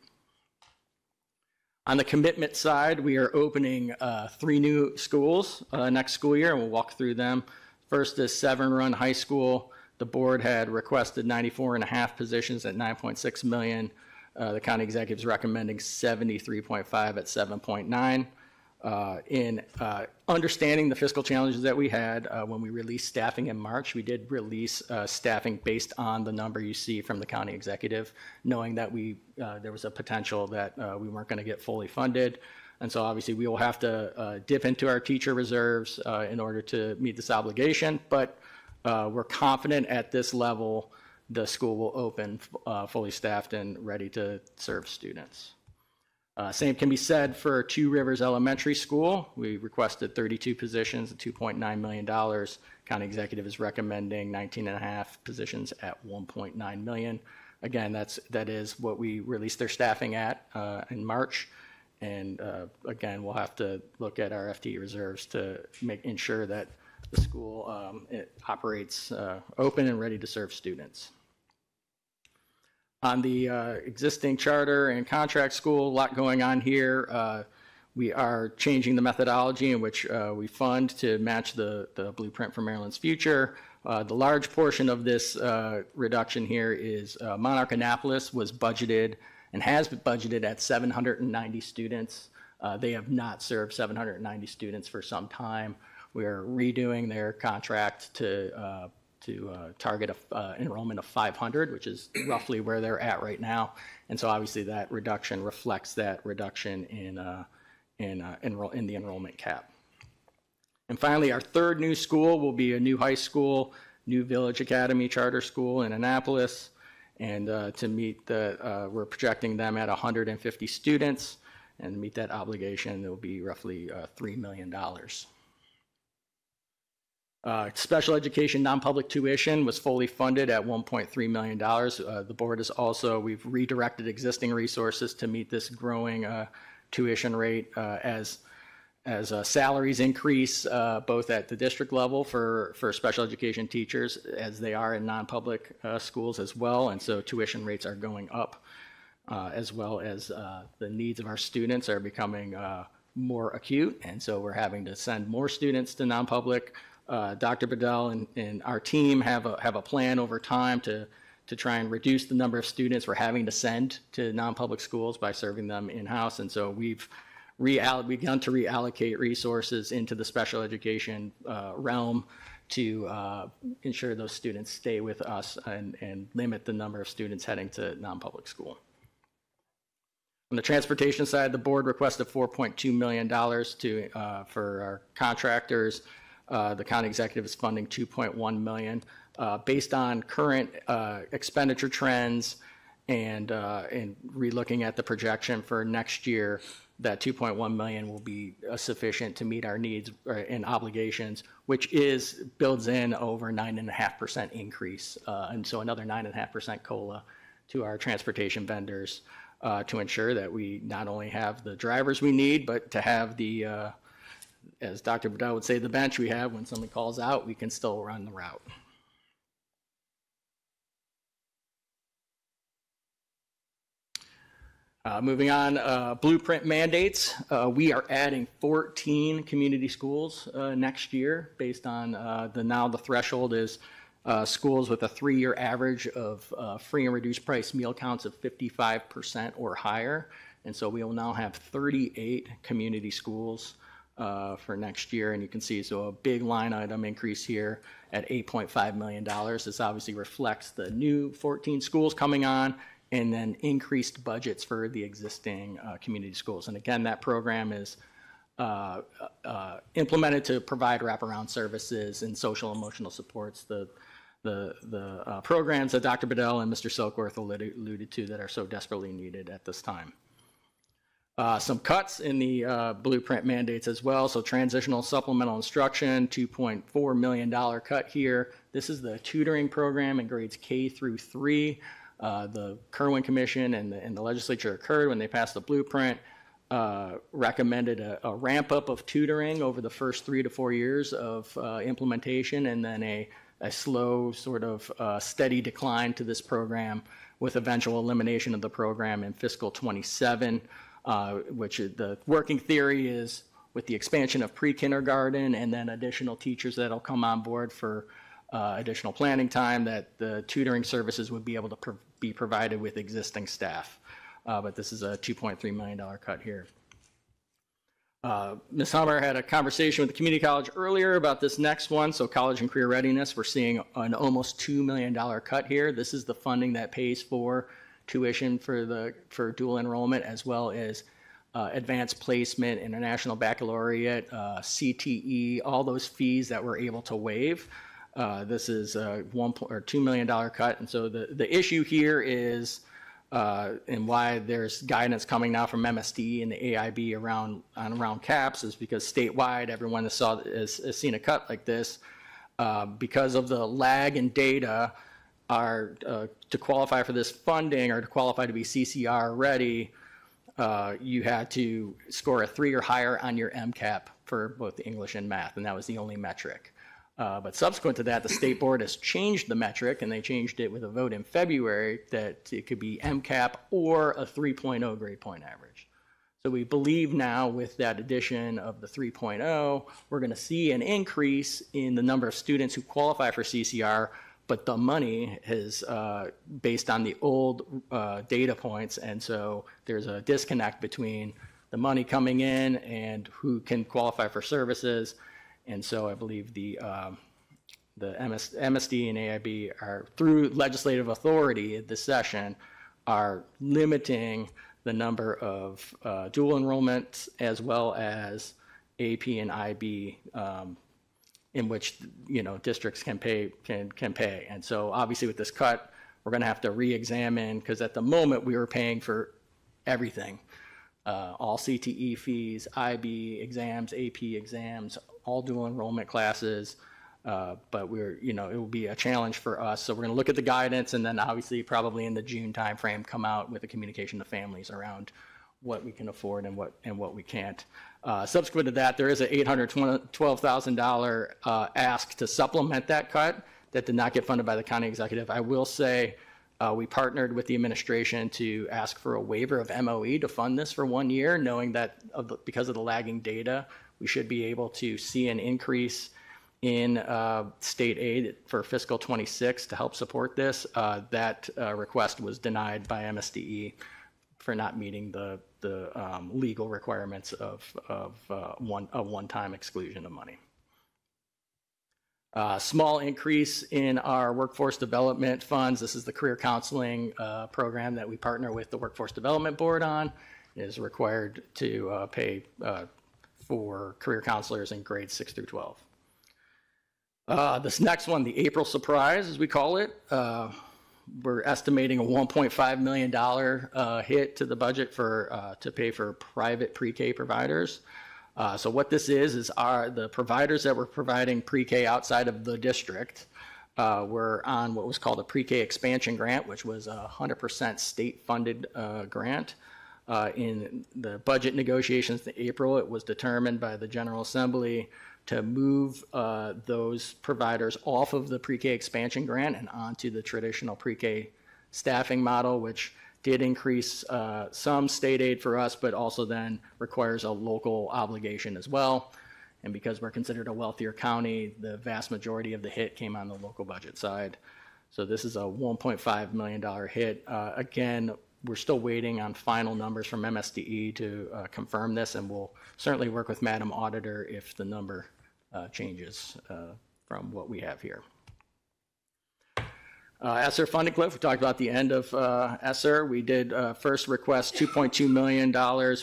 On the commitment side, we are opening 3 new schools next school year, and we'll walk through them. First is Severn Run High School. The board had requested 94.5 positions at $9.6 million. The county executive is recommending 73.5 at 7.9. In understanding the fiscal challenges that we had when we released staffing in March, we did release staffing based on the number you see from the county executive, knowing that there was a potential that we weren't going to get fully funded. And so obviously we will have to dip into our teacher reserves in order to meet this obligation, but we're confident at this level the school will open fully staffed and ready to serve students. Same can be said for Two Rivers Elementary School. We requested 32 positions at $2.9 million. County executive is recommending 19.5 positions at $1.9 million. Again, that is what we released their staffing at in March. And again, we'll have to look at our FTE reserves to ensure that the school it operates open and ready to serve students. On the existing charter and contract school, a lot going on here. We are changing the methodology in which we fund to match the blueprint for Maryland's future. The large portion of this reduction here is Monarch Annapolis was budgeted and has been budgeted at 790 students. They have not served 790 students for some time. We are redoing their contract to target enrollment of 500, which is roughly where they're at right now. And so obviously that reduction reflects that reduction in the enrollment cap. And finally, our third new school will be a new high school, New Village Academy Charter School in Annapolis. And to meet we're projecting them at 150 students, and to meet that obligation, it will be roughly $3 million. Special education non-public tuition was fully funded at $1.3 million. The board is also, we've redirected existing resources to meet this growing tuition rate as salaries increase both at the district level for special education teachers as they are in non-public schools as well. And so tuition rates are going up as well as the needs of our students are becoming more acute. And so we're having to send more students to non-public. Dr. Bedell and our team have a plan over time to try and reduce the number of students we're having to send to non-public schools by serving them in-house. And so we've begun to reallocate resources into the special education realm to ensure those students stay with us and limit the number of students heading to non-public school. On the transportation side, the board requested $4.2 million for our contractors. The county executive is funding $2.1 million. Based on current expenditure trends and relooking at the projection for next year, that $2.1 million will be sufficient to meet our needs and obligations, which builds in over 9.5% increase, and so another 9.5% COLA to our transportation vendors to ensure that we not only have the drivers we need, but to have the as Dr. Bedell would say, the bench we have when somebody calls out, we can still run the route. Moving on, blueprint mandates. We are adding 14 community schools next year based on the threshold is schools with a 3-year average of free and reduced price meal counts of 55% or higher. And so we will now have 38 community schools for next year, and you can see a big line item increase here at $8.5 million. This obviously reflects the new 14 schools coming on and then increased budgets for the existing community schools. And again, that program is implemented to provide wraparound services and social emotional supports, the programs that Dr. Bedell and Mr. Silkworth alluded to that are so desperately needed at this time. Some cuts in the blueprint mandates as well. So transitional supplemental instruction, $2.4 million cut here. This is the tutoring program in grades K through 3. The Kerwin Commission and the legislature occurred when they passed the blueprint, recommended a ramp up of tutoring over the first 3 to 4 years of implementation, and then a slow sort of steady decline to this program with eventual elimination of the program in fiscal 27. Which the working theory is with the expansion of pre-kindergarten and then additional teachers that'll come on board for additional planning time, that the tutoring services would be able to be provided with existing staff. But this is a $2.3 million cut here. Ms. Hummer had a conversation with the community college earlier about this next one. So college and career readiness, we're seeing an almost $2 million cut here. This is the funding that pays for tuition for dual enrollment, as well as advanced placement, international baccalaureate, CTE, all those fees that we're able to waive. This is a $2 million cut. And so the issue here is, and why there's guidance coming now from MSD and the AIB around caps, is because statewide everyone has seen a cut like this because of the lag in data. To qualify for this funding or to qualify to be CCR ready, you had to score a 3 or higher on your MCAP for both English and math, and that was the only metric. But subsequent to that, the state board has changed the metric, and they changed it with a vote in February that it could be MCAP or a 3.0 grade point average. So we believe now with that addition of the 3.0, we're going to see an increase in the number of students who qualify for CCR, but the money is based on the old data points, and so there's a disconnect between the money coming in and who can qualify for services. And so I believe the MSD and AIB are, through legislative authority at this session, are limiting the number of dual enrollments as well as AP and IB in which districts can pay. And so obviously with this cut, we're going to have to re-examine, because at the moment we were paying for everything, all CTE fees, IB exams, AP exams, all dual enrollment classes. But it will be a challenge for us. So we're going to look at the guidance, and then obviously probably in the June timeframe come out with a communication to families around what we can afford and what we can't. Subsequent to that, there is an $812,000 ask to supplement that cut that did not get funded by the county executive. I will say we partnered with the administration to ask for a waiver of MOE to fund this for 1 year, knowing that because of the lagging data, we should be able to see an increase in state aid for fiscal 26 to help support this. That request was denied by MSDE for not meeting the legal requirements of one-time exclusion of money. Small increase in our workforce development funds. This is the career counseling program that we partner with the Workforce Development Board on. It is required to pay for career counselors in grades 6 through 12. This next one, the April surprise, as we call it, we're estimating a $1.5 million hit to the budget to pay for private pre-K providers. So what this is the providers that were providing pre-K outside of the district were on what was called a pre-K expansion grant, which was a 100% state-funded grant. In the budget negotiations in April, it was determined by the General Assembly to move those providers off of the pre-K expansion grant and onto the traditional pre-K staffing model, which did increase some state aid for us, but also then requires a local obligation as well. And because we're considered a wealthier county, the vast majority of the hit came on the local budget side. So this is a $1.5 million hit. Again, we're still waiting on final numbers from MSDE to confirm this, and we'll certainly work with Madam Auditor if the number changes from what we have here. ESSER funding cliff, we talked about the end of ESSER. We did first request $2.2 million.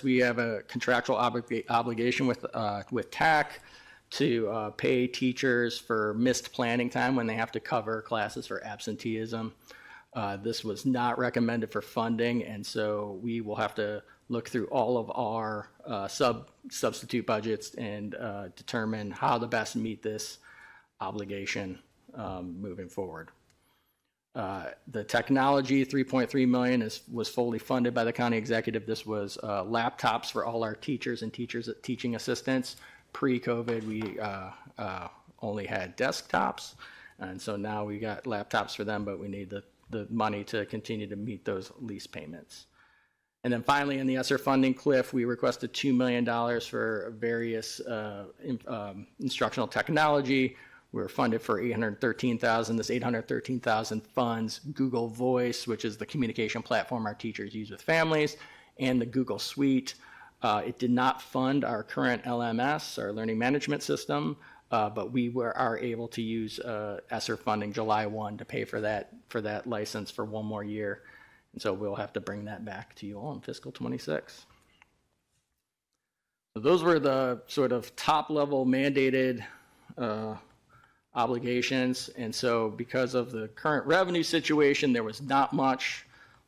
We have a contractual obligation with TAC to pay teachers for missed planning time when they have to cover classes for absenteeism. This was not recommended for funding, and so we will have to look through all of our substitute budgets and determine how to best meet this obligation moving forward. The technology, $3.3 million, was fully funded by the county executive. This was laptops for all our teachers and teaching assistants. Pre-COVID, we only had desktops, and so now we got laptops for them, but we need the money to continue to meet those lease payments. And then finally, in the ESSER funding cliff, we requested $2 million for various instructional technology. We were funded for $813,000. This $813,000 funds Google Voice, which is the communication platform our teachers use with families, and the Google Suite. It did not fund our current LMS, our learning management system, but we are able to use ESSER funding July 1 to pay for that license for one more year. And so we'll have to bring that back to you all in fiscal 26. So those were the sort of top level mandated obligations. And so because of the current revenue situation, there was not much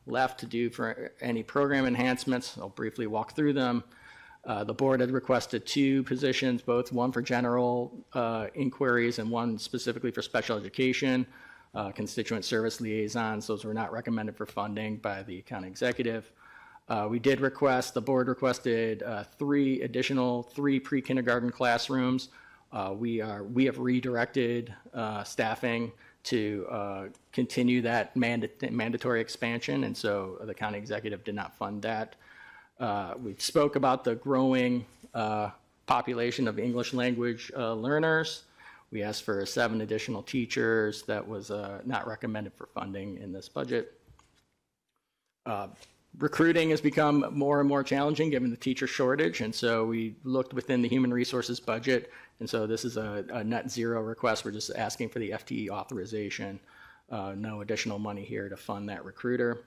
left to do for any program enhancements. I'll briefly walk through them. The board had requested 2 positions, both one for general inquiries and one specifically for special education, constituent service liaisons. Those were not recommended for funding by the county executive. The board requested 3 additional pre-kindergarten classrooms. We have redirected staffing to continue that mandatory expansion, and so the county executive did not fund that. We spoke about the growing population of English language learners. We asked for 7 additional teachers. That was not recommended for funding in this budget. Recruiting has become more and more challenging given the teacher shortage, and so we looked within the human resources budget, and so this is a net zero request. We're just asking for the FTE authorization. No additional money here to fund that recruiter.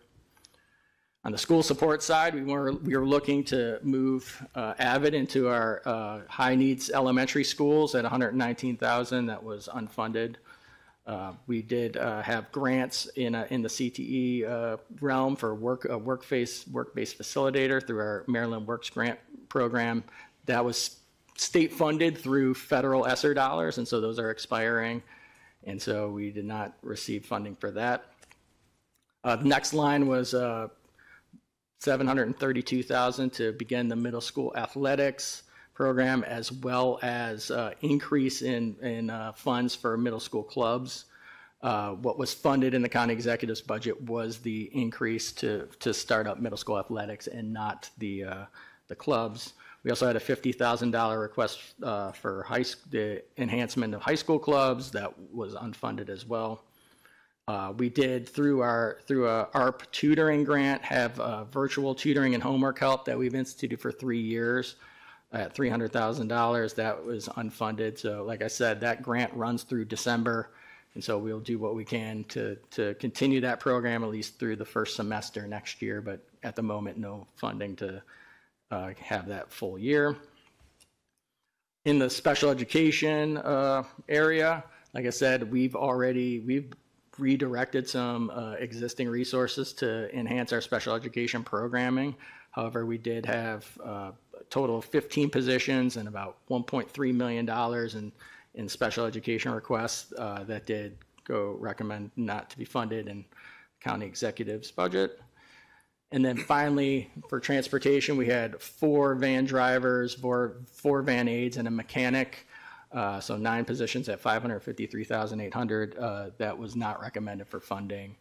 On the school support side, we were looking to move Avid into our high needs elementary schools at $119,000. That was unfunded. We did have grants in the CTE realm for work-based facilitator through our Maryland Works Grant program. That was state funded through federal ESSER dollars, and so those are expiring, and so we did not receive funding for that. The next line was $732,000 to begin the middle school athletics program, as well as increase in funds for middle school clubs. What was funded in the county executive's budget was the increase to start up middle school athletics and not the clubs. We also had a $50,000 request for the enhancement of high school clubs. That was unfunded as well. We did, through a ARP tutoring grant, have virtual tutoring and homework help that we've instituted for 3 years at $300,000. That was unfunded. So like I said, that grant runs through December, and so we'll do what we can to continue that program at least through the first semester next year, but at the moment, no funding to have that full year. In the special education area, like I said, we've redirected some existing resources to enhance our special education programming. However, we did have a total of 15 positions and about $1.3 million in special education requests that did go recommend not to be funded in county executive's budget. And then finally, for transportation, we had 4 van drivers, 4 van aides, and a mechanic. So 9 positions at $553,800. That was not recommended for funding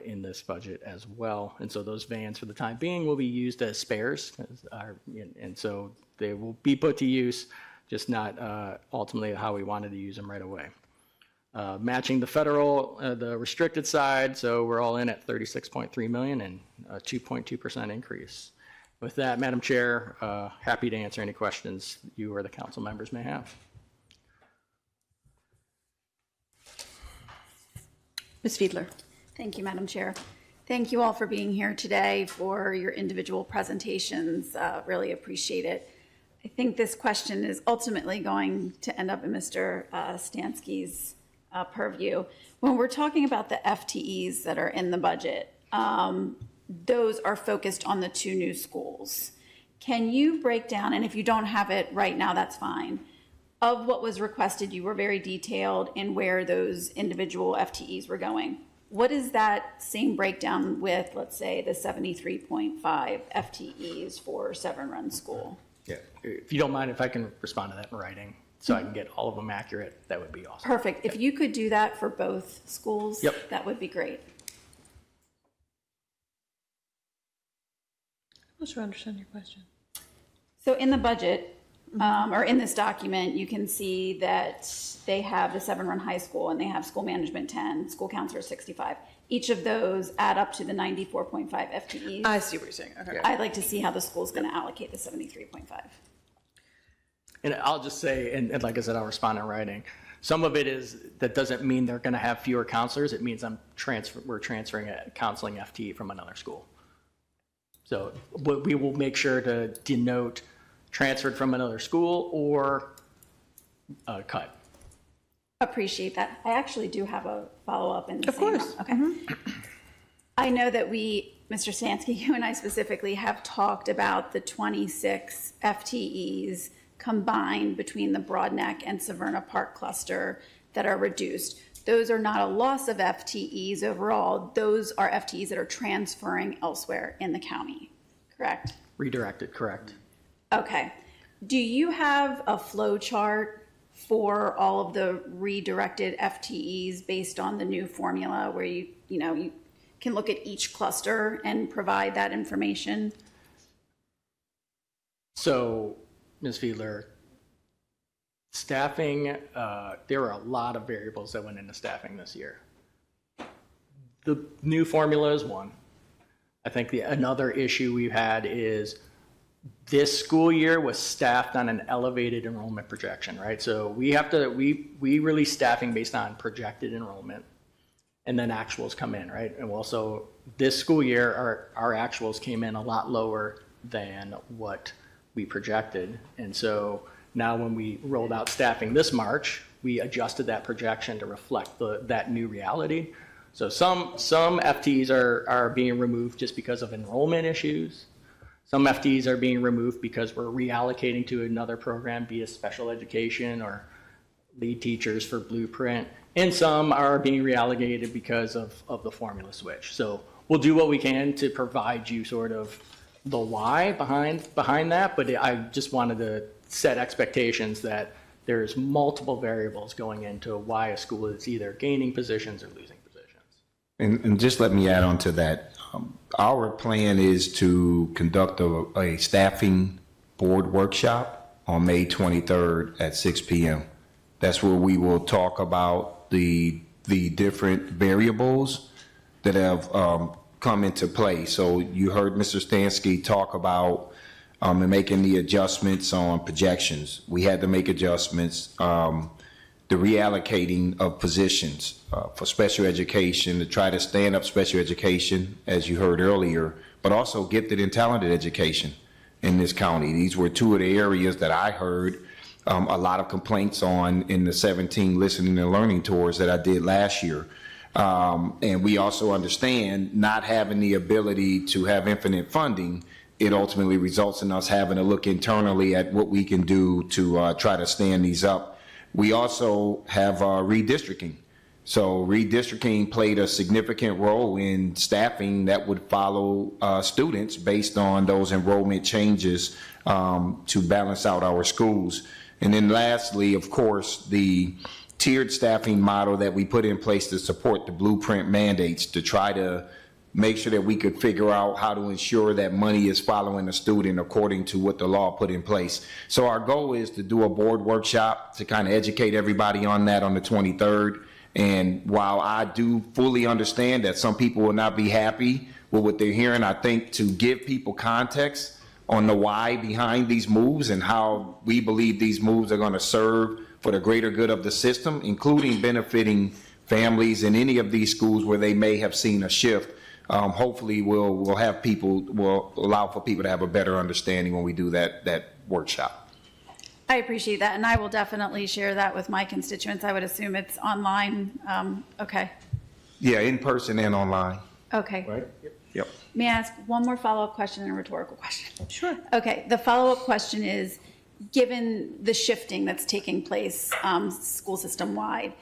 in this budget as well. And so those vans, for the time being, will be used as spares, and so they will be put to use, just not ultimately how we wanted to use them right away. Matching the federal, the restricted side, so we're all in at $36.3 million and a 2.2% increase. With that, Madam Chair, happy to answer any questions you or the council members may have. Ms. Fiedler. Thank you, Madam Chair. Thank you all for being here today for your individual presentations. Really appreciate it. I think this question is ultimately going to end up in Mr. Stansky's purview. When we're talking about the FTEs that are in the budget, those are focused on the 2 new schools. Can you break down, and if you don't have it right now, that's fine, of what was requested, you were very detailed in where those individual FTEs were going. What is that same breakdown with, let's say, the 73.5 FTEs for Severn Run School? Yeah, if you don't mind, if I can respond to that in writing so I can get all of them accurate, that would be awesome. Perfect. If you could do that for both schools, that would be great. I'm not sure I understand your question. So in the budget, or in this document, you can see that they have the Severn Run High School and they have school management 10, school counselor 65. Each of those add up to the 94.5 FTEs. I see what you're saying. Okay. I'd like to see how the school's going to allocate the 73.5. And I'll just say, and like I said, I'll respond in writing. Some of it is, that doesn't mean they're going to have fewer counselors. It means we're transferring a counseling FTE from another school. So we will make sure to denote transferred from another school or cut. Appreciate that. I actually do have a follow-up in the Of same course. Okay. I know that we, Mr. Stansky, you and I specifically have talked about the 26 FTEs combined between the Broadneck and Severna Park cluster that are reduced. Those are not a loss of FTEs overall. Those are FTEs that are transferring elsewhere in the county, correct? Redirected, correct. Okay. Do you have a flow chart for all of the redirected FTEs based on the new formula where you can look at each cluster and provide that information? So, Ms. Fiedler, staffing, there are a lot of variables that went into staffing this year. The new formula is one. I think another issue we've had is this school year was staffed on an elevated enrollment projection, right? So we release staffing based on projected enrollment, and then actuals come in, right? And also this school year, our actuals came in a lot lower than what we projected. And so now when we rolled out staffing this March, we adjusted that projection to reflect that new reality. So some FTEs are being removed just because of enrollment issues. Some FTEs are being removed because we're reallocating to another program, be it special education or lead teachers for Blueprint. And some are being reallocated because of the formula switch. So we'll do what we can to provide you sort of the why behind that, but I just wanted to set expectations that there's multiple variables going into why a school is either gaining positions or losing positions. And just let me add on to that. Our plan is to conduct a staffing board workshop on May 23rd at 6 p.m. That's where we will talk about the different variables that have come into play. So you heard Mr. Stansky talk about and making the adjustments on projections. We had to make adjustments. The reallocating of positions for special education, to try to stand up special education, as you heard earlier, but also gifted and talented education in this county. These were two of the areas that I heard a lot of complaints on in the 17 listening and learning tours that I did last year. And we also understand not having the ability to have infinite funding, it ultimately results in us having to look internally at what we can do to try to stand these up. We also have redistricting. So redistricting played a significant role in staffing that would follow students based on those enrollment changes to balance out our schools. And then lastly, of course, the tiered staffing model that we put in place to support the Blueprint mandates, to try to make sure that we could figure out how to ensure that money is following the student according to what the law put in place. So our goal is to do a board workshop to kind of educate everybody on that on the 23rd. And while I do fully understand that some people will not be happy with what they're hearing, I think to give people context on the why behind these moves and how we believe these moves are going to serve for the greater good of the system, including benefiting families in any of these schools where they may have seen a shift. Hopefully will allow for people to have a better understanding when we do that workshop. I appreciate that, and I will definitely share that with my constituents. I would assume it's online. Okay. Yeah, in person and online. Okay. Right? Yep. May I ask one more follow-up question and a rhetorical question? Sure. Okay. The follow-up question is, given the shifting that's taking place school system-wide,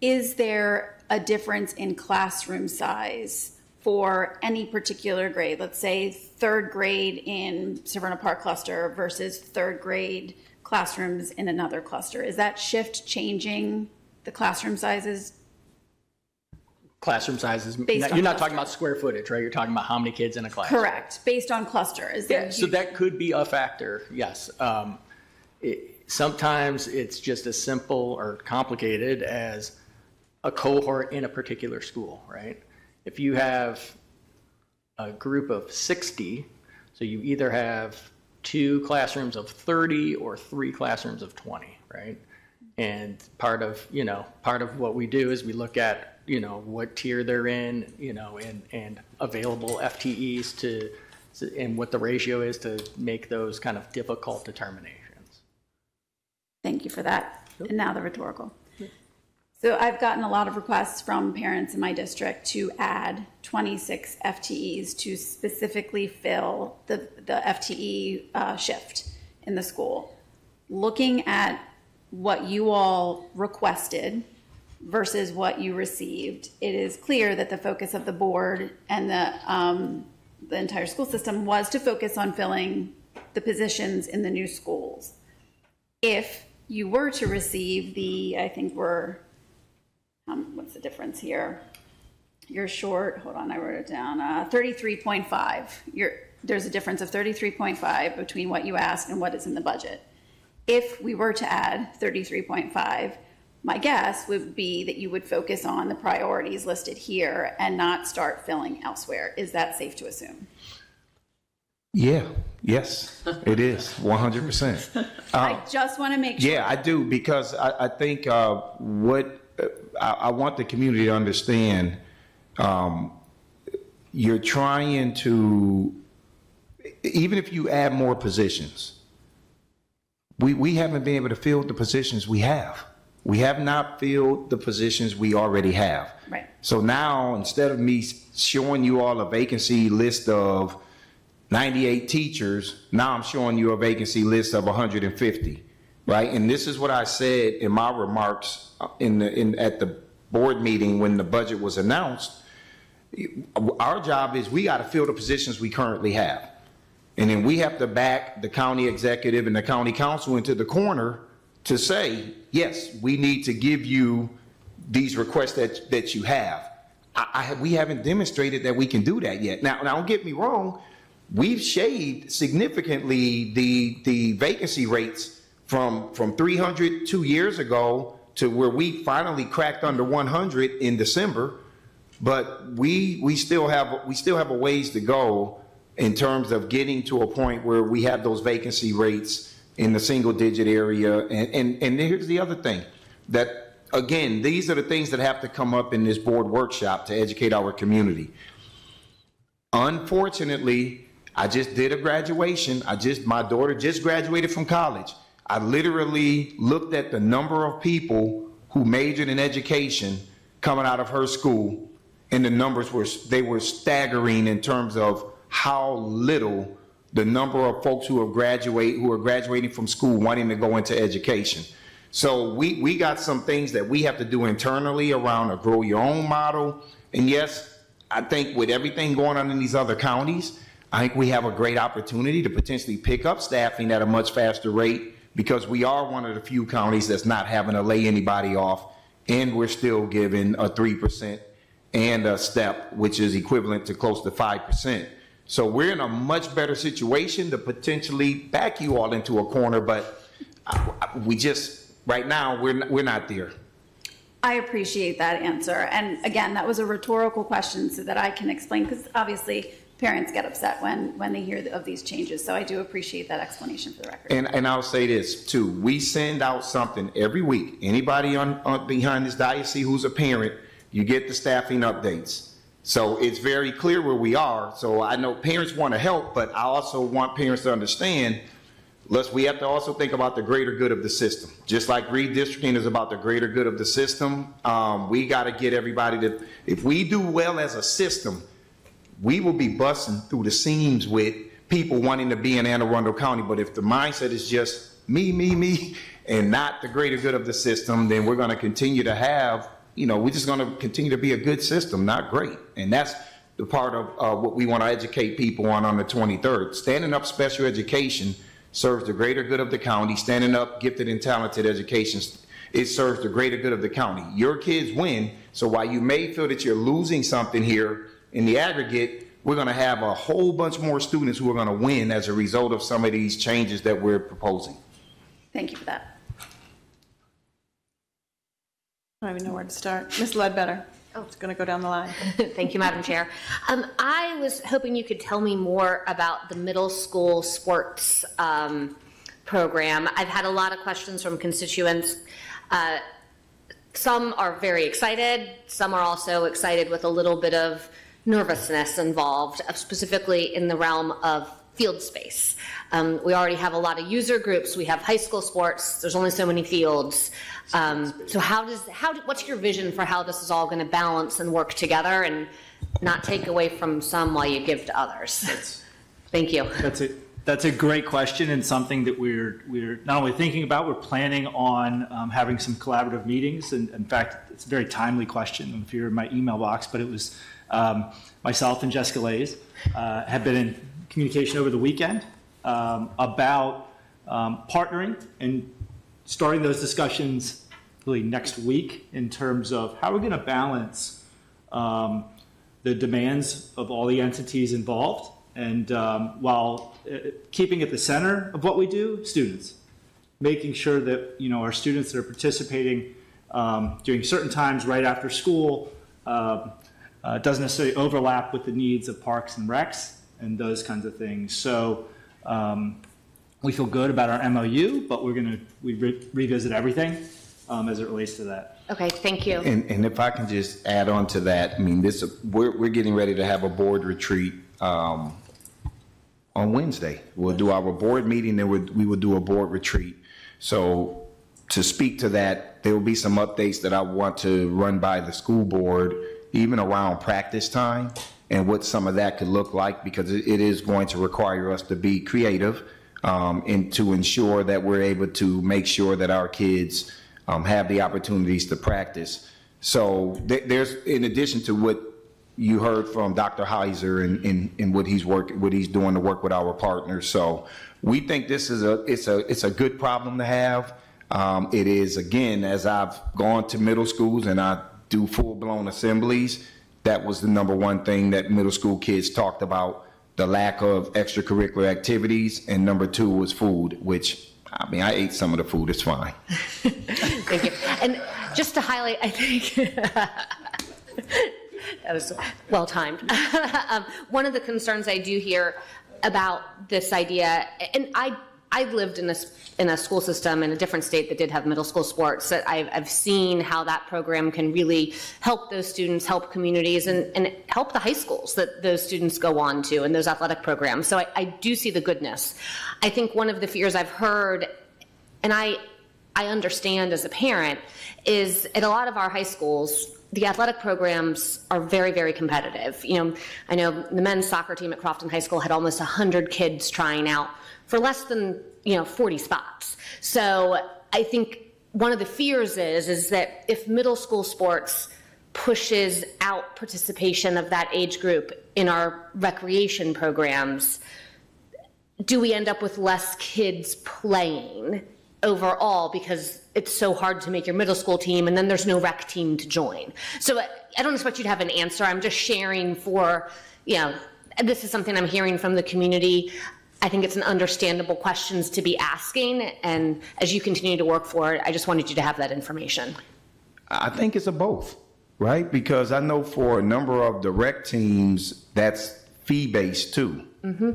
is there a difference in classroom size for any particular grade? Let's say third grade in Severna Park cluster versus third grade classrooms in another cluster. Is that shift changing the classroom sizes? Classroom sizes, Based on you're not cluster. talking about square footage, right? You're talking about how many kids in a class. Correct. Based on cluster. Is there So that could be a factor, yes. Sometimes it's just as simple or complicated as a cohort in a particular school, right? If you have a group of 60, so you either have 2 classrooms of 30 or 3 classrooms of 20, right? And part of what we do is we look at, what tier they're in, and available FTEs and what the ratio is to make those kind of difficult determinations. Thank you for that. And now the rhetorical. So I've gotten a lot of requests from parents in my district to add 26 FTEs to specifically fill the FTE shift in the school. Looking at what you all requested versus what you received, it is clear that the focus of the board and the entire school system was to focus on filling the positions in the new schools. If you were to receive I think we're, what's the difference here? You're short, hold on, I wrote it down, 33.5. There's a difference of 33.5 between what you asked and what is in the budget. If we were to add 33.5, my guess would be that you would focus on the priorities listed here and not start filling elsewhere. Is that safe to assume? Yes, it is, 100%. I just want to make sure. Yeah, I do, because I think what I want the community to understand, you're trying to, even if you add more positions, we haven't been able to fill the positions we have. We have not filled the positions we already have. Right. So now, instead of me showing you all a vacancy list of 98 teachers, now I'm showing you a vacancy list of 150, right? And this is what I said in my remarks at the board meeting when the budget was announced. Our job is we got to fill the positions we currently have. And then we have to back the county executive and the county council into the corner to say, yes, we need to give you these requests that you have. We haven't demonstrated that we can do that yet. Now don't get me wrong. We've shaved significantly the vacancy rates from 300 2 years ago to where we finally cracked under 100 in December, but we still have a ways to go in terms of getting to a point where we have those vacancy rates in the single digit area. And here's the other thing, that again, these are the things that have to come up in this board workshop to educate our community. Unfortunately, I just did a graduation. My daughter just graduated from college. I literally looked at the number of people who majored in education coming out of her school, and the numbers were staggering in terms of how little the number of folks who are graduating from school wanting to go into education. So we got some things that we have to do internally around a grow your own model. And yes, I think with everything going on in these other counties, I think we have a great opportunity to potentially pick up staffing at a much faster rate, because we are one of the few counties that's not having to lay anybody off, and we're still giving a 3% and a step, which is equivalent to close to 5%. So we're in a much better situation to potentially back you all into a corner, but we just, right now, we're not there. I appreciate that answer. And again, that was a rhetorical question so that I can explain, because obviously parents get upset when they hear of these changes. So I do appreciate that explanation for the record. And I'll say this too. We send out something every week. Anybody on behind this diocese who's a parent, you get the staffing updates. So it's very clear where we are. So I know parents want to help, but I also want parents to understand, we have to also think about the greater good of the system. Just like redistricting is about the greater good of the system, we got to get everybody to, if we do well as a system, we will be busting through the seams with people wanting to be in Anne Arundel County. But if the mindset is just me, and not the greater good of the system, then we're going to continue to have, we're just going to continue to be a good system, not great. And that's the part of what we want to educate people on the 23rd. Standing up special education serves the greater good of the county. Standing up gifted and talented education, it serves the greater good of the county. Your kids win, so while you may feel that you're losing something here in the aggregate, we're going to have a whole bunch more students who are going to win as a result of some of these changes that we're proposing. Thank you for that. I don't even know where to start. Ms. Ledbetter. Oh, it's going to go down the line. Thank you, Madam Chair. I was hoping you could tell me more about the middle school sports program. I've had a lot of questions from constituents. Some are very excited. Some are also excited with a little bit of nervousness involved, specifically in the realm of field space. We already have a lot of user groups. We have high school sports. There's only so many fields. So what's your vision for how this is all going to balance and work together and not take away from some while you give to others? Thank you. That's a great question, and something that we're not only thinking about, we're planning on having some collaborative meetings. And in fact, it's a very timely question if you're in my email box, but it was myself and Jessica Lays have been in communication over the weekend about partnering and starting those discussions really next week in terms of how we're going to balance the demands of all the entities involved, and while keeping at the center of what we do, students, making sure that our students that are participating during certain times right after school doesn't necessarily overlap with the needs of parks and recs and those kinds of things. So we feel good about our MOU, but we revisit everything as it relates to that. Okay, thank you. And if I can just add on to that, I mean, we're getting ready to have a board retreat on Wednesday. We'll do our board meeting, then we will do a board retreat. So to speak to that, there will be some updates that I want to run by the school board, even around practice time and what some of that could look like, because it is going to require us to be creative and to ensure that we're able to make sure that our kids have the opportunities to practice. So there's, in addition to what you heard from Dr. Heiser and what he's doing to work with our partners. So we think this is it's a good problem to have. It is, again, as I've gone to middle schools and I do full-blown assemblies, that was the #1 thing that middle school kids talked about, the lack of extracurricular activities, and #2 was food, which, I mean, I ate some of the food, it's fine. Thank you. And just to highlight, I think that was well timed. One of the concerns I do hear about this idea, and I lived in a school system in a different state that did have middle school sports, that I've seen how that program can really help those students, help communities, and help the high schools that those students go on to and those athletic programs. So I do see the goodness. I think one of the fears I've heard, and I understand as a parent, is at a lot of our high schools, the athletic programs are very, very competitive. I know the men's soccer team at Crofton High School had almost 100 kids trying out for less than 40 spots. So I think one of the fears is that if middle school sports pushes out participation of that age group in our recreation programs, do we end up with less kids playing overall because it's so hard to make your middle school team and then there's no rec team to join? So I don't expect you to have an answer. I'm just sharing for, this is something I'm hearing from the community. I think it's an understandable questions to be asking, and as you continue to work for it, I just wanted you to have that information. I think it's a both, right? Because I know for a number of the rec teams, that's fee-based too. Mm-hmm.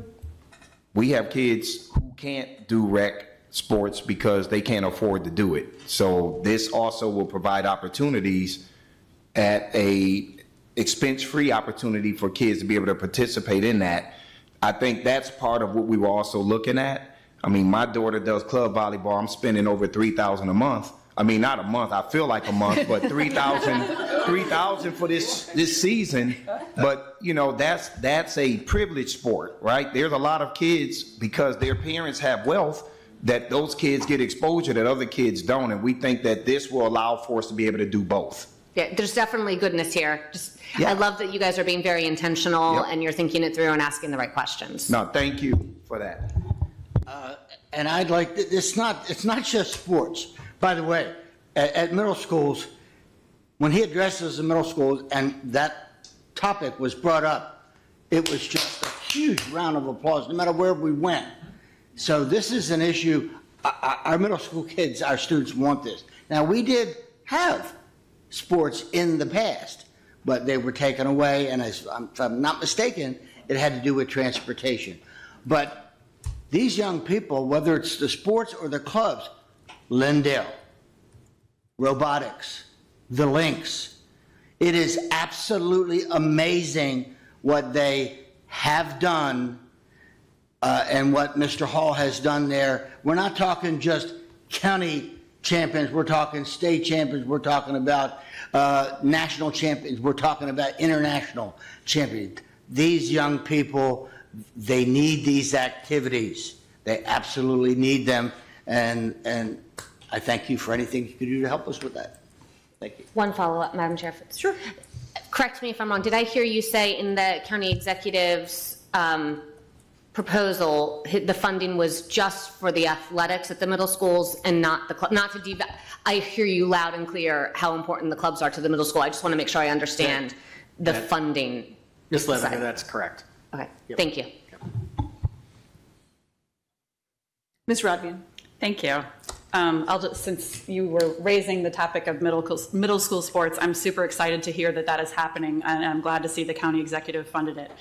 We have kids who can't do rec sports because they can't afford to do it. So this also will provide opportunities at a expense-free opportunity for kids to be able to participate in that. I think that's part of what we were also looking at. I mean, my daughter does club volleyball. I'm spending over $3,000 a month. I mean, not a month. I feel like a month, but $3,000 for this season. But you know, that's a privileged sport, right? There's a lot of kids, because their parents have wealth, that those kids get exposure that other kids don't, and we think that this will allow for us to be able to do both. Yeah, there's definitely goodness here. Yeah. I love that you guys are being very intentional Yep. and you're thinking it through and asking the right questions. No, thank you for that. And I'd like, it's not just sports. By the way, at middle schools, when he addresses the middle schools and that topic was brought up, it was just a huge round of applause, no matter where we went. So this is an issue, our middle school kids, our students want this. Now, we did have sports in the past, but they were taken away, and if I'm not mistaken, it had to do with transportation. But these young people, whether it's the sports or the clubs, Lindale, robotics, the Lynx, it is absolutely amazing what they have done and what Mr. Hall has done there. We're not talking just county champions, we're talking state champions, we're talking about national champions, we're talking about international champions. These young people, they need these activities. They absolutely need them, and I thank you for anything you could do to help us with that. Thank you. One follow-up, Madam Chair. Sure. Correct me if I'm wrong. Did I hear you say in the county executive's proposal, the funding was just for the athletics at the middle schools and not the club? Not to I hear you loud and clear how important the clubs are to the middle school. I just want to make sure I understand the funding. Just let me know that's correct. Okay. Yep. Thank you. Ms. Rodvian. Thank you. Since you were raising the topic of middle school sports, I'm super excited to hear that that is happening, and I'm glad to see the county executive funded it.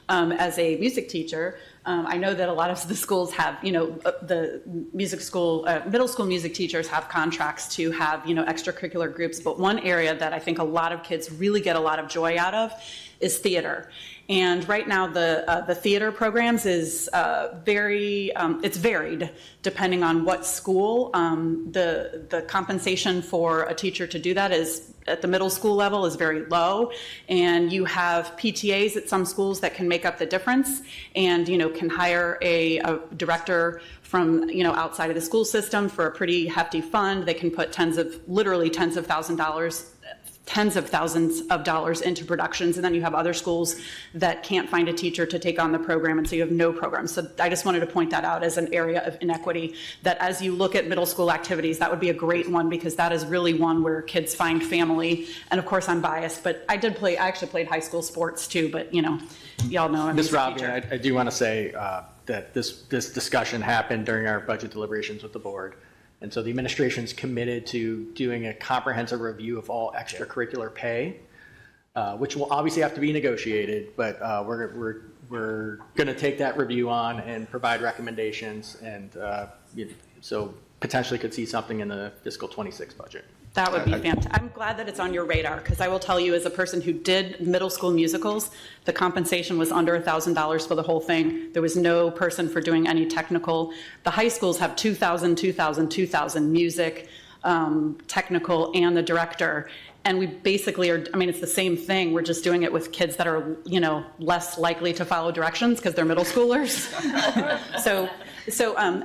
As a music teacher, I know that a lot of the schools have, the music school, middle school music teachers have contracts to have, extracurricular groups, but one area that I think a lot of kids really get a lot of joy out of is theater. And right now, the theater programs is it's varied depending on what school. The compensation for a teacher to do that is at the middle school level is very low, and you have PTAs at some schools that can make up the difference, and can hire a director from outside of the school system for a pretty hefty fund. They can put literally tens of thousands of dollars into productions, and then you have other schools that can't find a teacher to take on the program, and so you have no program. So I just wanted to point that out as an area of inequity, that as you look at middle school activities, that would be a great one, because that is really one where kids find family. And of course, I'm biased, but I actually played high school sports too, but y'all know I'm a Ms. teacher. Robbian, I do want to say that this discussion happened during our budget deliberations with the board. And so the administration's committed to doing a comprehensive review of all extracurricular pay, which will obviously have to be negotiated, but we're going to take that review on and provide recommendations, and so potentially could see something in the fiscal 26 budget. That would be fantastic. I'm glad that it's on your radar, because I will tell you, as a person who did middle school musicals, the compensation was under $1,000 for the whole thing. There was no person for doing any technical. The high schools have 2,000 music, technical, and the director. And we basically are, it's the same thing. We're just doing it with kids that are, less likely to follow directions because they're middle schoolers.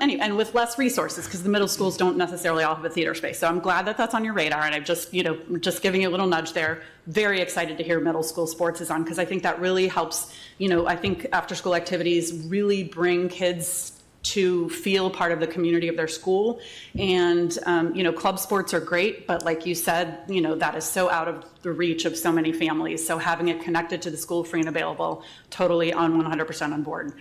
Anyway, and with less resources, because the middle schools don't necessarily all have a theater space. So I'm glad that that's on your radar, and I'm just, just giving you a little nudge there. Very excited to hear middle school sports is on, because I think that really helps, I think after school activities really bring kids to feel part of the community of their school. And, club sports are great, but like you said, that is so out of the reach of so many families. So having it connected to the school, free and available, totally on 100% on board.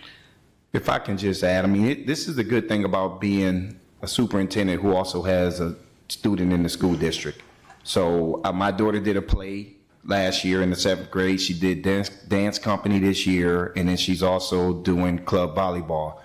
If I can just add, this is the good thing about being a superintendent who also has a student in the school district. So my daughter did a play last year in the 7th grade. She did dance company this year, and then she's also doing club volleyball.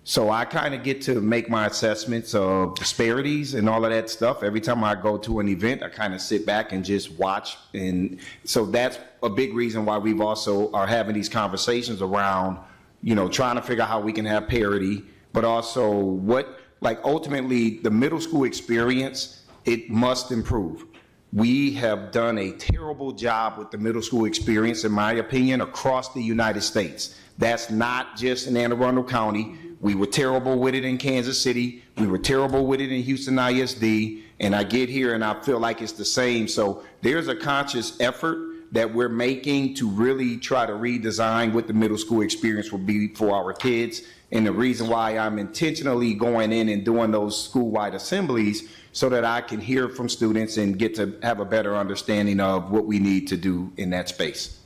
So I kind of get to make my assessments of disparities and all of that stuff. Every time I go to an event, I kind of sit back and just watch. And so that's a big reason why we've also are having these conversations around, you know, trying to figure out how we can have parity, but also what, like ultimately the middle school experience, it must improve. We have done a terrible job with the middle school experience, in my opinion, across the United States. That's not just in Anne Arundel County. We were terrible with it in Kansas City. We were terrible with it in Houston ISD. And I get here and I feel like it's the same. So there's a conscious effort that we're making to really try to redesign what the middle school experience will be for our kids. And the reason why I'm intentionally going in and doing those school-wide assemblies so that I can hear from students and get to have a better understanding of what we need to do in that space.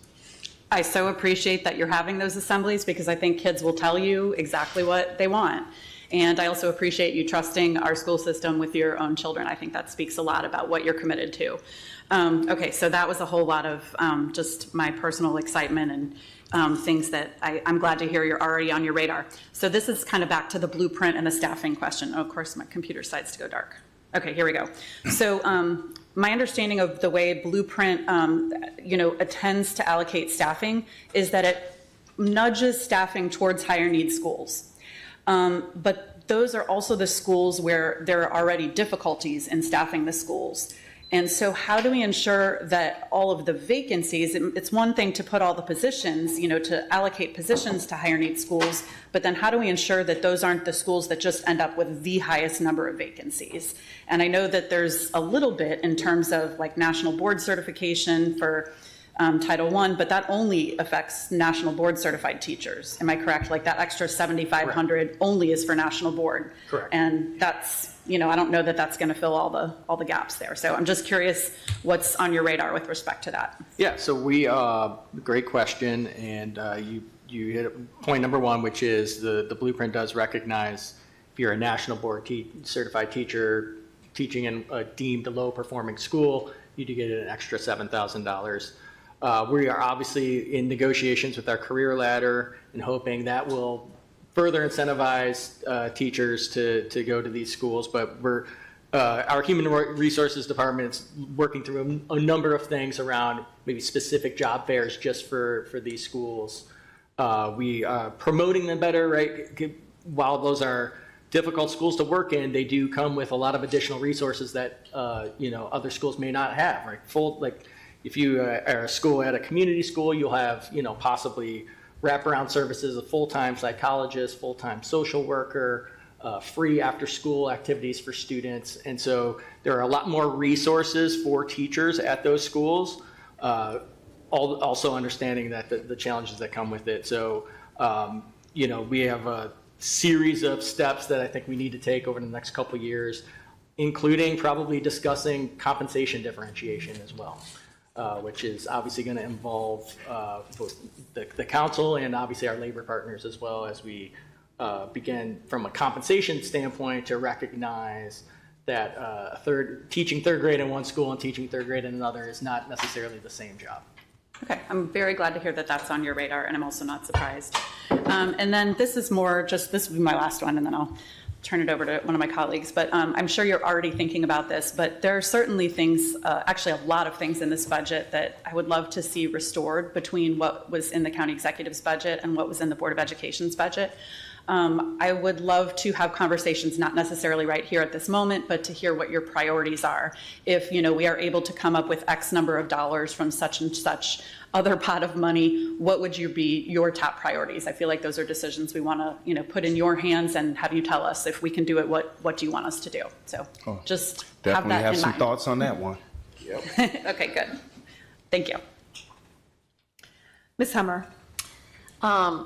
I so appreciate that you're having those assemblies because I think kids will tell you exactly what they want. And I also appreciate you trusting our school system with your own children. I think that speaks a lot about what you're committed to. Okay, so that was a whole lot of just my personal excitement and things that I'm glad to hear you're already on your radar. So this is kind of back to the blueprint and the staffing question. Oh, of course, my computer decides to go dark. Okay, here we go. So my understanding of the way Blueprint, attends to allocate staffing is that it nudges staffing towards higher need schools. But those are also the schools where there are already difficulties in staffing the schools. And so how do we ensure that all of the vacancies, it's one thing to put all the positions, to allocate positions to higher need schools, but then how do we ensure that those aren't the schools that just end up with the highest number of vacancies? And I know that there's a little bit in terms of like national board certification for Title I, but that only affects national board certified teachers. Am I correct? Like that extra 7,500 only is for national board. Correct. And that's, I don't know that that's going to fill all the gaps there. So I'm just curious what's on your radar with respect to that. Yeah, so great question, and you hit point number one, which is the blueprint does recognize if you're a national board certified teacher teaching in a deemed low performing school, you do get an extra $7,000. We are obviously in negotiations with our career ladder and hoping that will further incentivize teachers to go to these schools, but our Human Resources Department is working through a number of things around maybe specific job fairs just for these schools. We are promoting them better, right? While those are difficult schools to work in, they do come with a lot of additional resources that other schools may not have, right? If you are a school at a community school, you'll have possibly wraparound services, a full-time psychologist, full-time social worker, free after-school activities for students. And so there are a lot more resources for teachers at those schools, also understanding that the challenges that come with it. So, we have a series of steps that I think we need to take over the next couple of years, including probably discussing compensation differentiation as well. Which is obviously going to involve both the council and obviously our labor partners as well as we begin from a compensation standpoint to recognize that teaching third grade in one school and teaching third grade in another is not necessarily the same job. Okay, I'm very glad to hear that that's on your radar, and I'm also not surprised. And then this will be my last one, and then I'll turn it over to one of my colleagues, but I'm sure you're already thinking about this, but there are certainly things, actually a lot of things in this budget that I would love to see restored between what was in the county executive's budget and what was in the Board of Education's budget. I would love to have conversations, not necessarily right here at this moment, but to hear what your priorities are. If we are able to come up with X number of dollars from such and such other pot of money, what would be your top priorities? I feel like those are decisions we want to put in your hands and have you tell us if we can do it. What do you want us to do? So just have that in mind. Definitely have some thoughts on that one. Yep. Okay, good. Thank you. Ms. Hummer.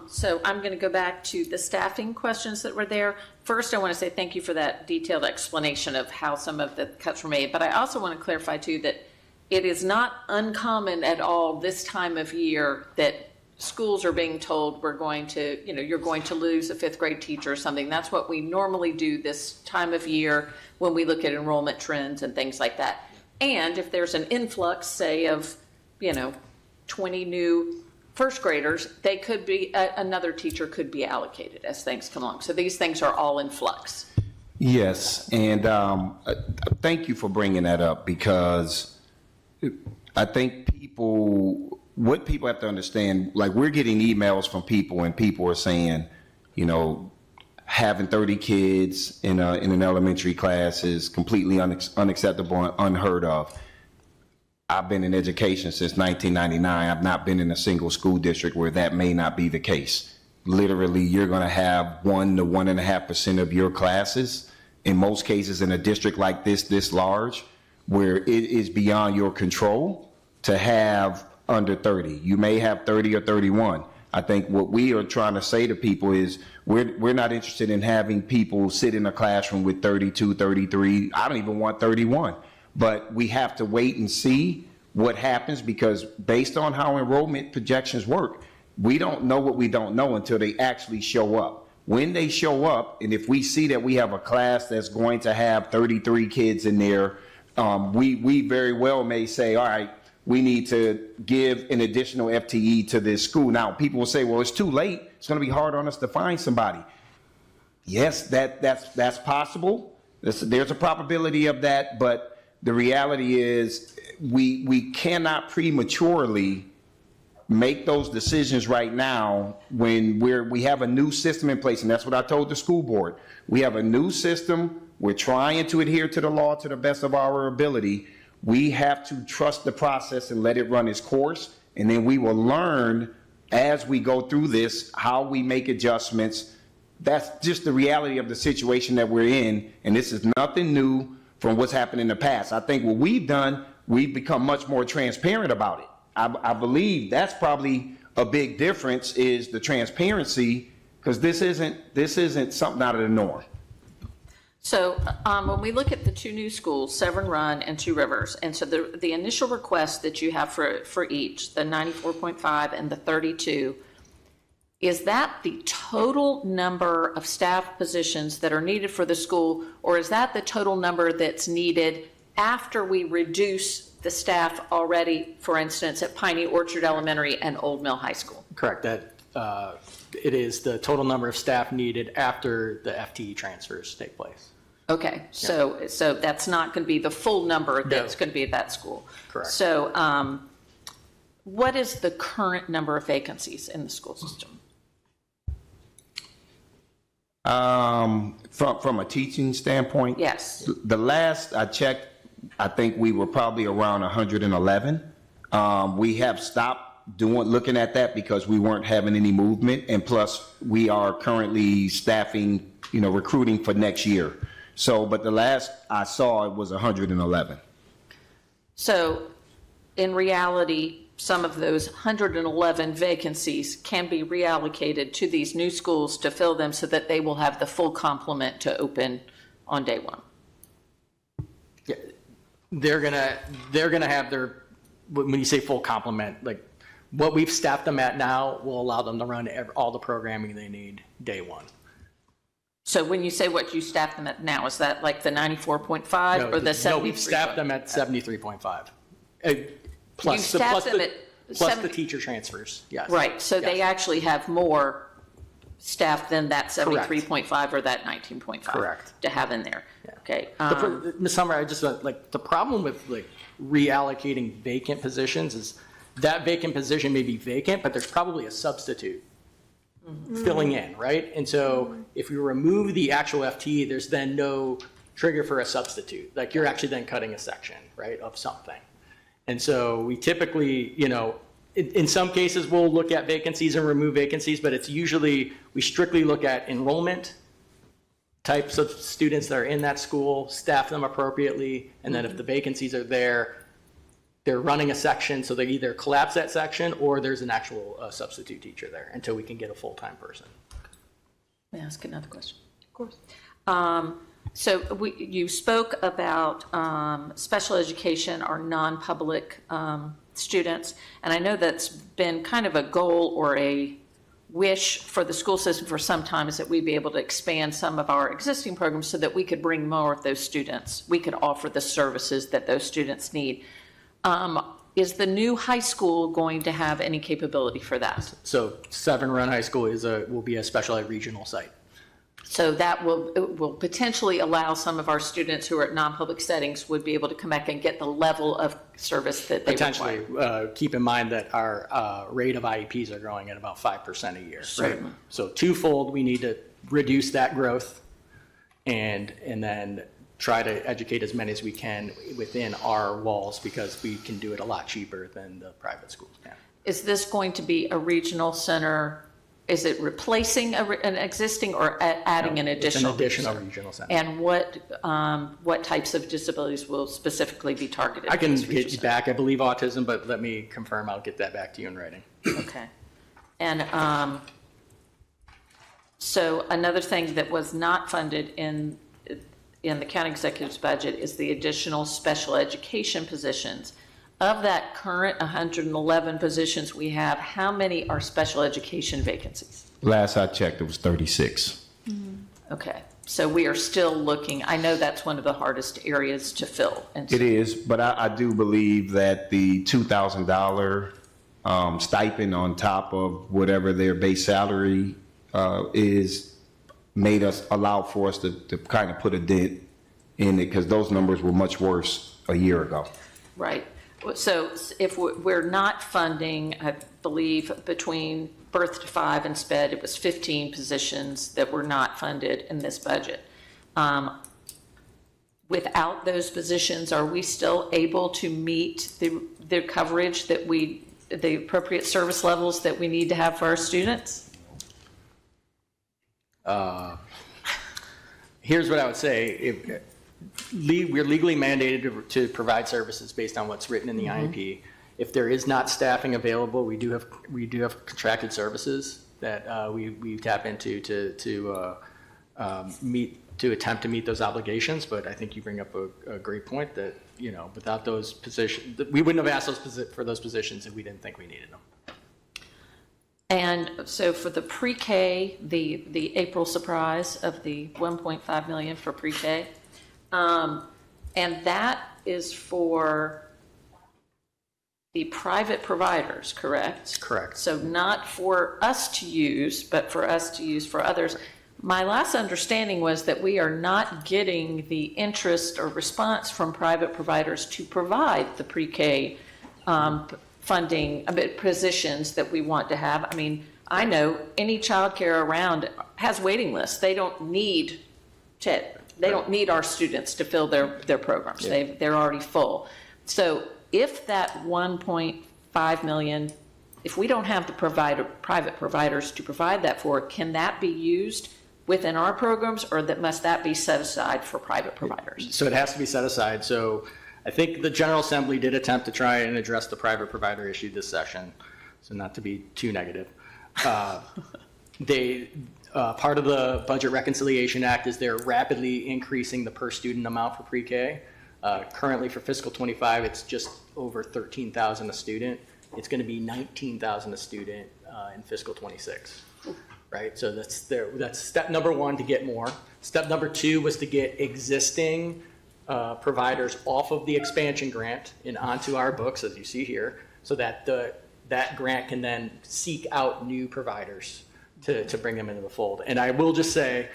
So I'm going to go back to the staffing questions that were there. First, I want to say thank you for that detailed explanation of how some of the cuts were made. But I also want to clarify, too, that it is not uncommon at all this time of year that schools are being told you're going to lose a fifth grade teacher or something. That's what we normally do this time of year when we look at enrollment trends and things like that. And if there's an influx, say, of, 20 new first graders, they could be, another teacher could be allocated as things come along. So these things are all in flux. Yes, and thank you for bringing that up, because I think what people have to understand, like we're getting emails from people and people are saying, you know, having 30 kids in an elementary class is completely unacceptable and unheard of. I've been in education since 1999. I've not been in a single school district where that may not be the case. Literally, you're going to have 1 to 1.5% of your classes, in most cases in a district like this large, where it is beyond your control to have under 30. You may have 30 or 31. I think what we are trying to say to people is we're not interested in having people sit in a classroom with 32, 33. I don't even want 31. But we have to wait and see what happens, because based on how enrollment projections work, we don't know what we don't know until they actually show up. When they show up, and if we see that we have a class that's going to have 33 kids in there, we very well may say, all right, we need to give an additional FTE to this school. Now, people will say, well, it's too late. It's going to be hard on us to find somebody. Yes, that's possible. There's a probability of that, but the reality is we cannot prematurely make those decisions right now when we have a new system in place, and that's what I told the school board. We have a new system. We're trying to adhere to the law to the best of our ability. We have to trust the process and let it run its course, and then we will learn as we go through this how we make adjustments. That's just the reality of the situation that we're in, and this is nothing new from what's happened in the past. I think what we've done, we've become much more transparent about it. I believe that's probably a big difference, is the transparency, because this isn't something out of the norm. So when we look at the two new schools, Severn Run and Two Rivers, and so the initial request that you have for each, the 94.5 and the 32, is that the total number of staff positions that are needed for the school, or is that the total number that's needed after we reduce the staff already, for instance, at Piney Orchard Elementary and Old Mill High School? Correct. That it is the total number of staff needed after the FTE transfers take place. Okay, so that's not going to be the full number that's going to be at that school. Correct. So what is the current number of vacancies in the school system? From a teaching standpoint? Yes. The last I checked, I think we were probably around 111. We have stopped looking at that because we weren't having any movement, and plus we are currently staffing, recruiting for next year. So, but the last I saw, it was 111. So in reality, some of those 111 vacancies can be reallocated to these new schools to fill them so that they will have the full complement to open on day one. Yeah, they're gonna have their, when you say full complement, like what we've staffed them at now will allow them to run all the programming they need day one. So when you say what you staff them at now, is that like the 94.5 or the 73? No, we've staffed them at 73.5. Plus the teacher transfers, yes. Right, so they actually have more staff than that 73.5 or that 19.5. Correct. To have in there. Yeah. Okay. Ms. Summer, I just like the problem with like reallocating vacant positions is that vacant position may be vacant, but there's probably a substitute filling in, right? And so if you remove the actual FTE, there's then no trigger for a substitute. Like you're actually then cutting a section, right, of something. And so we typically, in some cases we'll look at vacancies and remove vacancies, but it's usually, we strictly look at enrollment, types of students that are in that school, staff them appropriately, and then if the vacancies are there, they're running a section, so they either collapse that section or there's an actual substitute teacher there until we can get a full-time person. May I ask another question? Of course. So you spoke about special education or non-public students, and I know that's been kind of a goal or a wish for the school system for some time, is that we be able to expand some of our existing programs so that we could bring more of those students. We could offer the services that those students need. is the new high school going to have any capability for that? So Severn Run High School will be a special ed regional site. So that will potentially allow some of our students who are at non-public settings would be able to come back and get the level of service that they potentially require. Keep in mind that our rate of IEPs are growing at about 5% a year. Certainly. Right? So twofold, we need to reduce that growth and then try to educate as many as we can within our walls, because we can do it a lot cheaper than the private schools can. Is this going to be a regional center? Is it replacing an existing or adding an additional? It's an additional regional center. And what types of disabilities will specifically be targeted? I can get you back, I believe autism, but let me confirm, I'll get that back to you in writing. Okay. And so another thing that was not funded in the county executive's budget is the additional special education positions. Of that current 111 positions we have, how many are special education vacancies? Last I checked, it was 36. Okay, so we are still looking. I know that's one of the hardest areas to fill. And It is, but I do believe that the $2,000 stipend on top of whatever their base salary is allow for us to kind of put a dent in it, because those numbers were much worse a year ago. Right. So if we're not funding, I believe, between birth to 5 and SPED, it was 15 positions that were not funded in this budget. Without those positions, are we still able to meet the coverage that the appropriate service levels that we need to have for our students? Here's what I would say. We're legally mandated to provide services based on what's written in the IEP. If there is not staffing available, we do have contracted services that we tap into to attempt to meet those obligations. But I think you bring up a great point that, without those positions, we wouldn't have asked for those positions if we didn't think we needed them. And so for the pre-K, the April surprise of the 1.5 million for pre-K, and that is for the private providers, correct? Correct. So not for us to use, but for us to use for others. My last understanding was that we are not getting the interest or response from private providers to provide the pre-K funding positions that we want to have. I mean, I know any childcare around has waiting lists. They don't need our students to fill their programs. Yeah. They're already full. So if that 1.5 million, if we don't have the private providers to provide that for, can that be used within our programs, or must that be set aside for private providers? So it has to be set aside. So I think the General Assembly did attempt to try and address the private provider issue this session, so not to be too negative. Part of the Budget Reconciliation Act is they're rapidly increasing the per student amount for pre-K. Currently for fiscal 25, it's just over $13,000 a student. It's going to be $19,000 a student in fiscal 26. Right, so that's step number one, to get more. Step number two was to get existing providers off of the expansion grant and onto our books, as you see here, so that that grant can then seek out new providers to bring them into the fold. And I will just say,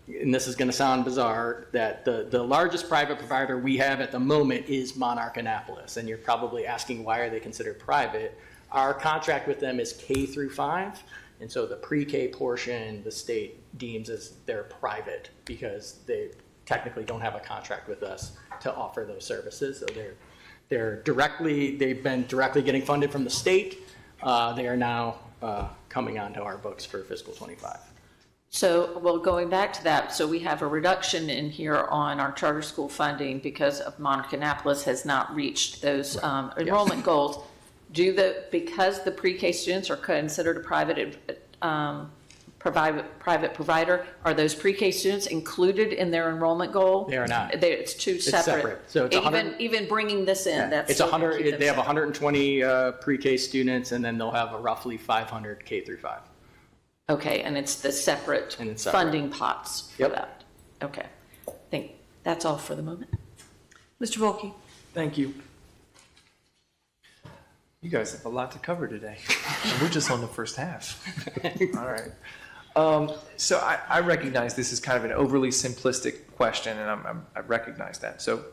and this is going to sound bizarre, that the largest private provider we have at the moment is Monarch Annapolis, and you're probably asking, why are they considered private? Our contract with them is K through 5. And so the pre-K portion, the state deems as they're private because they technically don't have a contract with us to offer those services. So they've been directly getting funded from the state. They are now coming onto our books for fiscal 25. So, well, going back to that, so we have a reduction in here on our charter school funding because of Monarch Annapolis has not reached those enrollment goals. Because the pre-K students are considered a private provider, are those pre-K students included in their enrollment goal? They are not. It's separate. So it's even bringing this in, that's it's 100. They have 120 pre-K students, and then they'll have a roughly 500 K through 5. Okay, and it's the separate funding pots for that. Okay, I think that's all for the moment. Mr. Volke. Thank you. You guys have a lot to cover today. And we're just on the first half. All right. So I recognize this is kind of an overly simplistic question, and I recognize that. So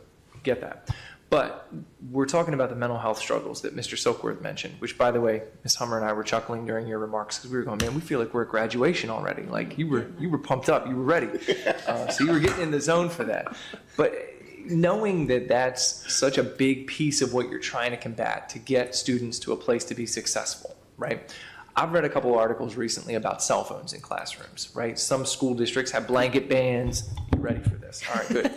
get that. But we're talking about the mental health struggles that Mr. Silkworth mentioned, which, by the way, Ms. Hummer and I were chuckling during your remarks because we were going, man, we feel like we're at graduation already. Like you were pumped up, you were ready. So you were getting in the zone for that. But knowing that that's such a big piece of what you're trying to combat to get students to a place to be successful, right? I've read a couple of articles recently about cell phones in classrooms, right? Some school districts have blanket bans. You ready for this? All right, good.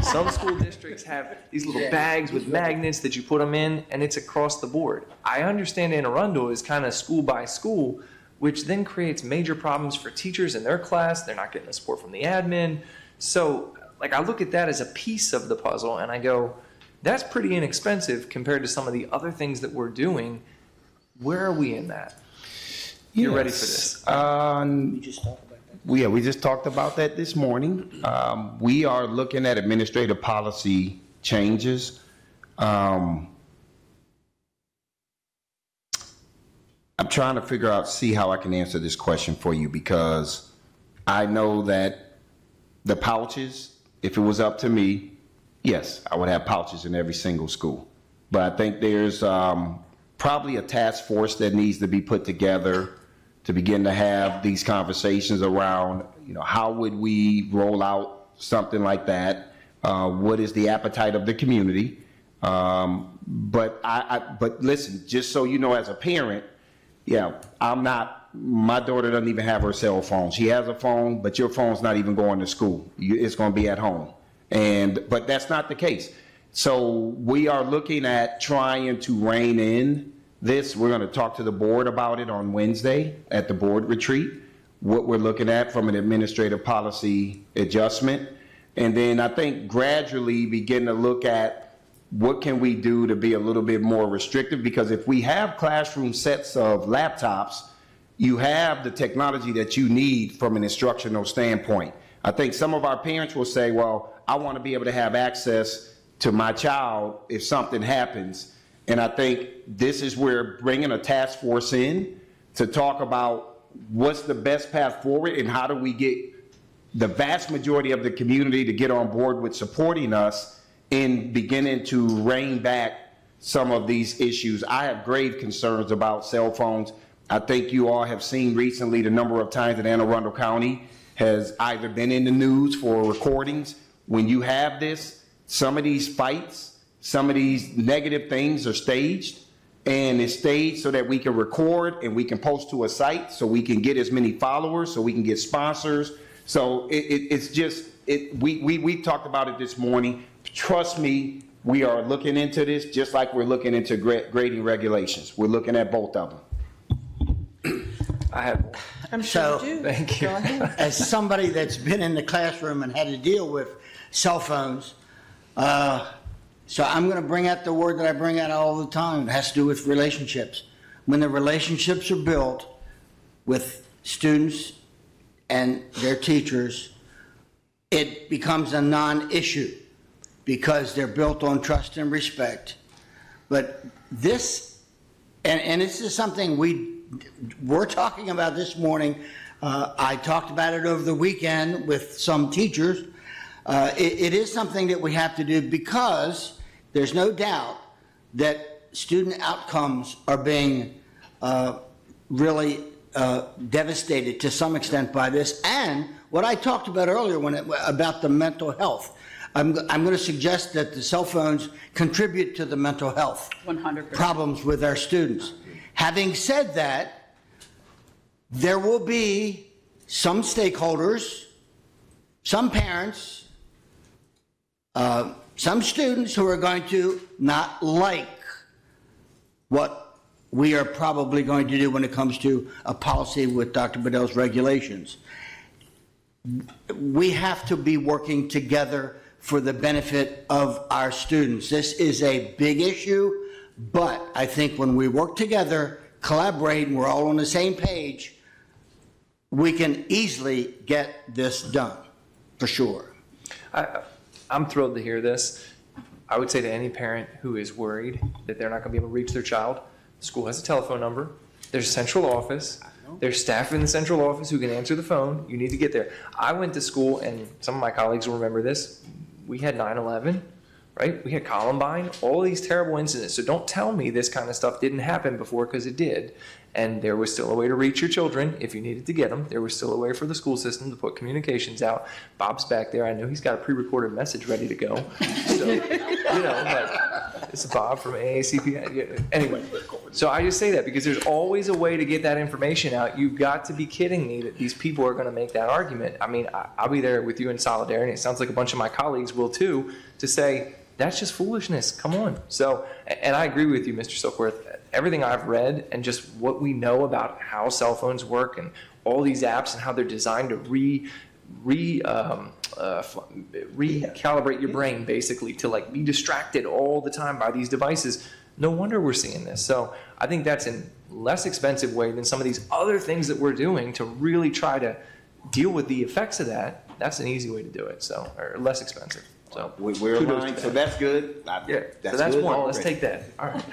Some school districts have these little bags with magnets that you put them in, and it's across the board. I understand Anne Arundel is kind of school by school, which then creates major problems for teachers in their class. They're not getting the support from the admin. So, like, I look at that as a piece of the puzzle, and I go, that's pretty inexpensive compared to some of the other things that we're doing. Where are we in that? You're ready for this. We just talked about that. Yeah, we just talked about that this morning. We are looking at administrative policy changes. I'm trying to figure out, see how I can answer this question for you, because I know that the pouches, if it was up to me, yes, I would have pouches in every single school. But I think there's probably a task force that needs to be put together to begin to have these conversations around, how would we roll out something like that? What is the appetite of the community? But listen, just so you know, as a parent, my daughter doesn't even have her cell phone. She has a phone, but your phone's not even going to school. It's going to be at home. But that's not the case. So we are looking at trying to rein in this. We're going to talk to the board about it on Wednesday at the board retreat, what we're looking at from an administrative policy adjustment. And then I think gradually begin to look at what can we do to be a little bit more restrictive, because if we have classroom sets of laptops, you have the technology that you need from an instructional standpoint. I think some of our parents will say, well, I want to be able to have access to my child if something happens. And I think this is where bringing a task force in to talk about what's the best path forward and how do we get the vast majority of the community to get on board with supporting us in beginning to rein back some of these issues. I have grave concerns about cell phones. I think you all have seen recently the number of times that Anne Arundel County has either been in the news for recordings. When you have this, some of these fights, some of these negative things are staged, and it's staged so that we can record and we can post to a site so we can get as many followers, so we can get sponsors. So we talked about it this morning. Trust me, we are looking into this just like we're looking into grading regulations. We're looking at both of them. I'm sure you do. Thank you. Go ahead. As somebody that's been in the classroom and had to deal with cell phones, so I'm going to bring out the word that I bring out all the time. It has to do with relationships. When the relationships are built with students and their teachers, it becomes a non-issue because they're built on trust and respect. But this, and this is something we're talking about this morning. I talked about it over the weekend with some teachers. It is something that we have to do because there's no doubt that student outcomes are being really devastated to some extent by this. And what I talked about earlier about the mental health, I'm going to suggest that the cell phones contribute to the mental health 100% problems with our students. Having said that, there will be some stakeholders, some parents, some students who are going to not like what we are probably going to do when it comes to a policy with Dr. Bedell's regulations. We have to be working together for the benefit of our students. This is a big issue, but I think when we work together, collaborate, and we're all on the same page, we can easily get this done, for sure. I'm thrilled to hear this. I would say to any parent who is worried that they're not going to be able to reach their child, The school has a telephone number. There's a central office. There's staff in the central office who can answer the phone. You need to get there. I went to school, and some of my colleagues will remember this. We had 9/11, right? We had Columbine, all these terrible incidents. So don't tell me this kind of stuff didn't happen before, because it did. And there was still a way to reach your children if you needed to get them. There was still a way for the school system to put communications out. Bob's back there. I know he's got a pre-recorded message ready to go. So, like, it's Bob from AACP. Anyway, so I just say that because there's always a way to get that information out. You've got to be kidding me that these people are going to make that argument. I mean, I'll be there with you in solidarity. It sounds like a bunch of my colleagues will too, to say, that's just foolishness. Come on. So, and I agree with you, Mr. Silkworth. Everything I've read and just what we know about how cell phones work and all these apps and how they're designed to recalibrate your brain, basically, to like be distracted all the time by these devices. No wonder we're seeing this. So I think that's a less expensive way than some of these other things that we're doing to really try to deal with the effects of that. That's an easy way to do it. So, or less expensive. So we're aligned, so that's good. Yeah, so that's one. Let's take that. All right.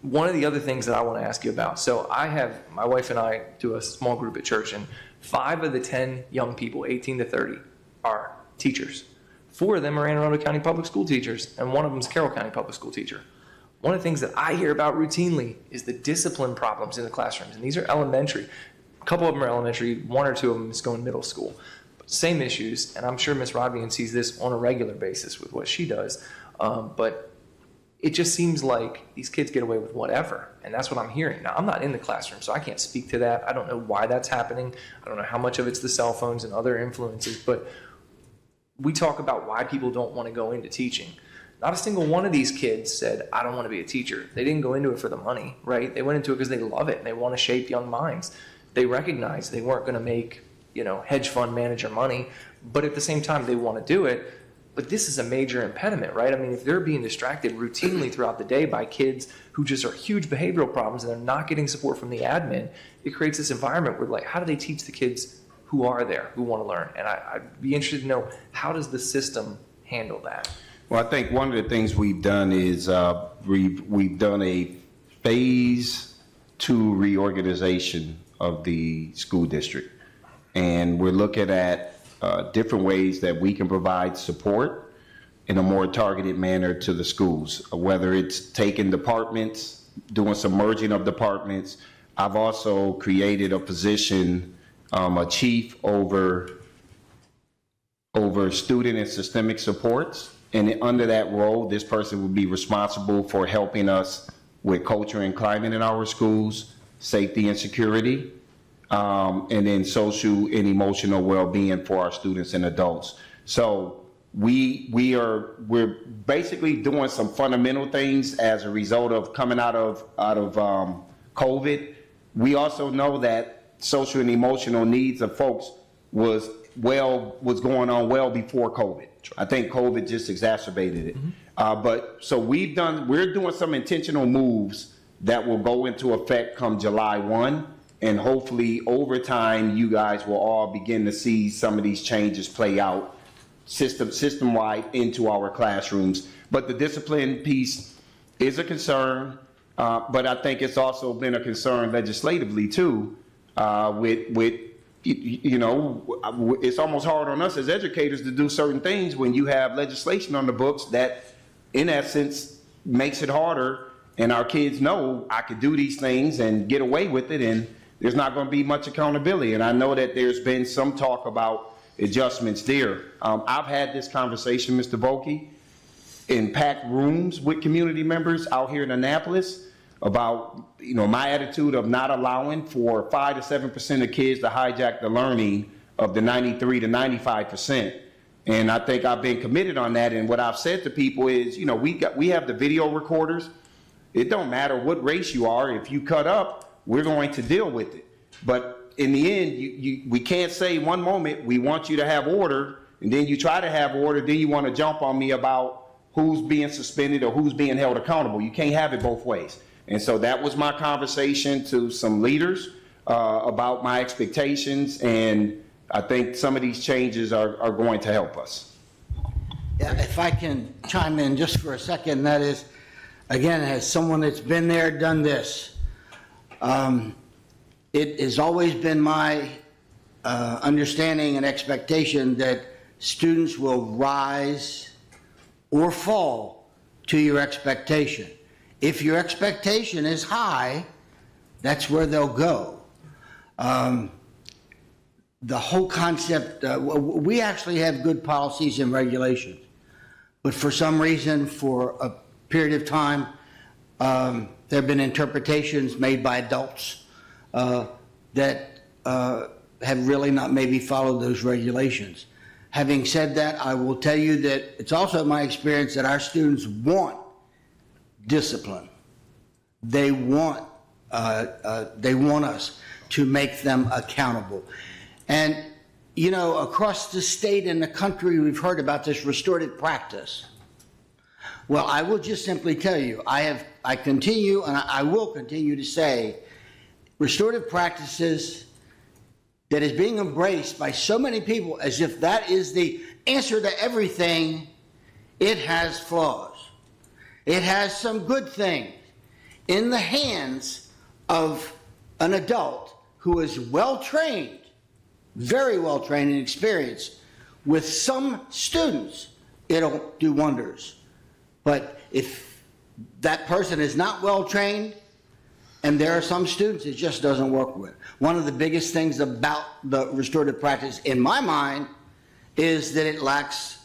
One of the other things that I want to ask you about. So my wife and I do a small group at church, and 5 of the 10 young people, 18 to 30, are teachers. 4 of them are Anne Arundel County Public School teachers, and one of them is Carroll County Public School teacher. One of the things that I hear about routinely is the discipline problems in the classrooms, and these are elementary. A couple of them are elementary, 1 or 2 of them is going middle school. Same issues, and I'm sure Ms. Rodvian sees this on a regular basis with what she does, but it just seems like these kids get away with whatever, and that's what I'm hearing. Now, I'm not in the classroom, so I can't speak to that. I don't know why that's happening. I don't know how much of it's the cell phones and other influences, but we talk about why people don't want to go into teaching. Not a single one of these kids said, I don't want to be a teacher. They didn't go into it for the money, right? They went into it because they love it, and they want to shape young minds. They recognized they weren't going to make hedge fund manager money, but at the same time they want to do it. But this is a major impediment, right? I mean, if they're being distracted routinely throughout the day by kids who just are huge behavioral problems and they're not getting support from the admin, it creates this environment where, like, how do they teach the kids who are there, who want to learn? And I'd be interested to know, how does the system handle that? Well, I think one of the things we've done is we've done a phase 2 reorganization of the school district. And we're looking at different ways that we can provide support in a more targeted manner to the schools, whether it's taking departments, doing some merging of departments. I've also created a position, a chief over student and systemic supports. And under that role, this person will be responsible for helping us with culture and climate in our schools, safety and security, and then social and emotional well-being for our students and adults. So we're basically doing some fundamental things as a result of coming out of COVID. We also know that social and emotional needs of folks was going on well before COVID. I think COVID just exacerbated it. But so we're doing some intentional moves that will go into effect come July 1. And hopefully over time, you guys will all begin to see some of these changes play out system-wide into our classrooms. But the discipline piece is a concern, but I think it's also been a concern legislatively too, it's almost hard on us as educators to do certain things when you have legislation on the books that, in essence, makes it harder, and our kids know I could do these things and get away with it, and there's not going to be much accountability. And I know that there's been some talk about adjustments there. I've had this conversation, Mr. Volke, in packed rooms with community members out here in Annapolis about my attitude of not allowing for 5 to 7% of kids to hijack the learning of the 93 to 95%. And I think I've been committed on that. And what I've said to people is, we have the video recorders. It don't matter what race you are. If you cut up, we're going to deal with it. But in the end, we can't say one moment we want you to have order, and then you try to have order, then you want to jump on me about who's being suspended or who's being held accountable. You can't have it both ways. And so that was my conversation to some leaders about my expectations, and I think some of these changes are going to help us. Yeah, if I can chime in just for a second, that is, again, as someone that's been there, done this, it has always been my understanding and expectation that students will rise or fall to your expectation. If your expectation is high, that's where they'll go. The whole concept, we actually have good policies and regulations, but for some reason, for a period of time, there have been interpretations made by adults that have really not maybe followed those regulations. Having said that, I will tell you that it's also my experience that our students want discipline. They want us to make them accountable. And, you know, across the state and the country, we've heard about this restorative practice. Well, I will just simply tell you, I continue and I will continue to say, restorative practices that is being embraced by so many people as if that is the answer to everything, it has flaws. It has some good things in the hands of an adult who is well-trained, very well-trained and experienced. With some students, it'll do wonders. But if that person is not well-trained, and there are some students it just doesn't work with. One of the biggest things about the restorative practice, in my mind, is that it lacks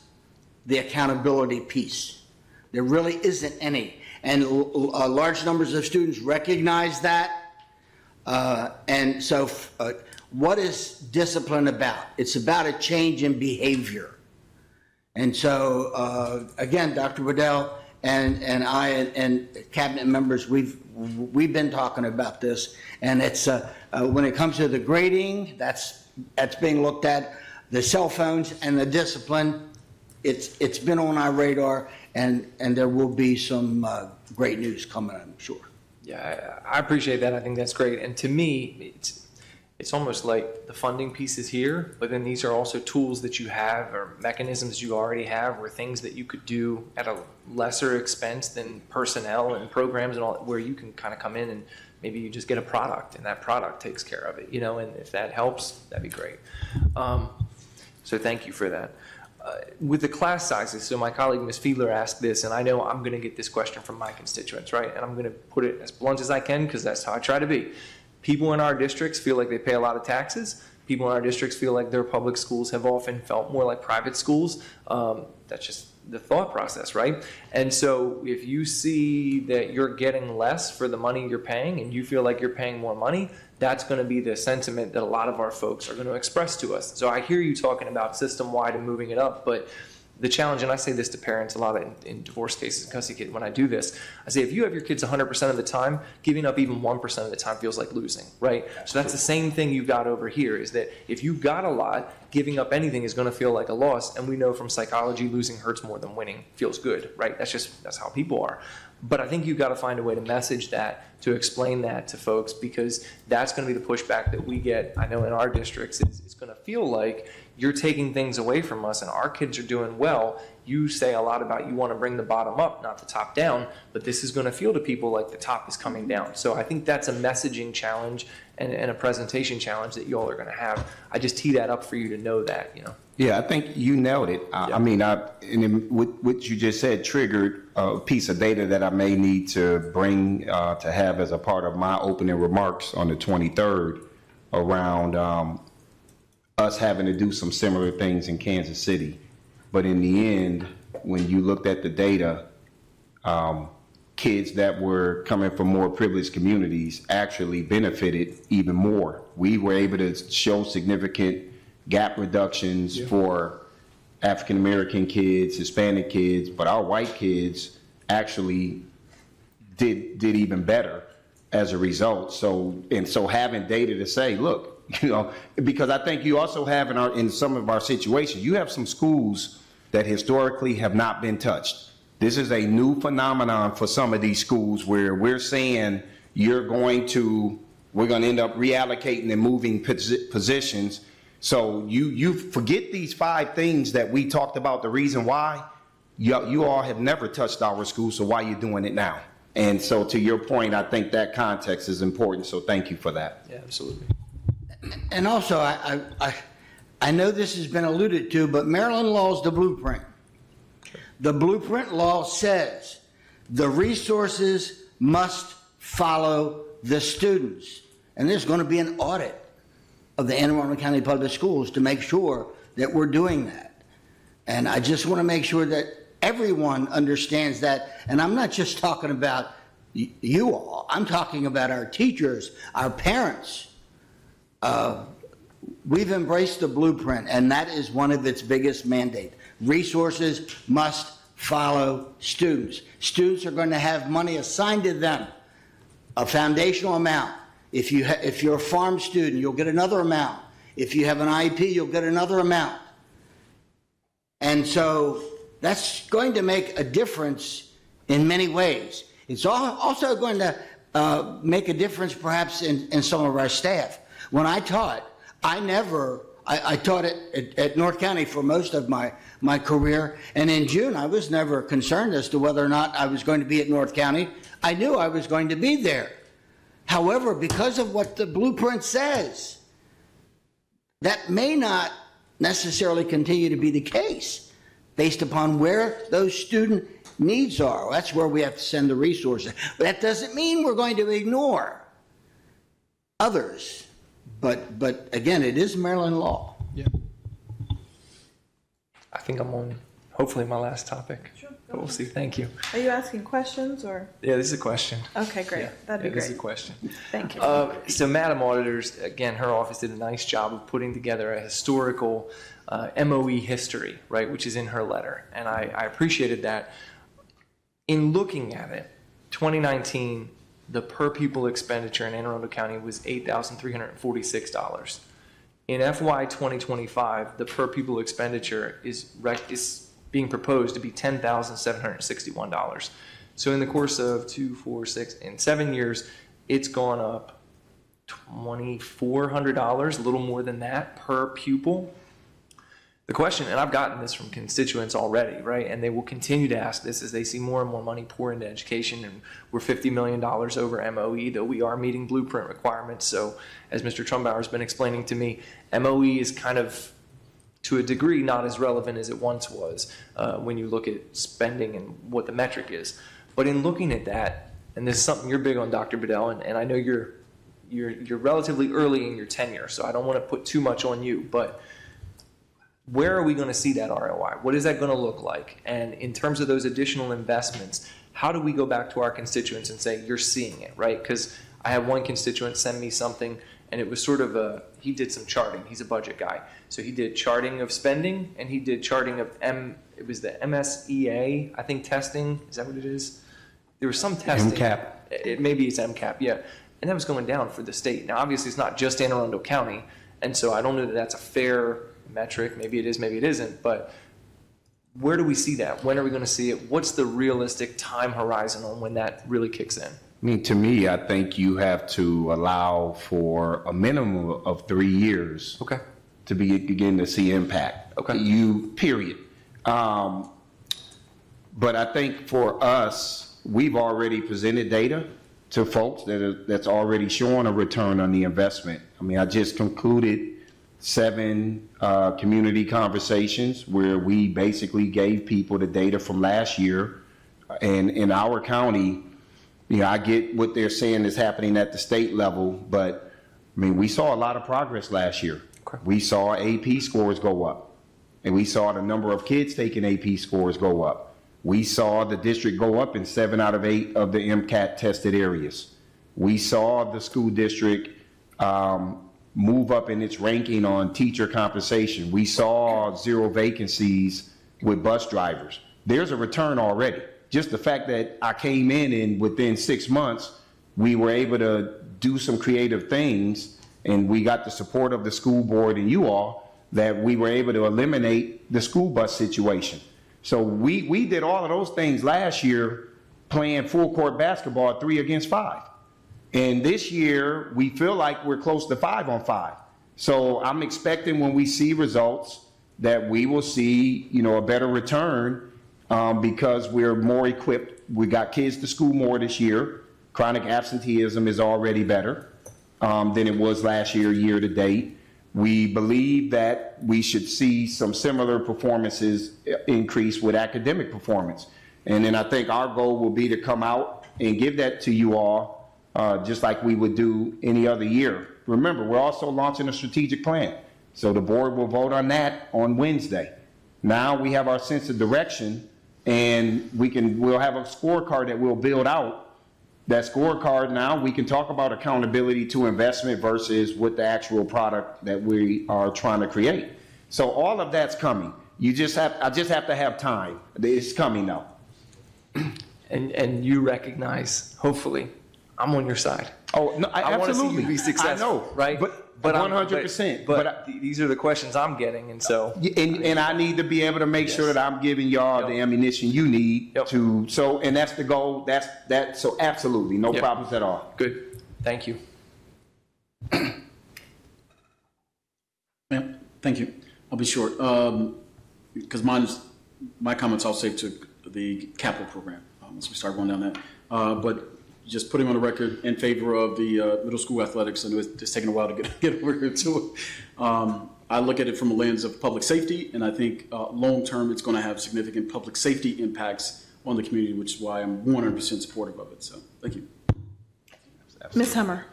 the accountability piece. There really isn't any. And large numbers of students recognize that. And so what is discipline about? It's about a change in behavior. And so, again, Dr. Waddell and I and cabinet members, we've been talking about this, and it's when it comes to the grading, that's being looked at, the cell phones and the discipline, it's been on our radar, and there will be some great news coming, I'm sure. Yeah, I appreciate that. I think that's great. And to me, it's almost like the funding piece is here, but then these are also tools that you have or mechanisms you already have, or things that you could do at a lesser expense than personnel and programs and all, where you can kind of come in and maybe you just get a product and that product takes care of it, you know, and if that helps, that'd be great. So thank you for that. With the class sizes, so my colleague Ms. Fiedler asked this, and I know I'm going to get this question from my constituents, right? And I'm going to put it as blunt as I can because that's how I try to be. People in our districts feel like they pay a lot of taxes. People in our districts feel like their public schools have often felt more like private schools. That's just the thought process, right? And so if you see that you're getting less for the money you're paying and you feel like you're paying more money, that's going to be the sentiment that a lot of our folks are going to express to us. So I hear you talking about system-wide and moving it up, but the challenge, and I say this to parents a lot in divorce cases and custody cases when I do this, I say if you have your kids 100% of the time, giving up even 1% of the time feels like losing, right? Absolutely. So that's the same thing you got over here, is that if you got a lot, giving up anything is going to feel like a loss, and we know from psychology losing hurts more than winning feels good, right? That's how people are. But I think you've got to find a way to message that, to explain that to folks, because that's going to be the pushback that we get, I know in our districts, it's going to feel like you're taking things away from us and our kids are doing well. You say a lot about you want to bring the bottom up, not the top down, but this is going to feel to people like the top is coming down. So I think that's a messaging challenge and a presentation challenge that you all are going to have. I just tee that up for you to know that, you know. Yeah, I think you nailed it. I mean, what you just said triggered a piece of data that I may need to bring to have as a part of my opening remarks on the 23rd around us having to do some similar things in Kansas City. But in the end, when you looked at the data, kids that were coming from more privileged communities actually benefited even more. We were able to show significant gap reductions for African American kids, Hispanic kids, but our white kids actually did even better as a result. So having data to say, look, you know, because I think you also have in some of our situations, you have some schools that historically have not been touched. This is a new phenomenon for some of these schools where we're saying we're going to end up reallocating and moving positions. So you forget these 5 things that we talked about, the reason why. You all have never touched our school, so why are you doing it now? And so to your point, I think that context is important, so thank you for that. Yeah, absolutely. And also, I know this has been alluded to, but Maryland law is the blueprint. The blueprint law says the resources must follow the students. And there's going to be an audit of the Anne Arundel County Public Schools to make sure that we're doing that. And I just want to make sure that everyone understands that. And I'm not just talking about you all. I'm talking about our teachers, our parents. We've embraced the blueprint, and that is one of its biggest mandates. Resources must follow students. Students are going to have money assigned to them, a foundational amount. If you're a farm student, you'll get another amount. If you have an IEP, you'll get another amount. And so that's going to make a difference in many ways. It's also going to make a difference perhaps in some of our staff. When I taught, I taught at North County for most of my career, and in June I was never concerned as to whether or not I was going to be at North County. I knew I was going to be there. However, because of what the blueprint says, that may not necessarily continue to be the case based upon where those student needs are. That's where we have to send the resources. But that doesn't mean we're going to ignore others. But again, it is Maryland law. Yeah. I think I'm on, hopefully, my last topic. Sure. But we'll see. Thank you. Are you asking questions or? Yeah, this is a question. Okay, great. Yeah. That'd be great. This is a question. Thank you. So, Madam Auditors, again, her office did a nice job of putting together a historical MOE history, right, which is in her letter. And I appreciated that. In looking at it, 2019, the per pupil expenditure in Anne Arundel County was $8,346. In FY 2025, the per pupil expenditure is being proposed to be $10,761. So in the course of 7 years, it's gone up $2,400, a little more than that per pupil. The question, and I've gotten this from constituents already, right, and they will continue to ask this as they see more and more money pour into education, and we're $50 million over MOE, though we are meeting blueprint requirements. So as Mr. Trumbauer has been explaining to me, MOE is kind of, to a degree, not as relevant as it once was when you look at spending and what the metric is. But in looking at that, and this is something you're big on, Dr. Bedell, and I know you're relatively early in your tenure, so I don't want to put too much on you, but where are we going to see that ROI? What is that going to look like? And in terms of those additional investments, how do we go back to our constituents and say, you're seeing it, right? Because I had one constituent send me something, and it was sort of he did some charting. He's a budget guy. So he did charting of spending, and he did charting of it was the MSEA, I think, testing. Is that what it is? There was some testing. MCAP. Maybe it's MCAP, yeah. And that was going down for the state. Now, obviously, it's not just Anne Arundel County, and so I don't know that that's a fair metric. Maybe it is, maybe it isn't, but where do we see that? When are we going to see it? What's the realistic time horizon on when that really kicks in? I mean, to me, I think you have to allow for a minimum of 3 years to begin to see impact. Period. But I think for us, we've already presented data to folks that's already showing a return on the investment. I mean, I just concluded 7 community conversations where we basically gave people the data from last year. And in our county, you know, I get what they're saying is happening at the state level, but I mean, we saw a lot of progress last year. We saw AP scores go up, and we saw the number of kids taking AP scores go up. We saw the district go up in 7 out of 8 of the MCAT tested areas. We saw the school district move up in its ranking on teacher compensation. We saw 0 vacancies with bus drivers. There's a return already. Just the fact that I came in and within 6 months, we were able to do some creative things, and we got the support of the school board and you all, that we were able to eliminate the school bus situation. So we did all of those things last year, playing full court basketball 3 against 5. And this year, we feel like we're close to 5 on 5. So I'm expecting when we see results that we will see, you know, a better return because we're more equipped we got kids to school more this year. Chronic absenteeism is already better than it was last year, year to date. We believe that we should see some similar performances increase with academic performance. And then I think our goal will be to come out and give that to you all, just like we would do any other year. Remember, we're also launching a strategic plan. So the board will vote on that on Wednesday. Now we have our sense of direction, and we'll have a scorecard that we'll build out. That scorecard, now we can talk about accountability to investment versus what the actual product that we are trying to create. So all of that's coming. I just have to have time. It's coming now. And you recognize, hopefully, I'm on your side. Oh no, I want to see absolutely. you be successful. I know, right? But 100%. But these are the questions I'm getting, and so and I need to be able to make sure that I'm giving y'all the ammunition you need to. So, and that's the goal. That's so absolutely no problems at all. Good. Thank you. Ma'am, thank you. I'll be short because my comments I'll save to the capital program once we start going down that. But just putting on the record in favor of the middle school athletics, and it's taken a while to get over here to it. I look at it from a lens of public safety, and I think long term it's going to have significant public safety impacts on the community, which is why I'm 100% supportive of it. So thank you. Ms. Hummer.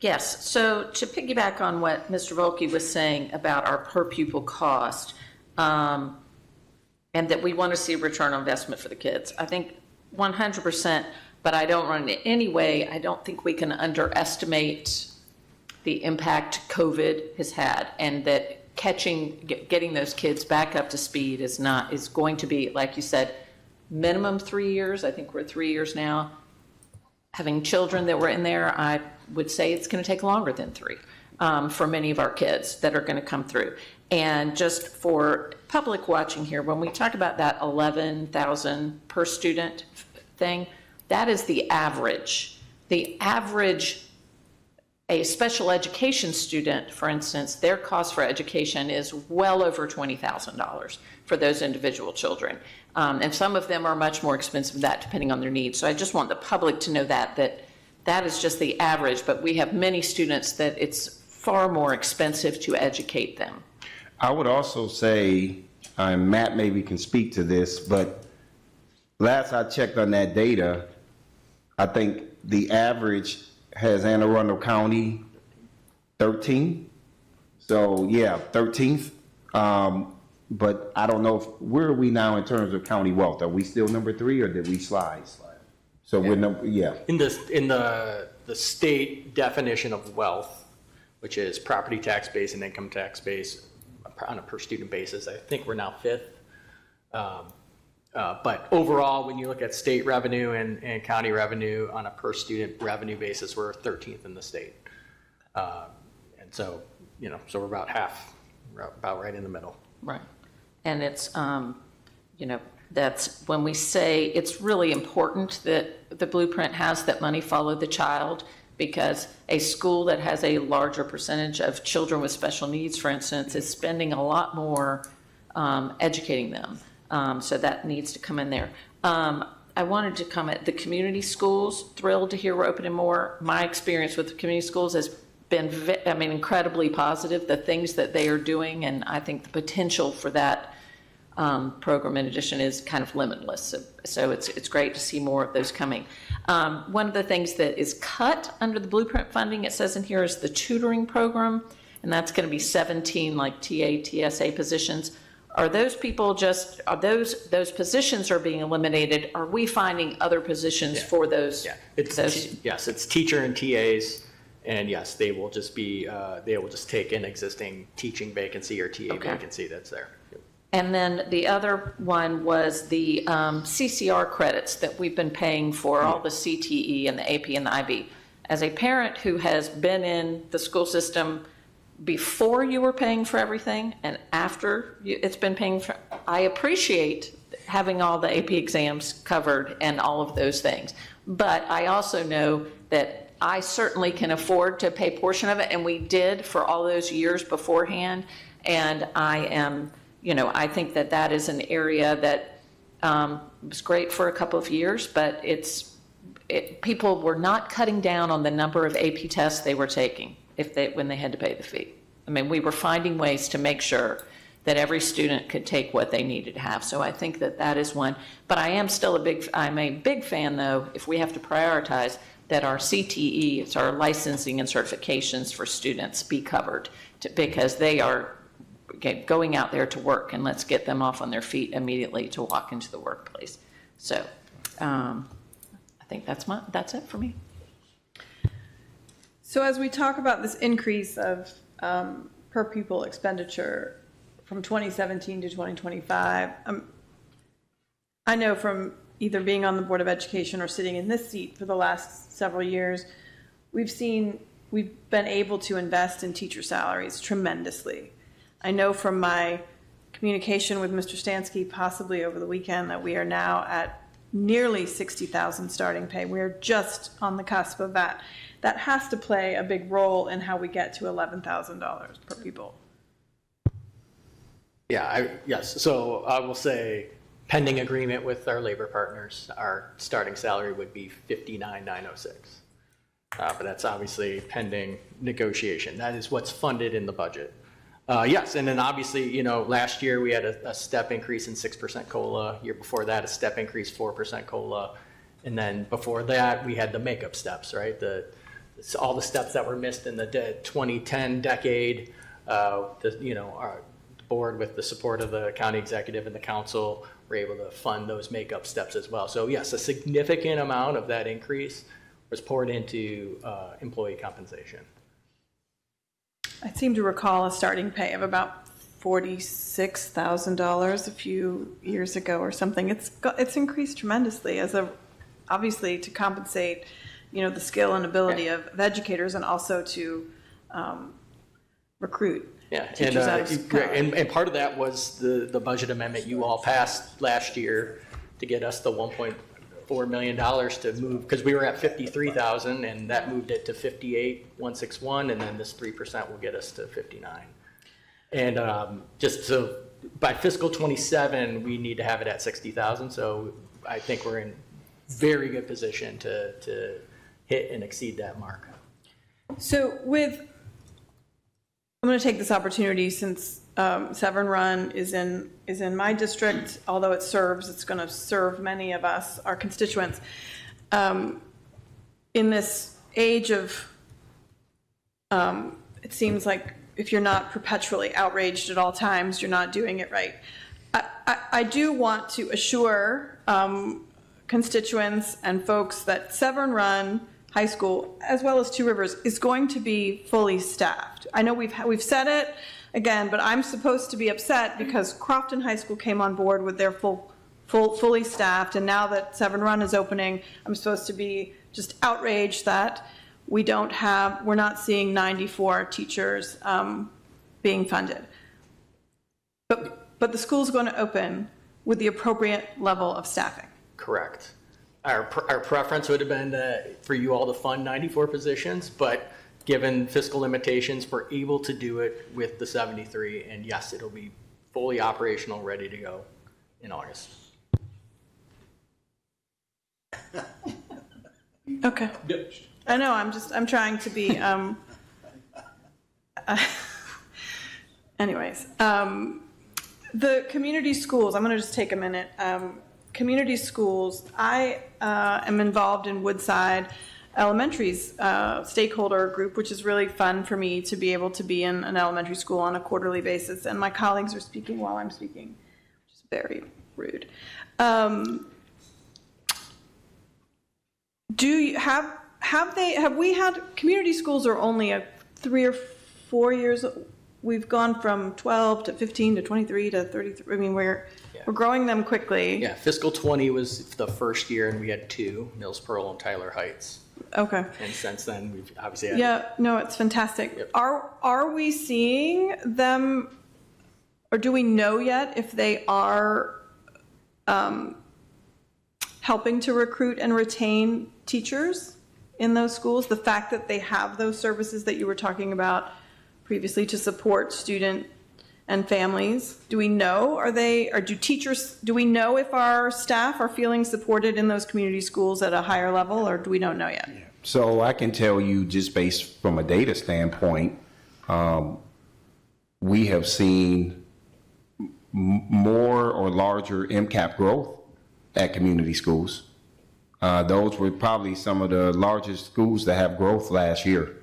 Yes, so to piggyback on what Mr. Volke was saying about our per pupil cost, and that we want to see a return on investment for the kids, I think 100%, but I don't run it anyway. I don't think we can underestimate the impact COVID has had, and that getting those kids back up to speed is going to be, like you said, minimum 3 years. I think we're 3 years now. Having children that were in there, I would say it's going to take longer than 3 for many of our kids that are going to come through. And just for public watching here, when we talk about that 11,000 per student thing, that is the average. The average, a special education student, for instance, their cost for education is well over $20,000 for those individual children. And some of them are much more expensive than that, depending on their needs. So I just want the public to know that is just the average, but we have many students that it's far more expensive to educate them. I would also say, Matt maybe can speak to this, but last I checked on that data, I think the average has Anne Arundel County 13. So yeah, 13th. But I don't know where are we now in terms of county wealth? Are we still number 3 or did we slide? So we're number, In the state definition of wealth, which is property tax base and income tax base on a per student basis, I think we're now 5th. But overall, when you look at state revenue and county revenue on a per student revenue basis, we're 13th in the state. And so, so we're about half, about right in the middle. Right. And it's, that's when we say it's really important that the blueprint has that money follow the child, because a school that has a larger percentage of children with special needs, for instance, is spending a lot more educating them. So that needs to come in there. I wanted to comment, the community schools, thrilled to hear we're opening more. My experience with the community schools has been, incredibly positive, the things that they are doing, and I think the potential for that program in addition is kind of limitless. So it's great to see more of those coming. One of the things that is cut under the blueprint funding, it says in here, is the tutoring program, and that's going to be 17 like TA, TSA positions. Are those people those positions are being eliminated? Are we finding other positions for those? Yeah, it's teacher and TAs, and yes, they will just be they will just take an existing teaching vacancy or TA vacancy that's there. And then the other one was the CCR credits that we've been paying for, all the CTE and the AP and the IB. As a parent who has been in the school system before you were paying for everything and after it's been paying for, I appreciate having all the AP exams covered and all of those things. But I also know that I certainly can afford to pay a portion of it, and we did for all those years beforehand. And I am, I think that is an area that It was great for a couple of years, but people were not cutting down on the number of AP tests they were taking when they had to pay the fee. I mean, we were finding ways to make sure that every student could take what they needed to have. So I think that is one. But I am still I'm a big fan, though, if we have to prioritize, that our CTE, it's our licensing and certifications for students, be covered, because they are going out there to work, and let's get them off on their feet immediately to walk into the workplace. So I think that's it for me. So as we talk about this increase of per pupil expenditure from 2017 to 2025, I know from either being on the Board of Education or sitting in this seat for the last several years, we've been able to invest in teacher salaries tremendously. I know from my communication with Mr. Stansky, possibly over the weekend, that we are now at nearly $60,000 starting pay. We're just on the cusp of that. That has to play a big role in how we get to $11,000 per pupil. Yeah, yes. So I will say, pending agreement with our labor partners, our starting salary would be $59,906. But that's obviously pending negotiation. That is what's funded in the budget. Yes, and then obviously, last year we had a step increase in 6% COLA. Year before that, a step increase 4% COLA. And then before that, we had the makeup steps, right? All the steps that were missed in the 2010 decade. Our board, with the support of the county executive and the council, were able to fund those makeup steps as well. So yes, a significant amount of that increase was poured into employee compensation. I seem to recall a starting pay of about $46,000 a few years ago or something. It's increased tremendously obviously to compensate, the skill and ability of educators, and also to recruit. Yeah, and part of that was the budget amendment you all passed last year to get us the $1.4 million to move, because we were at 53,000, and that moved it to 58,161, and then this 3% will get us to 59. And just so by fiscal 27, we need to have it at 60,000. So I think we're in very good position to hit and exceed that mark. So I'm going to take this opportunity, since Severn Run is in my district, although it's going to serve many of us, our constituents. In this age of, it seems like if you're not perpetually outraged at all times, you're not doing it right. I do want to assure constituents and folks that Severn Run High School, as well as Two Rivers, is going to be fully staffed. I know we've said it again, but I'm supposed to be upset because Crofton High School came on board with their fully staffed, and now that Severn Run is opening, I'm supposed to be just outraged that we're not seeing 94 teachers being funded. But the school's going to open with the appropriate level of staffing. Correct. Our preference would have been for you all to fund 94 positions, but given fiscal limitations, we're able to do it with the 73, and yes, it'll be fully operational, ready to go in August. Okay. I know, I'm trying to be, anyways. The community schools, I'm going to just take a minute. Community schools, I am involved in Woodside Elementary's stakeholder group, which is really fun for me to be able to be in an elementary school on a quarterly basis, and my colleagues are speaking while I'm speaking, which is very rude. Have we had, community schools are only 3 or 4 years, we've gone from 12 to 15 to 23 to 33, I mean, we're growing them quickly. Yeah, fiscal 20 was the first year, and we had 2, Mills Pearl and Tyler Heights. Okay. And since then, we've obviously had... Yeah, no, it's fantastic. Yep. Are we seeing them, or do we know yet if they are helping to recruit and retain teachers in those schools? The fact that they have those services that you were talking about previously to support student and families? Do we know, do we know if our staff are feeling supported in those community schools at a higher level, or do we don't know yet? So I can tell you, just based from a data standpoint, we have seen more or larger MCAP growth at community schools. Those were probably some of the largest schools that have growth last year.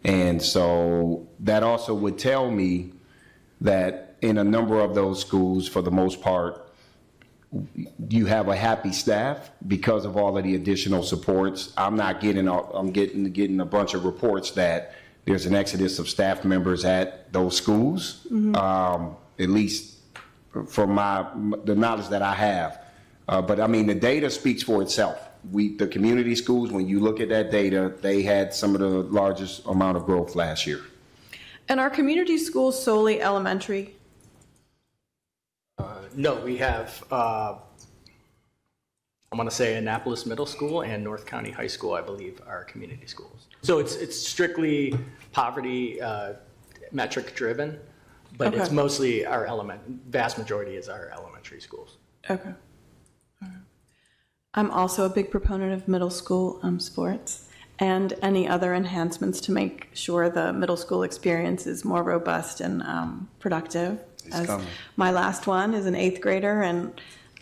And so that also would tell me that in a number of those schools, for the most part, you have a happy staff because of all of the additional supports. I'm getting a bunch of reports that there's an exodus of staff members at those schools, at least from the knowledge that I have. But I mean, the data speaks for itself. The community schools, when you look at that data, they had some of the largest amount of growth last year. And are community schools solely elementary? No, we have, I want to say Annapolis Middle School and North County High School, I believe, are community schools. So it's strictly poverty metric driven, but it's mostly vast majority is our elementary schools. Okay. I'm also a big proponent of middle school sports and any other enhancements to make sure the middle school experience is more robust and productive. My last one is an 8th grader, and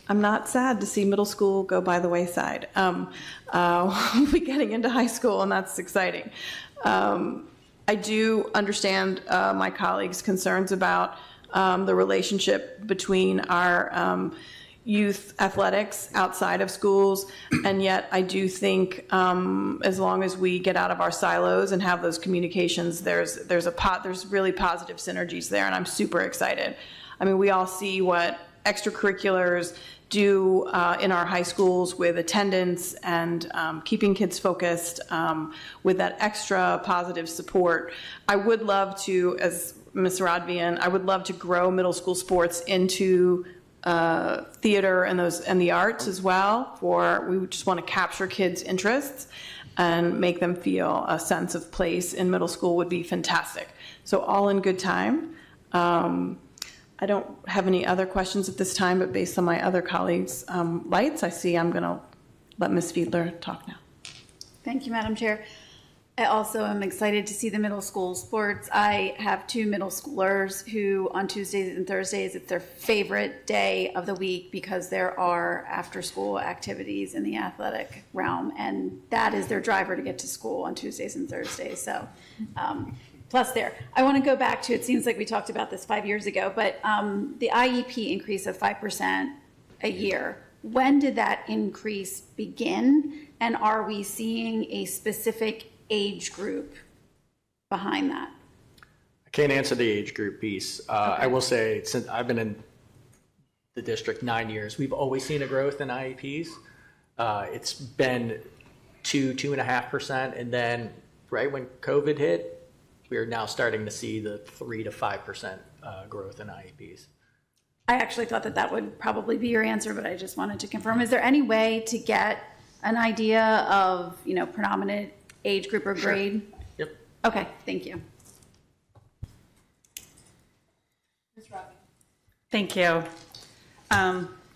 I'm not sad to see middle school go by the wayside. We'll be getting into high school, and that's exciting. I do understand my colleagues' concerns about the relationship between our youth athletics outside of schools, and yet I do think as long as we get out of our silos and have those communications, there's really positive synergies there, and I'm super excited. I mean, we all see what extracurriculars do in our high schools with attendance and keeping kids focused with that extra positive support. I would love to, as Ms. Radvian, I would love to grow middle school sports into theater and the arts as well. We just want to capture kids' interests and make them feel a sense of place in middle school would be fantastic. So all in good time. I don't have any other questions at this time, but based on my other colleagues' lights, I see I'm going to let Ms. Fiedler talk now. Thank you, Madam Chair. I also am excited to see the middle school sports. I have 2 middle schoolers who on Tuesdays and Thursdays, it's their favorite day of the week because there are after-school activities in the athletic realm, and that is their driver to get to school on Tuesdays and Thursdays. So plus there. I want to go back to, it seems like we talked about this 5 years ago, but the IEP increase of 5% a year, when did that increase begin? And are we seeing a specific age group behind that? I can't answer the age group piece. I will say, since I've been in the district 9 years, we've always seen a growth in IEPs. It's been 2.5%, and then right when COVID hit, we are now starting to see the 3 to 5% growth in IEPs. I actually thought that would probably be your answer, but I just wanted to confirm. Is there any way to get an idea of, predominant age group or grade? Sure. Yep. Okay, thank you. Thank you.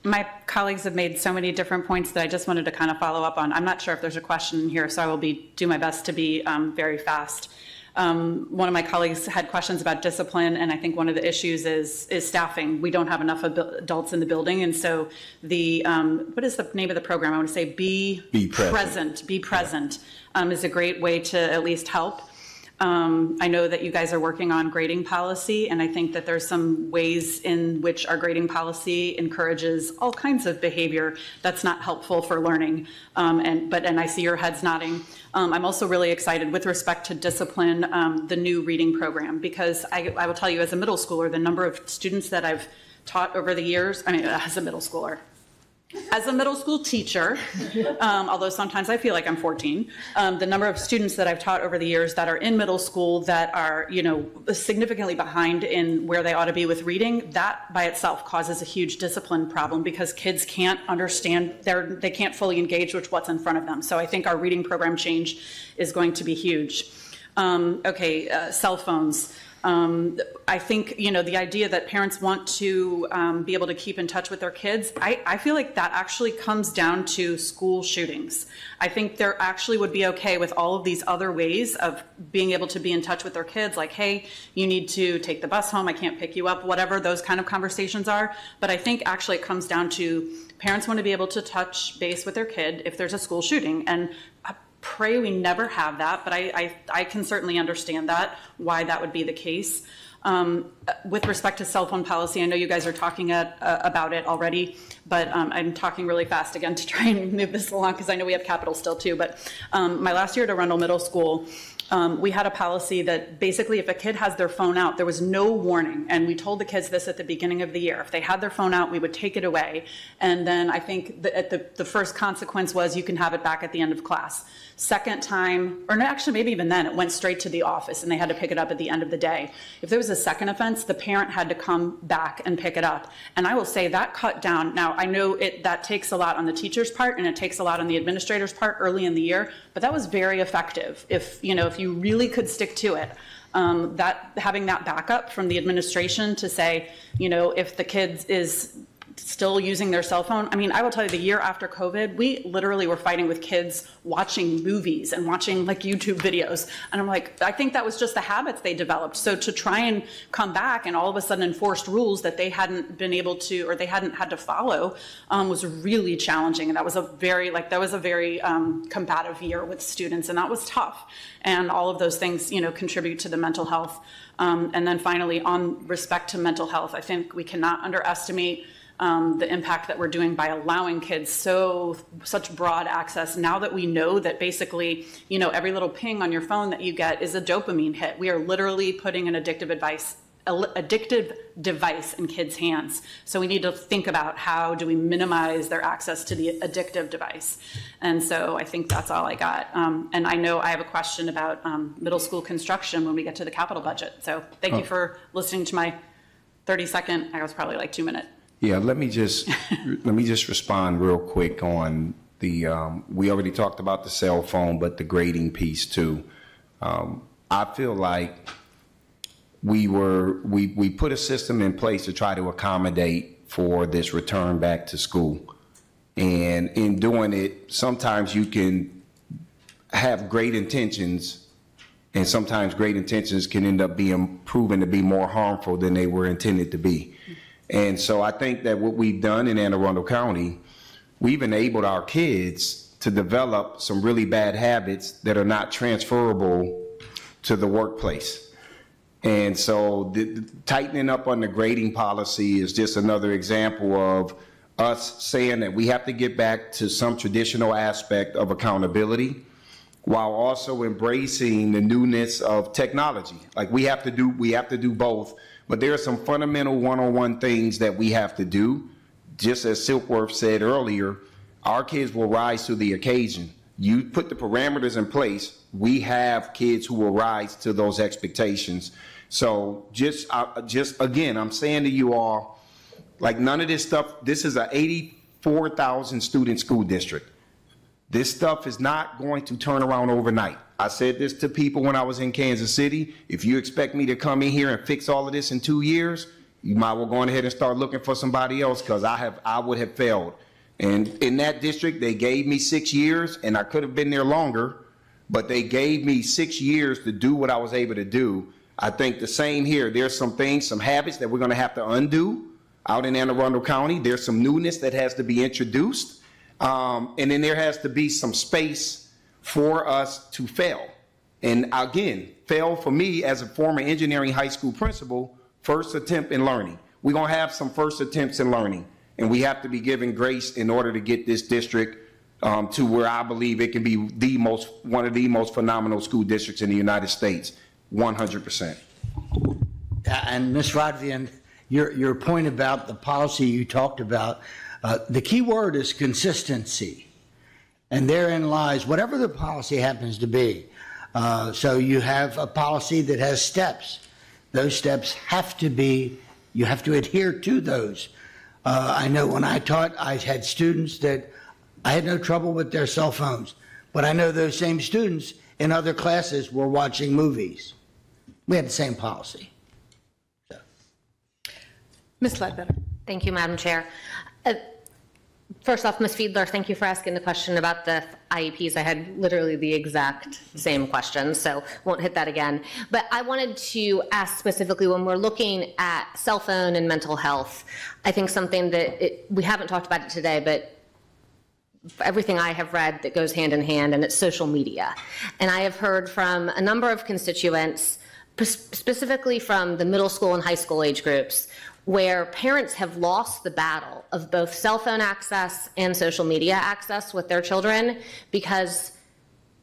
My colleagues have made so many different points that I just wanted to kind of follow up on. I'm not sure if there's a question here, so I will do my best to be very fast. One of my colleagues had questions about discipline, and I think one of the issues is staffing. We don't have enough adults in the building, and so what is the name of the program? I want to say Be Present. Be Present is a great way to at least help. I know that you guys are working on grading policy, and I think that there's some ways in which our grading policy encourages all kinds of behavior that's not helpful for learning. And I see your heads nodding. I'm also really excited with respect to discipline, the new reading program, because I will tell you, as a middle schooler, the number of students that I've taught over the years, as a middle schooler, as a middle school teacher, although sometimes I feel like I'm 14, the number of students that I've taught over the years that are in middle school that are, significantly behind in where they ought to be with reading, that by itself causes a huge discipline problem because kids can't understand, they can't fully engage with what's in front of them. So I think our reading program change is going to be huge. Cell phones. I think, the idea that parents want to be able to keep in touch with their kids, I feel like that actually comes down to school shootings. I think they're actually would be okay with all of these other ways of being able to be in touch with their kids, like, hey, you need to take the bus home, I can't pick you up, whatever those kind of conversations are. But I think actually it comes down to parents want to be able to touch base with their kid if there's a school shooting. And I pray we never have that, but I can certainly understand that, why that would be the case. With respect to cell phone policy, I know you guys are talking about it already, but I'm talking really fast again to try and move this along because I know we have capital still too. But my last year at Arundel Middle School, we had a policy that basically if a kid has their phone out, there was no warning. And we told the kids this at the beginning of the year. If they had their phone out, we would take it away. And then I think the first consequence was you can have it back at the end of class. Second time, or no, actually maybe even then, it went straight to the office and they had to pick it up at the end of the day. If there was a second offense, the parent had to come back and pick it up. And I will say that cut down. Now, I know that takes a lot on the teacher's part and it takes a lot on the administrator's part early in the year, but that was very effective. If you really could stick to it, that having that backup from the administration to say, if the kid is still using their cell phone. I mean, I will tell you, the year after COVID, we literally were fighting with kids watching movies and watching like YouTube videos. And I'm like, I think that was just the habits they developed. So to try and come back and all of a sudden enforce rules that they hadn't been able to, or they hadn't had to follow, was really challenging. And that was a very combative year with students, and that was tough. And all of those things, contribute to the mental health. And then finally, on respect to mental health, I think we cannot underestimate the impact that we're doing by allowing kids such broad access. Now that we know that basically, every little ping on your phone that you get is a dopamine hit. We are literally putting an addictive device in kids' hands. So we need to think about how do we minimize their access to the addictive device. And so I think that's all I got. And I know I have a question about middle school construction when we get to the capital budget. So thank you for listening to my 30-second, I was probably like 2-minute. Yeah, let me just respond real quick on the, we already talked about the cell phone, but the grading piece too. I feel like we put a system in place to try to accommodate for this return back to school. And in doing it, sometimes you can have great intentions, and sometimes great intentions can end up being proven to be more harmful than they were intended to be. And so I think that what we've done in Anne Arundel County, we've enabled our kids to develop some really bad habits that are not transferable to the workplace. And so tightening up on the grading policy is just another example of us saying that we have to get back to some traditional aspect of accountability while also embracing the newness of technology. Like we have to do both. But there are some fundamental one-on-one things that we have to do. Just as Silkworth said earlier, our kids will rise to the occasion. You put the parameters in place, we have kids who will rise to those expectations. So just again, I'm saying to you all, like none of this stuff, this is a 84,000 student school district. This stuff is not going to turn around overnight. I said this to people when I was in Kansas City. If you expect me to come in here and fix all of this in 2 years, you might well go ahead and start looking for somebody else, because I would have failed. And in that district, they gave me 6 years, and I could have been there longer, but they gave me 6 years to do what I was able to do. I think the same here. There's some things, some habits that we're going to have to undo out in Anne Arundel County. There's some newness that has to be introduced. And then there has to be some space for us to fail. And again, fail for me as a former engineering high school principal, first attempt in learning. We're going to have some first attempts in learning, and we have to be given grace in order to get this district to where I believe it can be one of the most phenomenal school districts in the United States, 100%. And Ms. Rodvian, your point about the policy you talked about, the key word is consistency. And therein lies whatever the policy happens to be. So you have a policy that has steps. Those steps have to be, you have to adhere to those. I know when I taught, I had students that I had no trouble with their cell phones, but I know those same students in other classes were watching movies. We had the same policy. Ms. Ledbetter. Thank you, Madam Chair. First off, Ms. Fiedler, thank you for asking the question about the IEPs. I had literally the exact same question, so won't hit that again. But I wanted to ask specifically, when we're looking at cell phone and mental health, I think something that we haven't talked about it today, but everything I have read that goes hand in hand, and it's social media. And I have heard from a number of constituents, specifically from the middle school and high school age groups, where parents have lost the battle of both cell phone access and social media access with their children because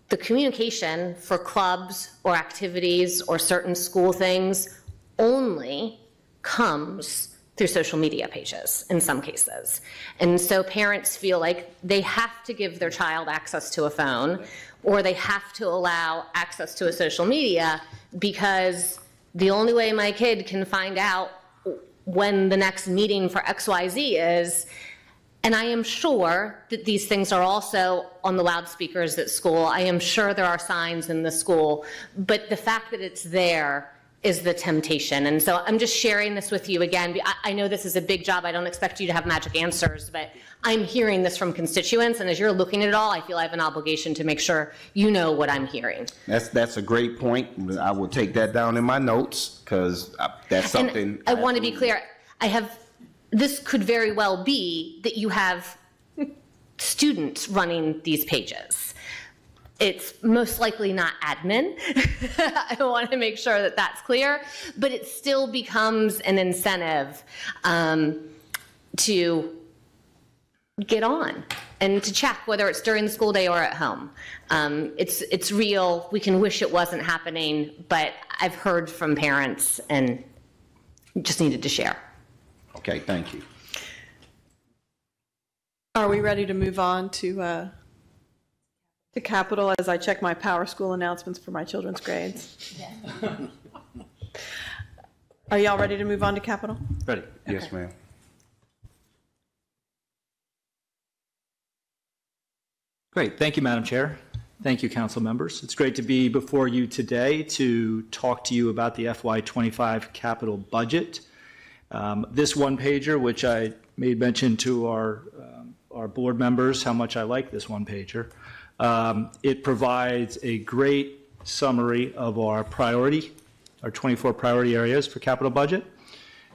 the communication for clubs or activities or certain school things only comes through social media pages in some cases. And so parents feel like they have to give their child access to a phone or they have to allow access to a social media because the only way my kid can find out when the next meeting for XYZ is, and I am sure that these things are also on the loudspeakers at school. I am sure there are signs in the school, but the fact that it's there is the temptation. And so I'm just sharing this with you again. I know this is a big job. I don't expect you to have magic answers, but I'm hearing this from constituents, and as you're looking at it all, I feel I have an obligation to make sure you know what I'm hearing. That's a great point. I will take that down in my notes because that's something. And I want to be clear. This could very well be that you have students running these pages. It's most likely not admin. I want to make sure that that's clear, but it still becomes an incentive to get on and to check whether it's during the school day or at home. It's real. We can wish it wasn't happening, but I've heard from parents and just needed to share. Okay, thank you. Are we ready to move on to capital as I check my Power School announcements for my children's grades? Are y'all ready to move on to capital? Ready. Yes, Okay. ma'am. Great. Thank you, Madam Chair. Thank you, council members. It's great to be before you today to talk to you about the FY25 capital budget. This one-pager, which I made mention to our board members, how much I like this one-pager. It provides a great summary of our 24 priority areas for capital budget.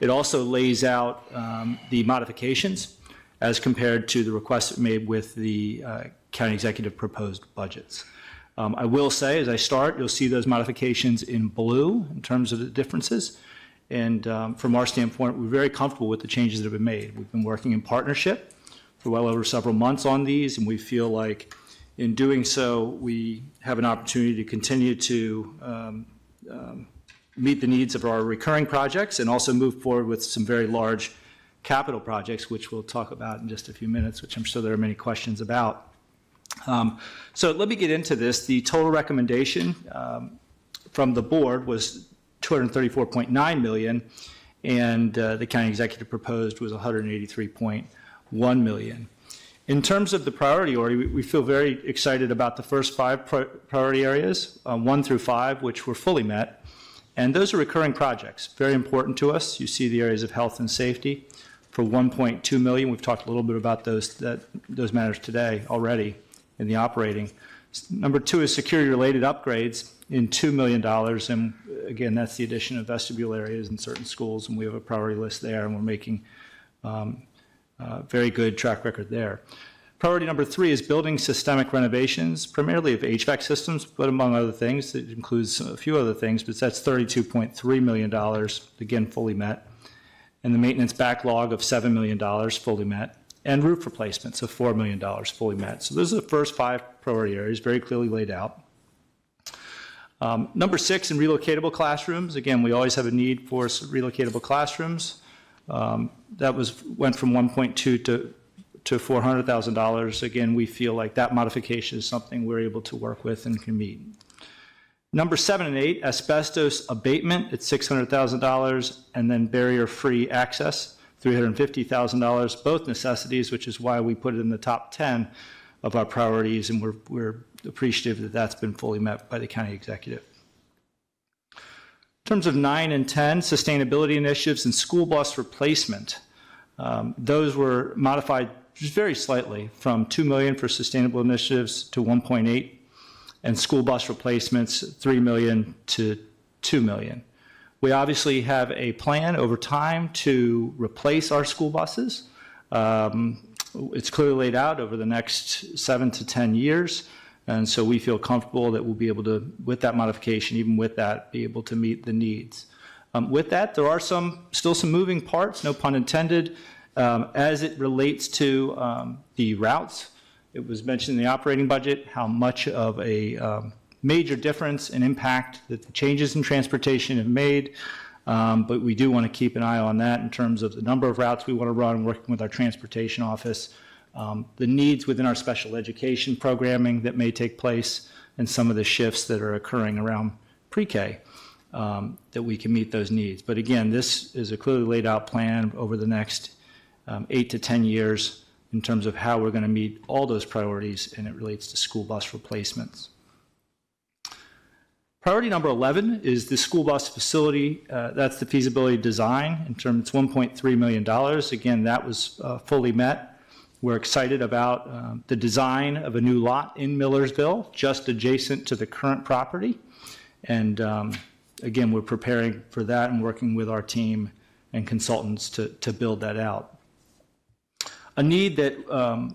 It also lays out the modifications as compared to the requests made with the county executive proposed budgets. I will say, as I start, you'll see those modifications in blue in terms of the differences. And from our standpoint, we're very comfortable with the changes that have been made. We've been working in partnership for well over several months on these, and we feel like in doing so, we have an opportunity to continue to meet the needs of our recurring projects and also move forward with some very large capital projects, which we'll talk about in just a few minutes, which I'm sure there are many questions about. So let me get into this. The total recommendation from the board was $234.9 million, and the county executive proposed was $183.1 million. In terms of the priority order, we feel very excited about the first 5 priority areas, 1 through 5, which were fully met. And those are recurring projects, very important to us. You see the areas of health and safety for $1.2 million. We've talked a little bit about those matters today already in the operating. Number 2 is security-related upgrades in $2 million. And again, that's the addition of vestibule areas in certain schools, and we have a priority list there, and we're making very good track record there. Priority number 3 is building systemic renovations, primarily of HVAC systems, but among other things. It includes a few other things, but that's $32.3 million, again, fully met. And the maintenance backlog of $7 million, fully met. And roof replacements of $4 million, fully met. So those are the first 5 priority areas, very clearly laid out. Number 6, in relocatable classrooms. Again, we always have a need for relocatable classrooms. That went from 1.2 to $400,000. Again, we feel like that modification is something we're able to work with and can meet. Number 7 and 8, asbestos abatement at $600,000, and then barrier-free access, $350,000, both necessities, which is why we put it in the top 10 of our priorities, and we're appreciative that that's been fully met by the county executive. In terms of 9 and 10, sustainability initiatives and school bus replacement, those were modified just very slightly from $2 million for sustainable initiatives to 1.8, and school bus replacements $3 million to $2 million. We obviously have a plan over time to replace our school buses. It's clearly laid out over the next 7 to 10 years. And so we feel comfortable that we'll be able to, with that modification, even with that, be able to meet the needs. With that, there are still some moving parts, no pun intended, as it relates to the routes. It was mentioned in the operating budget how much of a major difference and impact that the changes in transportation have made. But we do want to keep an eye on that in terms of the number of routes we want to run, working with our transportation office, the needs within our special education programming that may take place, and some of the shifts that are occurring around pre-K, that we can meet those needs. But again, this is a clearly laid out plan over the next 8 to 10 years in terms of how we're going to meet all those priorities, and it relates to school bus replacements. Priority number 11 is the school bus facility. That's the feasibility design. In terms, it's $1.3 million. Again, that was fully met. We're excited about the design of a new lot in Millersville, just adjacent to the current property. And again, we're preparing for that and working with our team and consultants to build that out. A need that,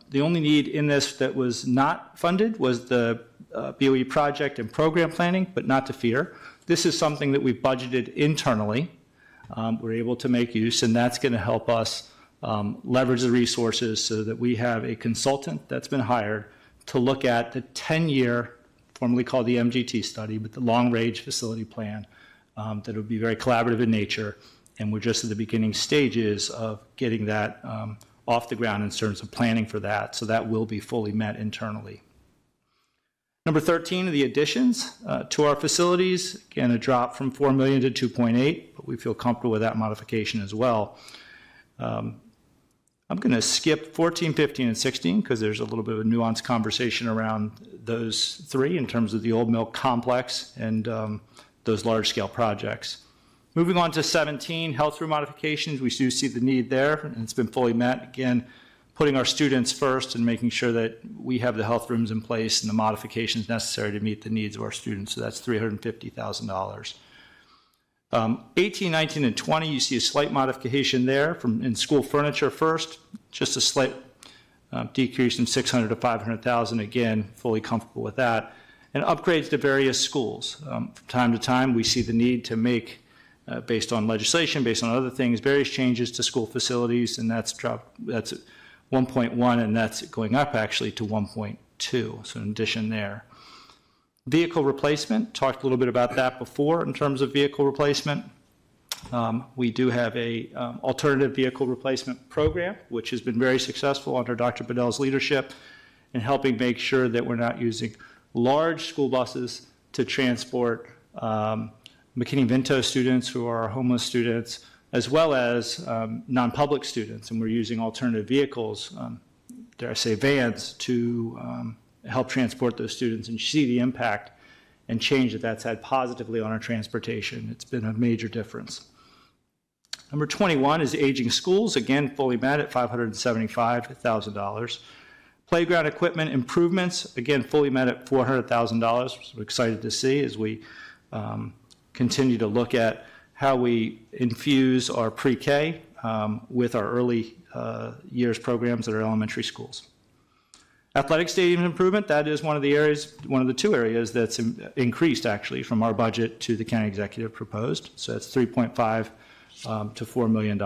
the only need in this that was not funded was the BOE project and program planning, but not to fear. This is something that we've budgeted internally. We're able to make use, and that's going to help us leverage the resources so that we have a consultant that's been hired to look at the 10-year, formerly called the MGT study, but the long-range facility plan that would be very collaborative in nature. And we're just at the beginning stages of getting that off the ground in terms of planning for that. So that will be fully met internally. Number 13 are the additions to our facilities. Again, a drop from $4 million to 2.8, but we feel comfortable with that modification as well. I'm going to skip 14, 15, and 16 because there's a little bit of a nuanced conversation around those three in terms of the old mill complex and those large-scale projects. Moving on to 17, health room modifications. We do see the need there, and it's been fully met. Again, putting our students first and making sure that we have the health rooms in place and the modifications necessary to meet the needs of our students. So that's $350,000. 18, 19, and 20, you see a slight modification there in school furniture first, just a slight decrease from $600,000 to $500,000. Again, fully comfortable with that. And upgrades to various schools. From time to time, we see the need to make, based on legislation, based on other things, various changes to school facilities, and that's dropped. That's 1.1, and that's going up actually to 1.2. So an addition there. Vehicle replacement, talked a little bit about that before in terms of vehicle replacement. We do have a alternative vehicle replacement program, which has been very successful under Dr. Bedell's leadership in helping make sure that we're not using large school buses to transport McKinney-Vento students who are our homeless students, as well as non-public students. And we're using alternative vehicles, dare I say vans, to help transport those students, and see the impact and change that that's had positively on our transportation. It's been a major difference. Number 21 is aging schools, again fully met at $575,000. Playground equipment improvements, again fully met at $400,000, which we're excited to see as we continue to look at how we infuse our pre-K with our early years programs at our elementary schools. Athletic stadium improvement, that is one of the areas, one of the two areas that's increased actually from our budget to the county executive proposed. So that's $3.5 to $4 million.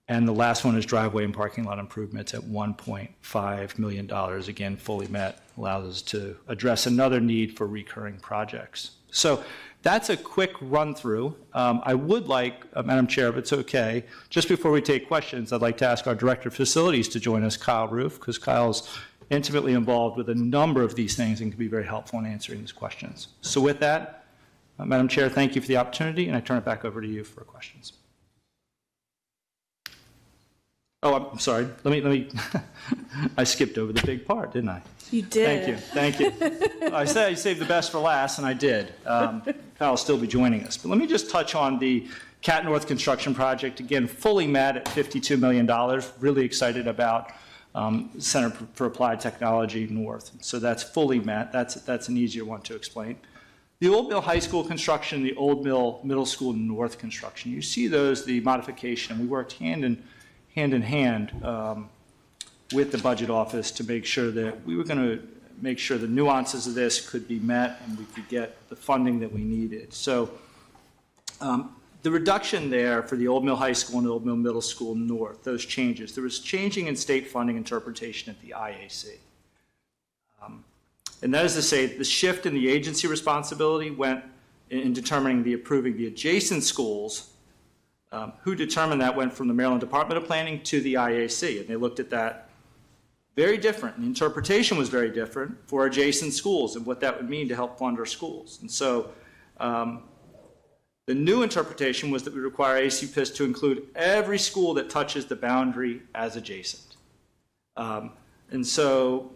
And the last one is driveway and parking lot improvements at $1.5 million. Again, fully met, allows us to address another need for recurring projects. So that's a quick run through. I would like, Madam Chair, if it's okay, just before we take questions, I'd like to ask our Director of Facilities to join us, Kyle Roof, because Kyle's intimately involved with a number of these things and can be very helpful in answering these questions. So with that, Madam Chair, thank you for the opportunity, and I turn it back over to you for questions. Oh, I'm sorry. Let me, I skipped over the big part, didn't I? You did. Thank you. I said I saved the best for last, and I did. Kyle will still be joining us. But let me just touch on the Cat North construction project. Again, fully met at $52 million. Really excited about Center for Applied Technology North. So that's fully met. That's an easier one to explain. The Old Mill High School construction, the Old Mill Middle School North construction, you see those, the modification. We worked hand in hand with the budget office to make sure that we were going to make sure the nuances of this could be met and we could get the funding that we needed. So the reduction there for the Old Mill High School and Old Mill Middle School North, those changes, there was changing in state funding interpretation at the IAC. And that is to say, the shift in the agency responsibility went in determining the approving the adjacent schools. Who determined that went from the Maryland Department of Planning to the IAC, and they looked at that very different. And the interpretation was very different for adjacent schools and what that would mean to help fund our schools. And so the new interpretation was that we require ACPIS to include every school that touches the boundary as adjacent. And so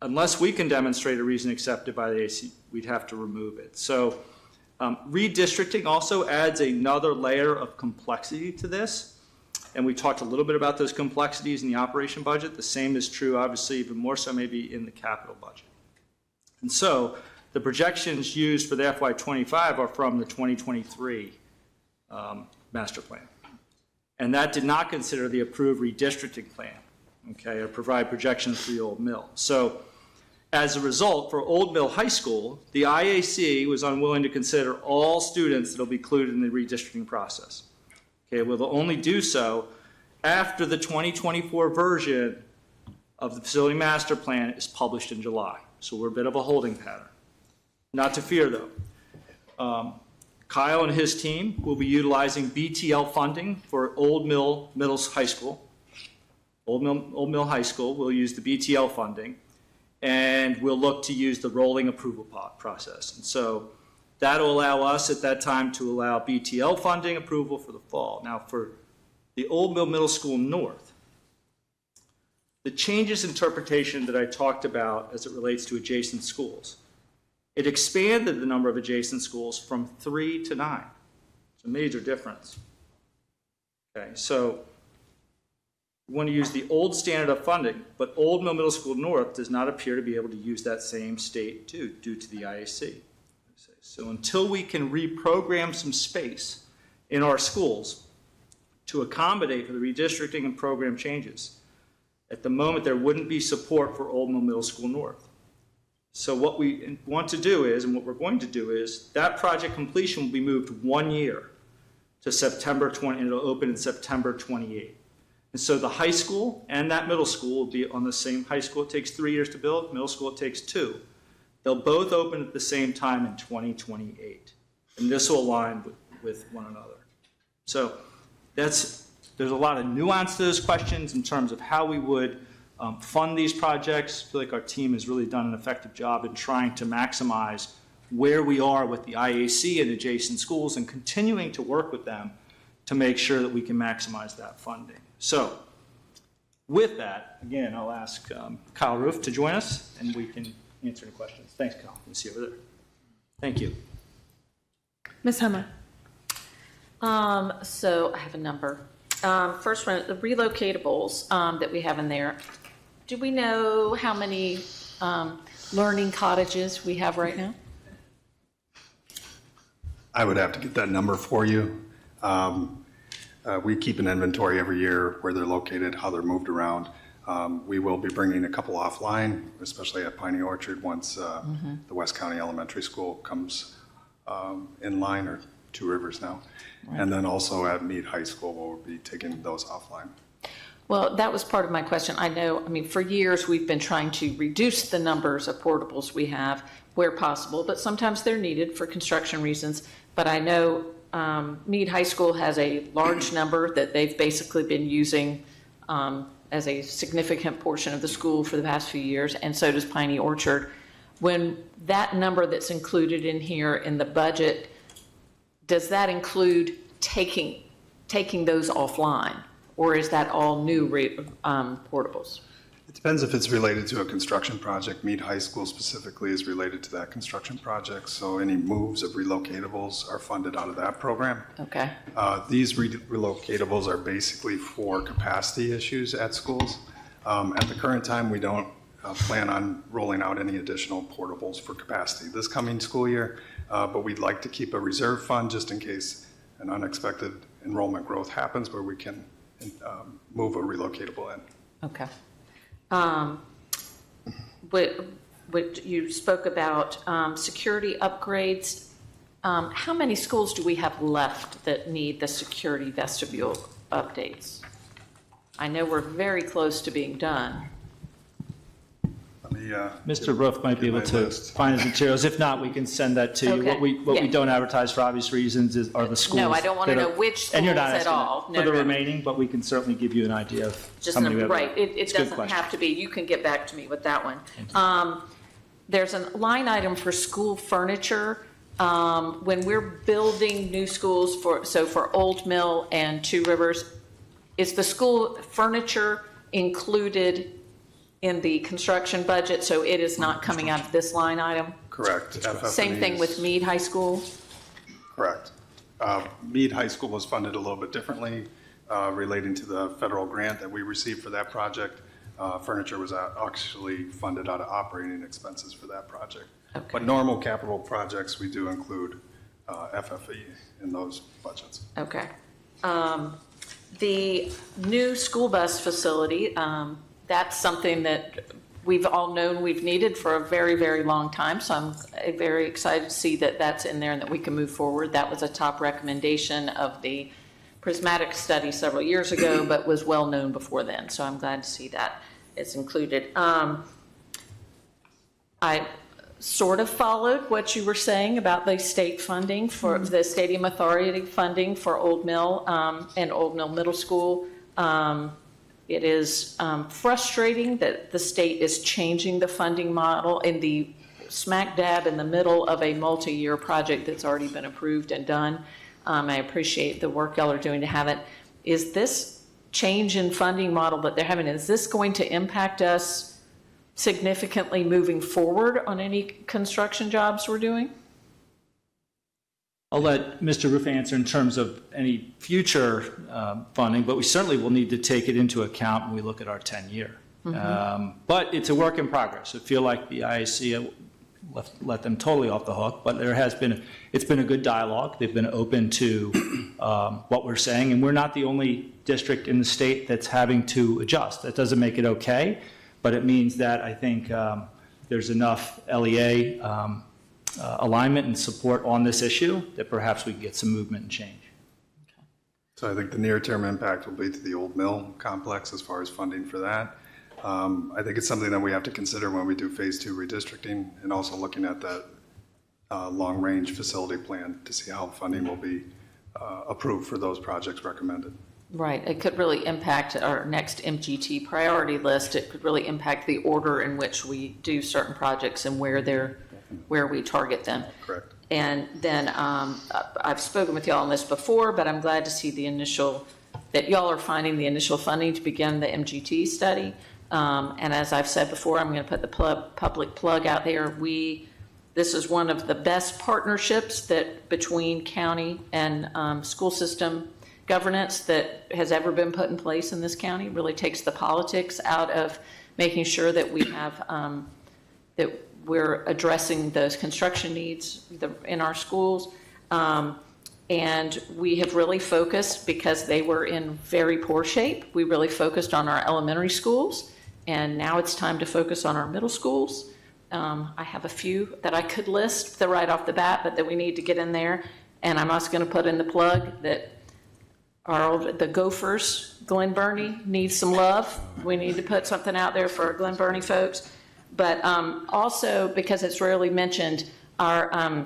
unless we can demonstrate a reason accepted by the AC, we'd have to remove it. So redistricting also adds another layer of complexity to this. And we talked a little bit about those complexities in the operation budget. The same is true, obviously, even more so maybe in the capital budget. And so the projections used for the FY25 are from the 2023 master plan. And that did not consider the approved redistricting plan, okay, or provide projections for the Old Mill. So as a result, for Old Mill High School, the IAC was unwilling to consider all students that will be included in the redistricting process. Okay, well, they'll only do so after the 2024 version of the facility master plan is published in July. So we're a bit of a holding pattern. Not to fear, though. Kyle and his team will be utilizing BTL funding for Old Mill High School. Old Mill High School will use the BTL funding, and we'll look to use the rolling approval process. And so that'll allow us at that time to allow BTL funding approval for the fall. Now for the Old Mill Middle School North, the changes interpretation that I talked about as it relates to adjacent schools, it expanded the number of adjacent schools from 3 to 9. It's a major difference. Okay, so we want to use the old standard of funding, but Old Mill Middle School North does not appear to be able to use that same state due to the IAC. So until we can reprogram some space in our schools to accommodate for the redistricting and program changes, at the moment there wouldn't be support for Old Mill Middle School North. So what we want to do is, and what we're going to do is, that project completion will be moved 1 year to September 20, and it'll open in September 28. And so the high school and that middle school will be on the same. High school, it takes 3 years to build. Middle school, it takes 2. They'll both open at the same time in 2028. And this will align with one another. So there's a lot of nuance to those questions in terms of how we would fund these projects. I feel like our team has really done an effective job in trying to maximize where we are with the IAC and adjacent schools and continuing to work with them to make sure that we can maximize that funding. So with that, again, I'll ask Kyle Roof to join us and we can answer any questions. Thanks, Kyle. You see over there. Thank you. Ms. Hummer. So I have a number. First one, the relocatables that we have in there. Do we know how many learning cottages we have right now? I would have to get that number for you. We keep an inventory every year where they're located, how they're moved around. We will be bringing a couple offline, especially at Piney Orchard once the West County Elementary School comes in line, or Two Rivers now. Right. And then also at Meade High School, we'll be taking those offline. Well, that was part of my question. I know, I mean, for years we've been trying to reduce the numbers of portables we have where possible, but sometimes they're needed for construction reasons. But I know Meade High School has a large number that they've basically been using as a significant portion of the school for the past few years, and so does Piney Orchard. When that number that's included in here in the budget, does that include taking those offline? or is that all new portables? It depends if it's related to a construction project. Meade High School specifically is related to that construction project, so any moves of relocatables are funded out of that program. Okay. These relocatables are basically for capacity issues at schools. At the current time, we don't plan on rolling out any additional portables for capacity this coming school year, but we'd like to keep a reserve fund just in case an unexpected enrollment growth happens where we can move a relocatable in. Okay. What you spoke about security upgrades. How many schools do we have left that need the security vestibule updates? I know we're very close to being done. Mr. Roof might be able to find his materials. If not, we can send that to you. Okay. What we don't advertise for obvious reasons are the schools. No, I don't want to know which schools and you're not at asking all. for the remaining, but we can certainly give you an idea of Just how many we have. right. It It's a good doesn't question. have to be. You can get back to me with that one. There's a line item for school furniture. When we're building new schools for Old Mill and Two Rivers, is the school furniture included in the construction budget, so it is not coming out of this line item? Correct. Same thing with Meade High School? Correct. Meade High School was funded a little bit differently relating to the federal grant that we received for that project. Furniture was actually funded out of operating expenses for that project. Okay. But normal capital projects, we do include FFE in those budgets. Okay. The new school bus facility, that's something that we've all known we've needed for a very, very long time. So I'm very excited to see that that's in there and that we can move forward. That was a top recommendation of the prismatic study several years ago, but was well known before then. So I'm glad to see that it's included. I sort of followed what you were saying about the state funding for the Stadium Authority funding for Old Mill and Old Mill Middle School. It is frustrating that the state is changing the funding model in the smack dab in the middle of a multi-year project that's already been approved and done. I appreciate the work y'all are doing to have it. Is this change in funding model that they're having, is this going to impact us significantly moving forward on any construction jobs we're doing? I'll let Mr. Roof answer in terms of any future funding, but we certainly will need to take it into account when we look at our 10-year. But it's a work in progress. I feel like the IAC let them totally off the hook, but it's been a good dialogue. They've been open to what we're saying, and we're not the only district in the state that's having to adjust. That doesn't make it okay, but it means that I think there's enough LEA alignment and support on this issue that perhaps we can get some movement and change. So I think the near-term impact will be to the Old Mill complex as far as funding for that. I think it's something that we have to consider when we do phase 2 redistricting and also looking at that long-range facility plan to see how funding will be approved for those projects recommended. Right. It could really impact our next MGT priority list. It could really impact the order in which we do certain projects and where we target them. Correct. And then I've spoken with y'all on this before, but I'm glad to see that y'all are finding the initial funding to begin the MGT study. And as I've said before, I'm going to put the public plug out there. This is one of the best partnerships that between county and school system governance that has ever been put in place in this county. It really takes the politics out of making sure that we have that we're addressing those construction needs in our schools. And we have really focused, because they were in very poor shape, we really focused on our elementary schools, and now it's time to focus on our middle schools. I have a few that I could list right off the bat, but that we need to get in there. And I'm also going to put in the plug that the Gophers, Glen Burnie, needs some love. We need to put something out there for our Glen Burnie folks. But also, because it's rarely mentioned, our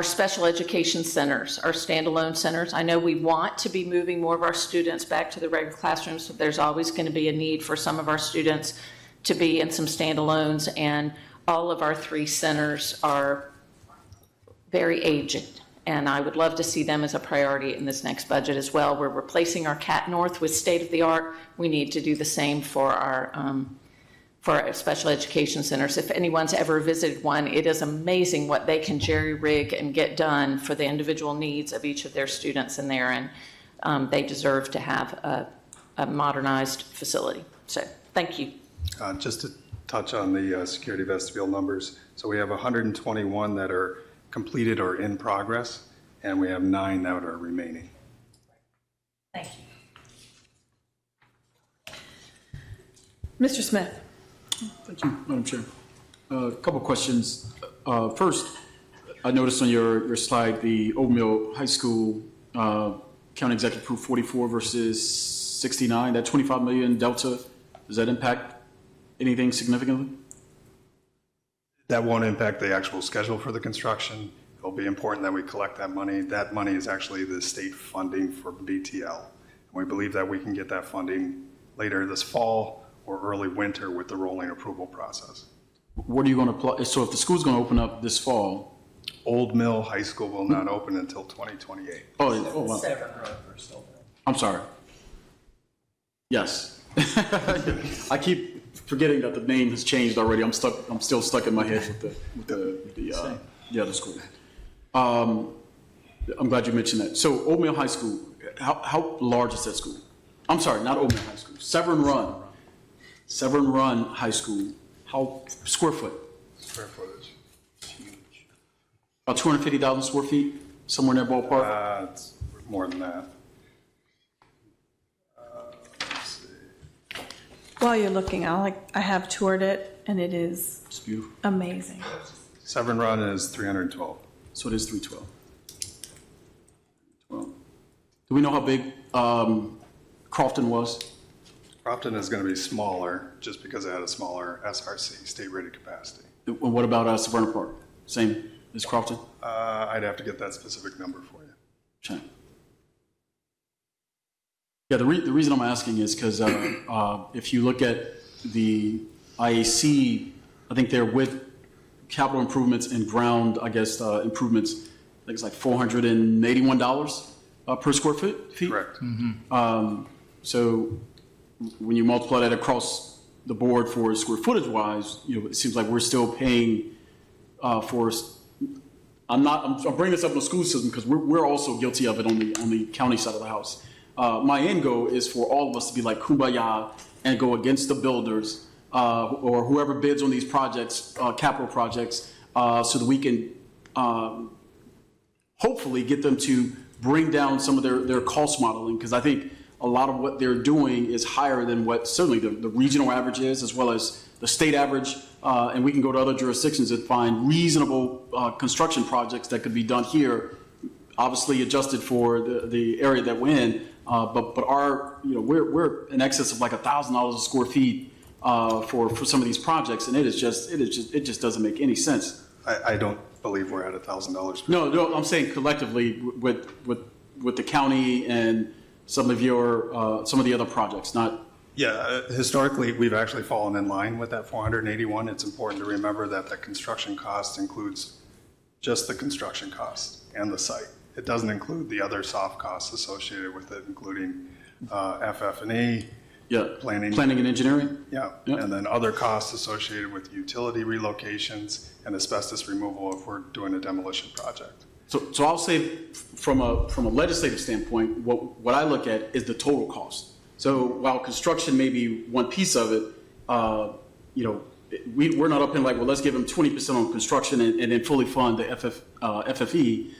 special education centers, our standalone centers. I know we want to be moving more of our students back to the regular classrooms, but there's always going to be a need for some of our students to be in some standalones, and all of our 3 centers are very aged. And I would love to see them as a priority in this next budget as well. We're replacing our CAT North with state-of-the-art. We need to do the same for our special education centers. If anyone's ever visited one, it is amazing what they can jerry-rig and get done for the individual needs of each of their students in there, and they deserve to have a modernized facility. So thank you. Just to touch on the security vestibule numbers. So we have 121 that are completed or in progress, and we have 9 that are remaining. Thank you. Mr. Smith. Thank you, Madam Chair. A couple of questions. First, I noticed on your slide the Old Mill High School county executive approved 44 versus 69. That 25 million delta, does that impact anything significantly? That won't impact the actual schedule for the construction. It'll be important that we collect that money. That money is actually the state funding for BTL. And we believe that we can get that funding later this fall or early winter with the rolling approval process. What are you going to apply? So if the school's going to open up this fall? Old Mill High School will not open until 2028. Oh wow. I'm sorry. Yes. I keep forgetting that the name has changed already. I'm still stuck in my head with the other school. I'm glad you mentioned that. So Old Mill High School, how large is that school? I'm sorry, not Old Mill High School. Severn Run High School. How square foot? Square footage. Huge. About 250,000 square feet, somewhere in that ballpark. It's more than that. While you're looking, I have toured it, and it is It's beautiful. Amazing. Severn Run is 312. So it is 312. Well, do we know how big Crofton was? Crofton is going to be smaller just because it had a smaller SRC, state-rated capacity. And what about Savannah Park? Same as Crofton? I'd have to get that specific number for you. Sure. Yeah, the reason I'm asking is because if you look at the IAC, I think they're with capital improvements and ground, improvements, I think it's like $481 per square feet. Correct. So when you multiply that across the board for square footage wise, it seems like we're still paying for. I'm bringing this up in the school system because we're also guilty of it on the county side of the house. My end goal is for all of us to be like kumbaya and go against the builders or whoever bids on these projects, capital projects, so that we can hopefully get them to bring down some of their cost modeling, because I think a lot of what they're doing is higher than what certainly the regional average is, as well as the state average. And we can go to other jurisdictions and find reasonable construction projects that could be done here, obviously adjusted for the area that we're in. But our, we're in excess of like $1,000 a square feet for some of these projects, and it just doesn't make any sense. I don't believe we're at $1,000. No, I'm saying collectively with the county and some of the other projects, not. Yeah, historically, we've actually fallen in line with that 481. It's important to remember that the construction cost includes just the construction cost and the site. It doesn't include the other soft costs associated with it, including FF&E, planning and engineering. Yeah, and then other costs associated with utility relocations and asbestos removal if we're doing a demolition project. So I'll say from a legislative standpoint, what I look at is the total cost. So while construction may be one piece of it, we're not up in like, well, let's give them 20% on construction and then fully fund the FFE,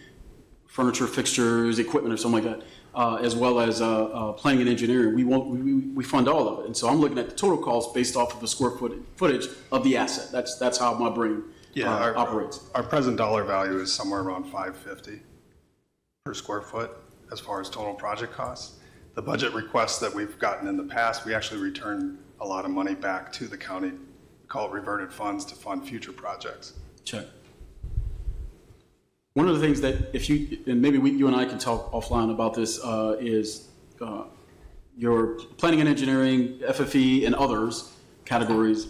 furniture, fixtures, equipment, or something like that, as well as planning and engineering. We fund all of it, and so I'm looking at the total cost based off of the square footage of the asset. That's how my brain operates. Our present dollar value is somewhere around $550 per square foot as far as total project costs. The budget requests that we've gotten in the past, we actually return a lot of money back to the county. We call it reverted funds to fund future projects. Check. One of the things that and maybe you and I can talk offline about this, is your planning and engineering, FFE, and others categories.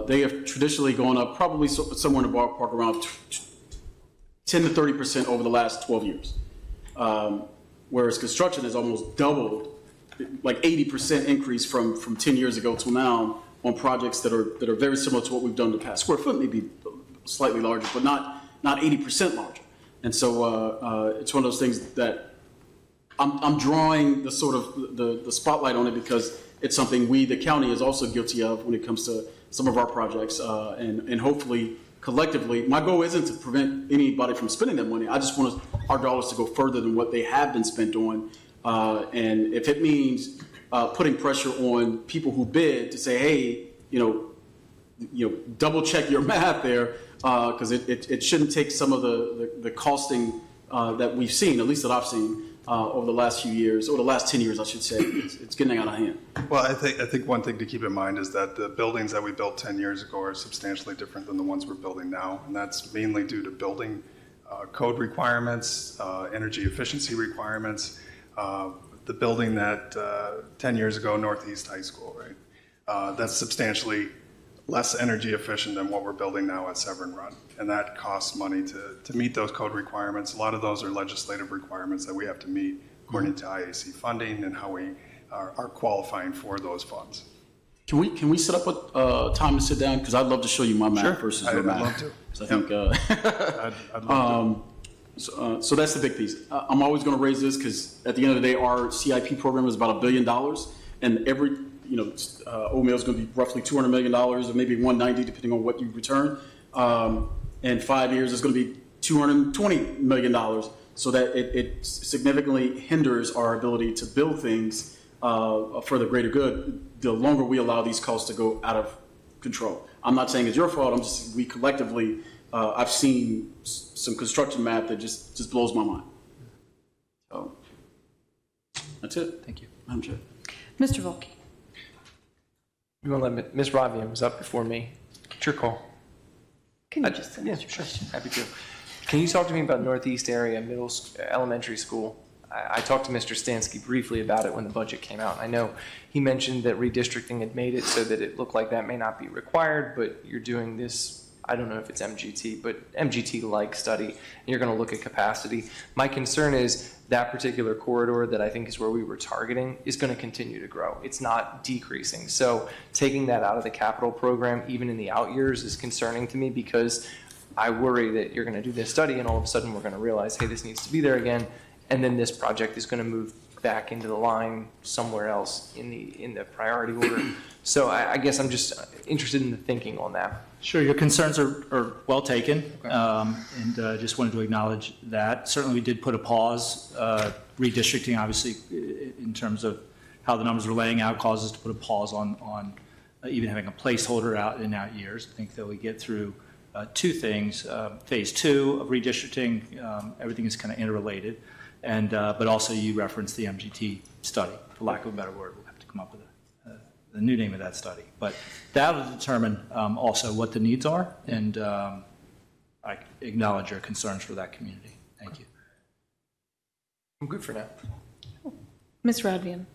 They have traditionally gone up probably somewhere in the ballpark around 10 to 30% over the last 12 years. Whereas construction has almost doubled, like 80% increase from 10 years ago till now on projects that are very similar to what we've done in the past. Square foot may be slightly larger, but not 80% larger. And so it's one of those things that I'm drawing the sort of the spotlight on it because it's something we, the county, is also guilty of when it comes to some of our projects. And hopefully, collectively, my goal isn't to prevent anybody from spending that money. I just want our dollars to go further than what they have been spent on. And if it means putting pressure on people who bid to say, hey, double check your math there, because it shouldn't take some of the costing that we've seen, at least that I've seen, over the last few years, or the last 10 years, I should say. It's getting out of hand. Well, I think one thing to keep in mind is that the buildings that we built 10 years ago are substantially different than the ones we're building now, and that's mainly due to building code requirements, energy efficiency requirements. The building that 10 years ago, Northeast High School, right? That's substantially less energy efficient than what we're building now at Severn Run. And that costs money to meet those code requirements. A lot of those are legislative requirements that we have to meet according to IAC funding and how we are qualifying for those funds. Can we set up a time to sit down? Because I'd love to show you my math versus your math. I'd love to. So I think, I'd love to. So that's the big piece. I'm always going to raise this because at the end of the day, our CIP program is about $1 billion, and every Oatmeal is going to be roughly $200 million, or maybe 190, depending on what you return. And 5 years is going to be $220 million, so that it significantly hinders our ability to build things for the greater good. The longer we allow these costs to go out of control. I'm not saying it's your fault. I'm just we collectively. I've seen some construction math that just blows my mind. So that's it. Thank you, Madam Chair. Mr. Volke. You want to let Ms. Ravian was up before me. It's your call. Can you just yeah, sure. Happy to. Can you talk to me about Northeast area elementary school? I talked to Mr. Stansky briefly about it when the budget came out. I know he mentioned that redistricting had made it so that it looked like that may not be required, but you're doing this, I don't know if it's MGT, but MGT-like study, and you're going to look at capacity. My concern is that particular corridor that I think is where we were targeting is going to continue to grow. It's not decreasing. So taking that out of the capital program, even in the out years, is concerning to me because I worry that you're going to do this study and all of a sudden we're going to realize, hey, this needs to be there again. And then this project is going to move back into the line somewhere else in the priority order. So I guess I'm just interested in the thinking on that. Sure, your concerns are well taken, and just wanted to acknowledge that. Certainly, we did put a pause. Redistricting, obviously, in terms of how the numbers are laying out, causes to put a pause on even having a placeholder out in out years. I think that we get through two things. Phase 2 of redistricting, everything is kind of interrelated. And but also you referenced the MGT study, for lack of a better word. We'll have to come up with the new name of that study. But that will determine also what the needs are, and I acknowledge your concerns for that community. Thank you. I'm good for now. Ms. Radvian.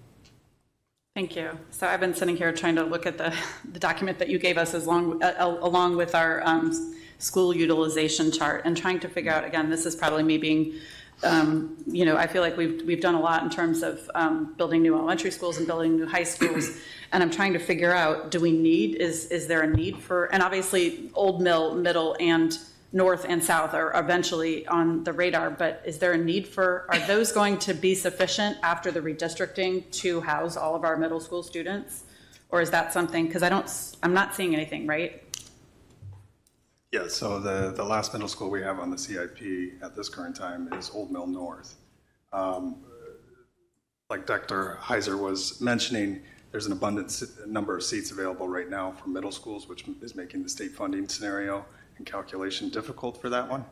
Thank you. So I've been sitting here trying to look at the document that you gave us along with our school utilization chart and trying to figure out, again, this is probably me being I feel like we've done a lot in terms of building new elementary schools and building new high schools, and I'm trying to figure out, do we need, is there a need for, and obviously Old Mill, Middle, and North and South are eventually on the radar, but is there a need for, are those going to be sufficient after the redistricting to house all of our middle school students? Or is that something, because I'm not seeing anything, right? Yeah, so the last middle school we have on the CIP at this current time is Old Mill North. Like Dr. Heiser was mentioning, there's an abundant number of seats available right now for middle schools, which is making the state funding scenario and calculation difficult for that one.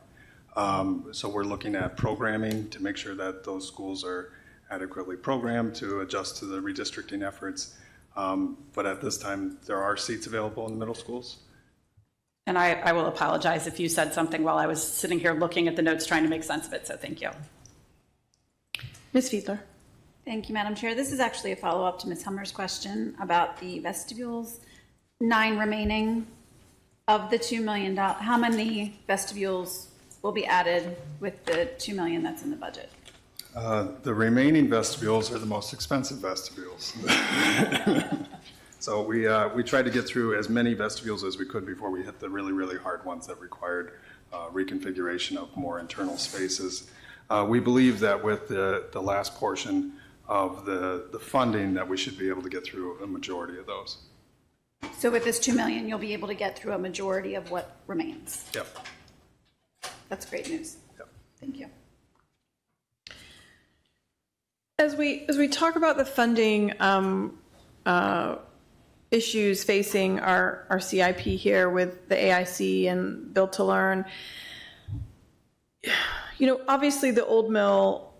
So we're looking at programming to make sure that those schools are adequately programmed to adjust to the redistricting efforts. But at this time, there are seats available in the middle schools. And I will apologize if you said something while I was sitting here looking at the notes trying to make sense of it, so thank you. Ms. Fiedler. Thank you, Madam Chair. This is actually a follow-up to Ms. Hummer's question about the vestibules. 9 remaining of the $2 million. How many vestibules will be added with the 2 million that's in the budget? The remaining vestibules are the most expensive vestibules. So we tried to get through as many vestibules as we could before we hit the really, really hard ones that required reconfiguration of more internal spaces. We believe that with the last portion of the funding that we should be able to get through a majority of those. So with this 2 million, you'll be able to get through a majority of what remains? Yep. That's great news. Yep. Thank you. As we talk about the funding issues facing our CIP here with the AIC and Build to Learn, obviously the Old Mill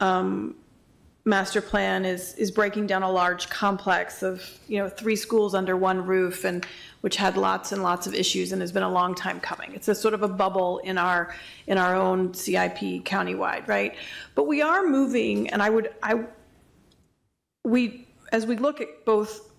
master plan is breaking down a large complex of 3 schools under one roof, and which had lots and lots of issues and has been a long time coming. It's a sort of a bubble in our own CIP countywide, right? But we are moving, and as we look at both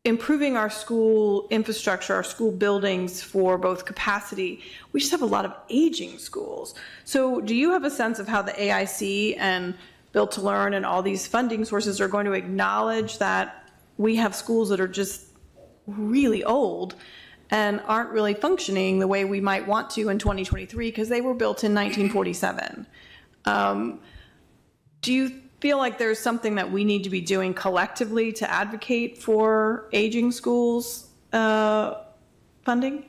improving our school infrastructure, our school buildings for both capacity, we just have a lot of aging schools. So do you have a sense of how the AIC and Build to Learn and all these funding sources are going to acknowledge that we have schools that are just really old and aren't really functioning the way we might want to in 2023 because they were built in 1947? Do you feel like there's something that we need to be doing collectively to advocate for aging schools funding?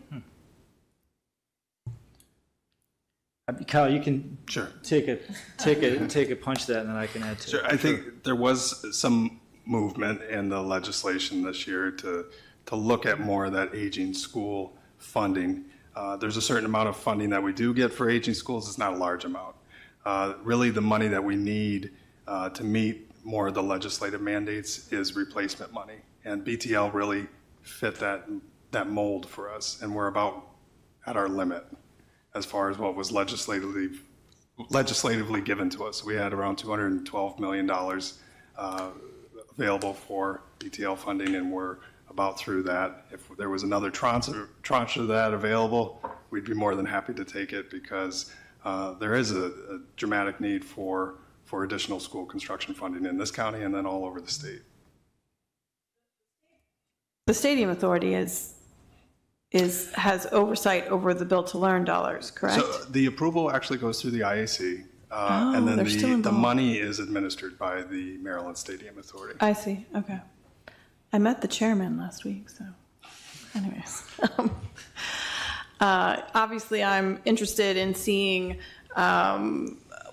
Kyle, you can sure take a punch at that, and then I can add to sure. it. I think there was some movement in the legislation this year to look at more of that aging school funding. There's a certain amount of funding that we do get for aging schools. It's not a large amount. Really, the money that we need to meet more of the legislative mandates is replacement money, and BTL really fit that mold for us, and we're about at our limit as far as what was legislatively given to us. We had around $212 million available for BTL funding, and we're about through that. If there was another tranche of that available, we'd be more than happy to take it, because there is a dramatic need for additional school construction funding in this county and then all over the state. The Stadium Authority has oversight over the Build to Learn dollars, correct? So the approval actually goes through the IAC, and then the money is administered by the Maryland Stadium Authority. I see. Okay. I met the chairman last week, so anyways. Obviously, I'm interested in seeing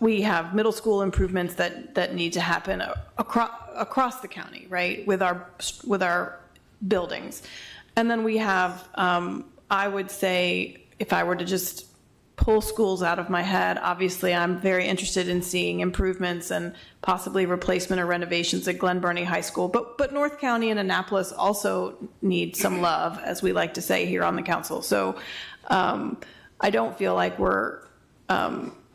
we have middle school improvements that need to happen across the county, right, with our buildings. And then we have, I would say, if I were to just pull schools out of my head, obviously I'm very interested in seeing improvements and possibly replacement or renovations at Glen Burnie High School. But North County and Annapolis also need some love, as we like to say here on the council. So I don't feel like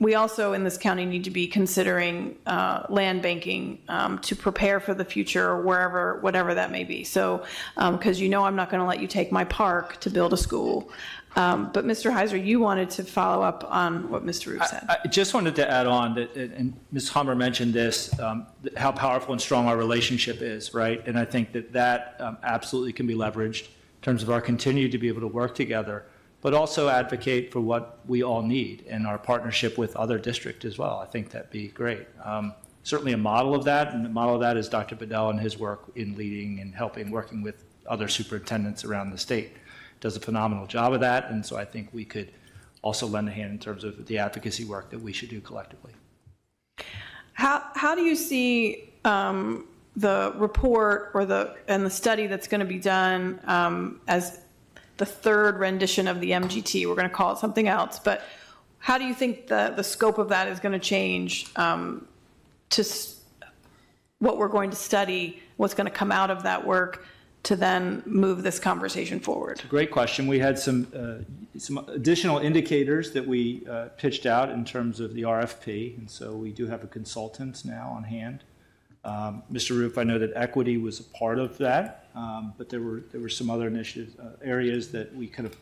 we also in this county need to be considering land banking to prepare for the future, or whatever that may be. So, because I'm not going to let you take my park to build a school. But Mr. Heiser, you wanted to follow up on what Mr. Roof said. I just wanted to add on that, and Ms. Hummer mentioned this, how powerful and strong our relationship is, right? And I think that absolutely can be leveraged in terms of our continue to be able to work together, but also advocate for what we all need in our partnership with other districts as well. I think that'd be great. Certainly a model of that, and the model of that is Dr. Bedell and his work in leading and helping, working with other superintendents around the state. Does a phenomenal job of that, and so I think we could also lend a hand in terms of the advocacy work that we should do collectively. How do you see the report and the study that's going to be done as the third rendition of the MGT? We're going to call it something else, but how do you think the scope of that is going to change to what we're going to study, what's going to come out of that work to then move this conversation forward? Great question. We had some additional indicators that we pitched out in terms of the RFP, and so we do have a consultant now on hand. Mr. Roof, I know that equity was a part of that, but there were some other initiatives, areas that we could have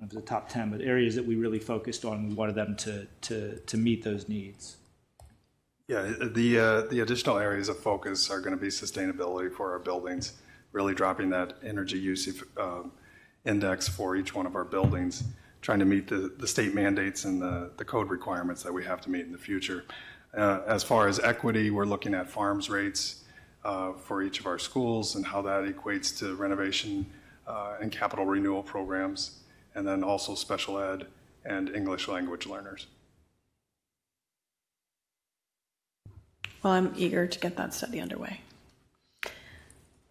it was the top 10, but areas that we really focused on, we wanted them to meet those needs. Yeah, the additional areas of focus are going to be sustainability for our buildings, really dropping that energy use index for each one of our buildings, trying to meet the state mandates and the code requirements that we have to meet in the future. As far as equity, we're looking at farms rates for each of our schools and how that equates to renovation and capital renewal programs, and then also special ed and English language learners. Well, I'm eager to get that study underway.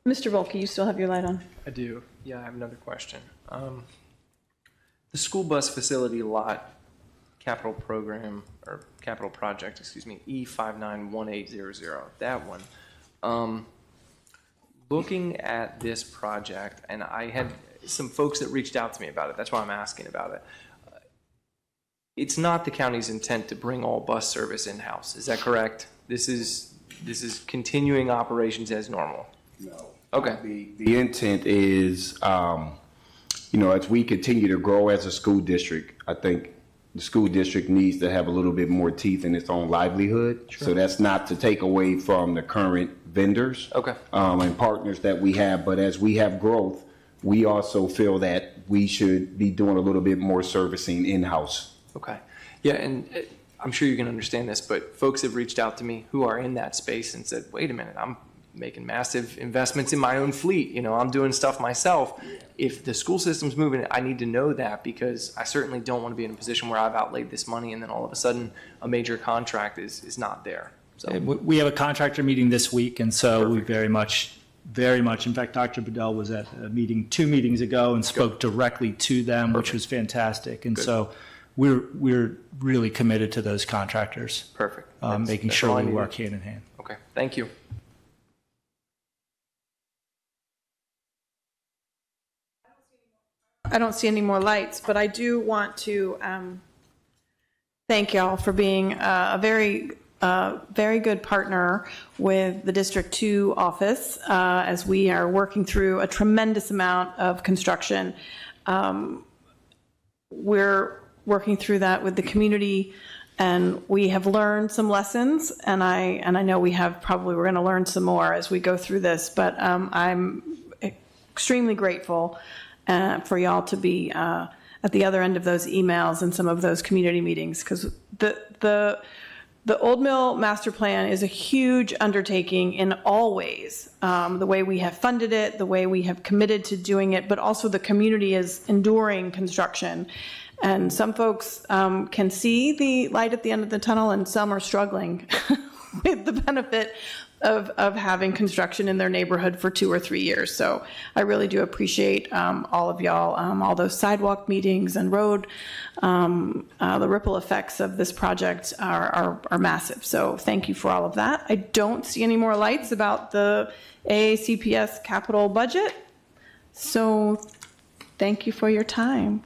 Mr. Volke, you still have your light on? I do. Yeah, I have another question. The school bus facility lot capital program, or capital project, excuse me, E591800, that one. Looking at this project, and I had some folks that reached out to me about it, that's why I'm asking about it. It's not the county's intent to bring all bus service in-house, is that correct? This is continuing operations as normal? No. Okay. The intent is, as we continue to grow as a school district, I think the school district needs to have a little bit more teeth in its own livelihood. Sure. So that's not to take away from the current vendors and partners that we have, but as we have growth, we also feel that we should be doing a little bit more servicing in-house. Okay. Yeah, and I'm sure you can understand this, but folks have reached out to me who are in that space and said, wait a minute, I'm making massive investments in my own fleet. I'm doing stuff myself. If the school system's moving, I need to know that, because I certainly don't want to be in a position where I've outlaid this money and then all of a sudden a major contract is not there. So we have a contractor meeting this week, and so we very much, in fact, Dr. Bedell was at a meeting 2 meetings ago and spoke directly to them, which was fantastic. And so we're really committed to those contractors. Perfect. Making sure we work hand in hand. Okay, thank you. I don't see any more lights, but I do want to thank y'all for being a very good partner with the District 2 office as we are working through a tremendous amount of construction. We're working through that with the community, and we have learned some lessons, and I know we're going to learn some more as we go through this, but I'm extremely grateful for y'all to be at the other end of those emails and some of those community meetings, because the Old Mill Master Plan is a huge undertaking in all ways. The way we have funded it, the way we have committed to doing it, but also the community is enduring construction. And some folks can see the light at the end of the tunnel, and some are struggling with the benefit of having construction in their neighborhood for 2 or 3 years. So I really do appreciate all of y'all, all those sidewalk meetings and road. The ripple effects of this project are massive. So thank you for all of that. I don't see any more lights about the AACPS capital budget. So thank you for your time.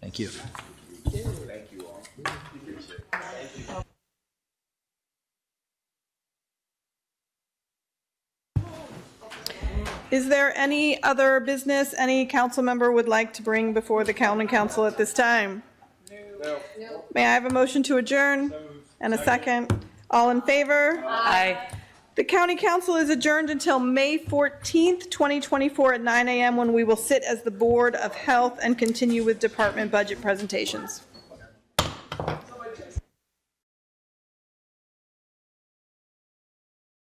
Thank you. Thank you all. Is there any other business any council member would like to bring before the county council at this time? No. May I have a motion to adjourn and a second? All in favor? Aye. The county council is adjourned until May 14th, 2024 at 9 a.m. when we will sit as the Board of Health and continue with department budget presentations.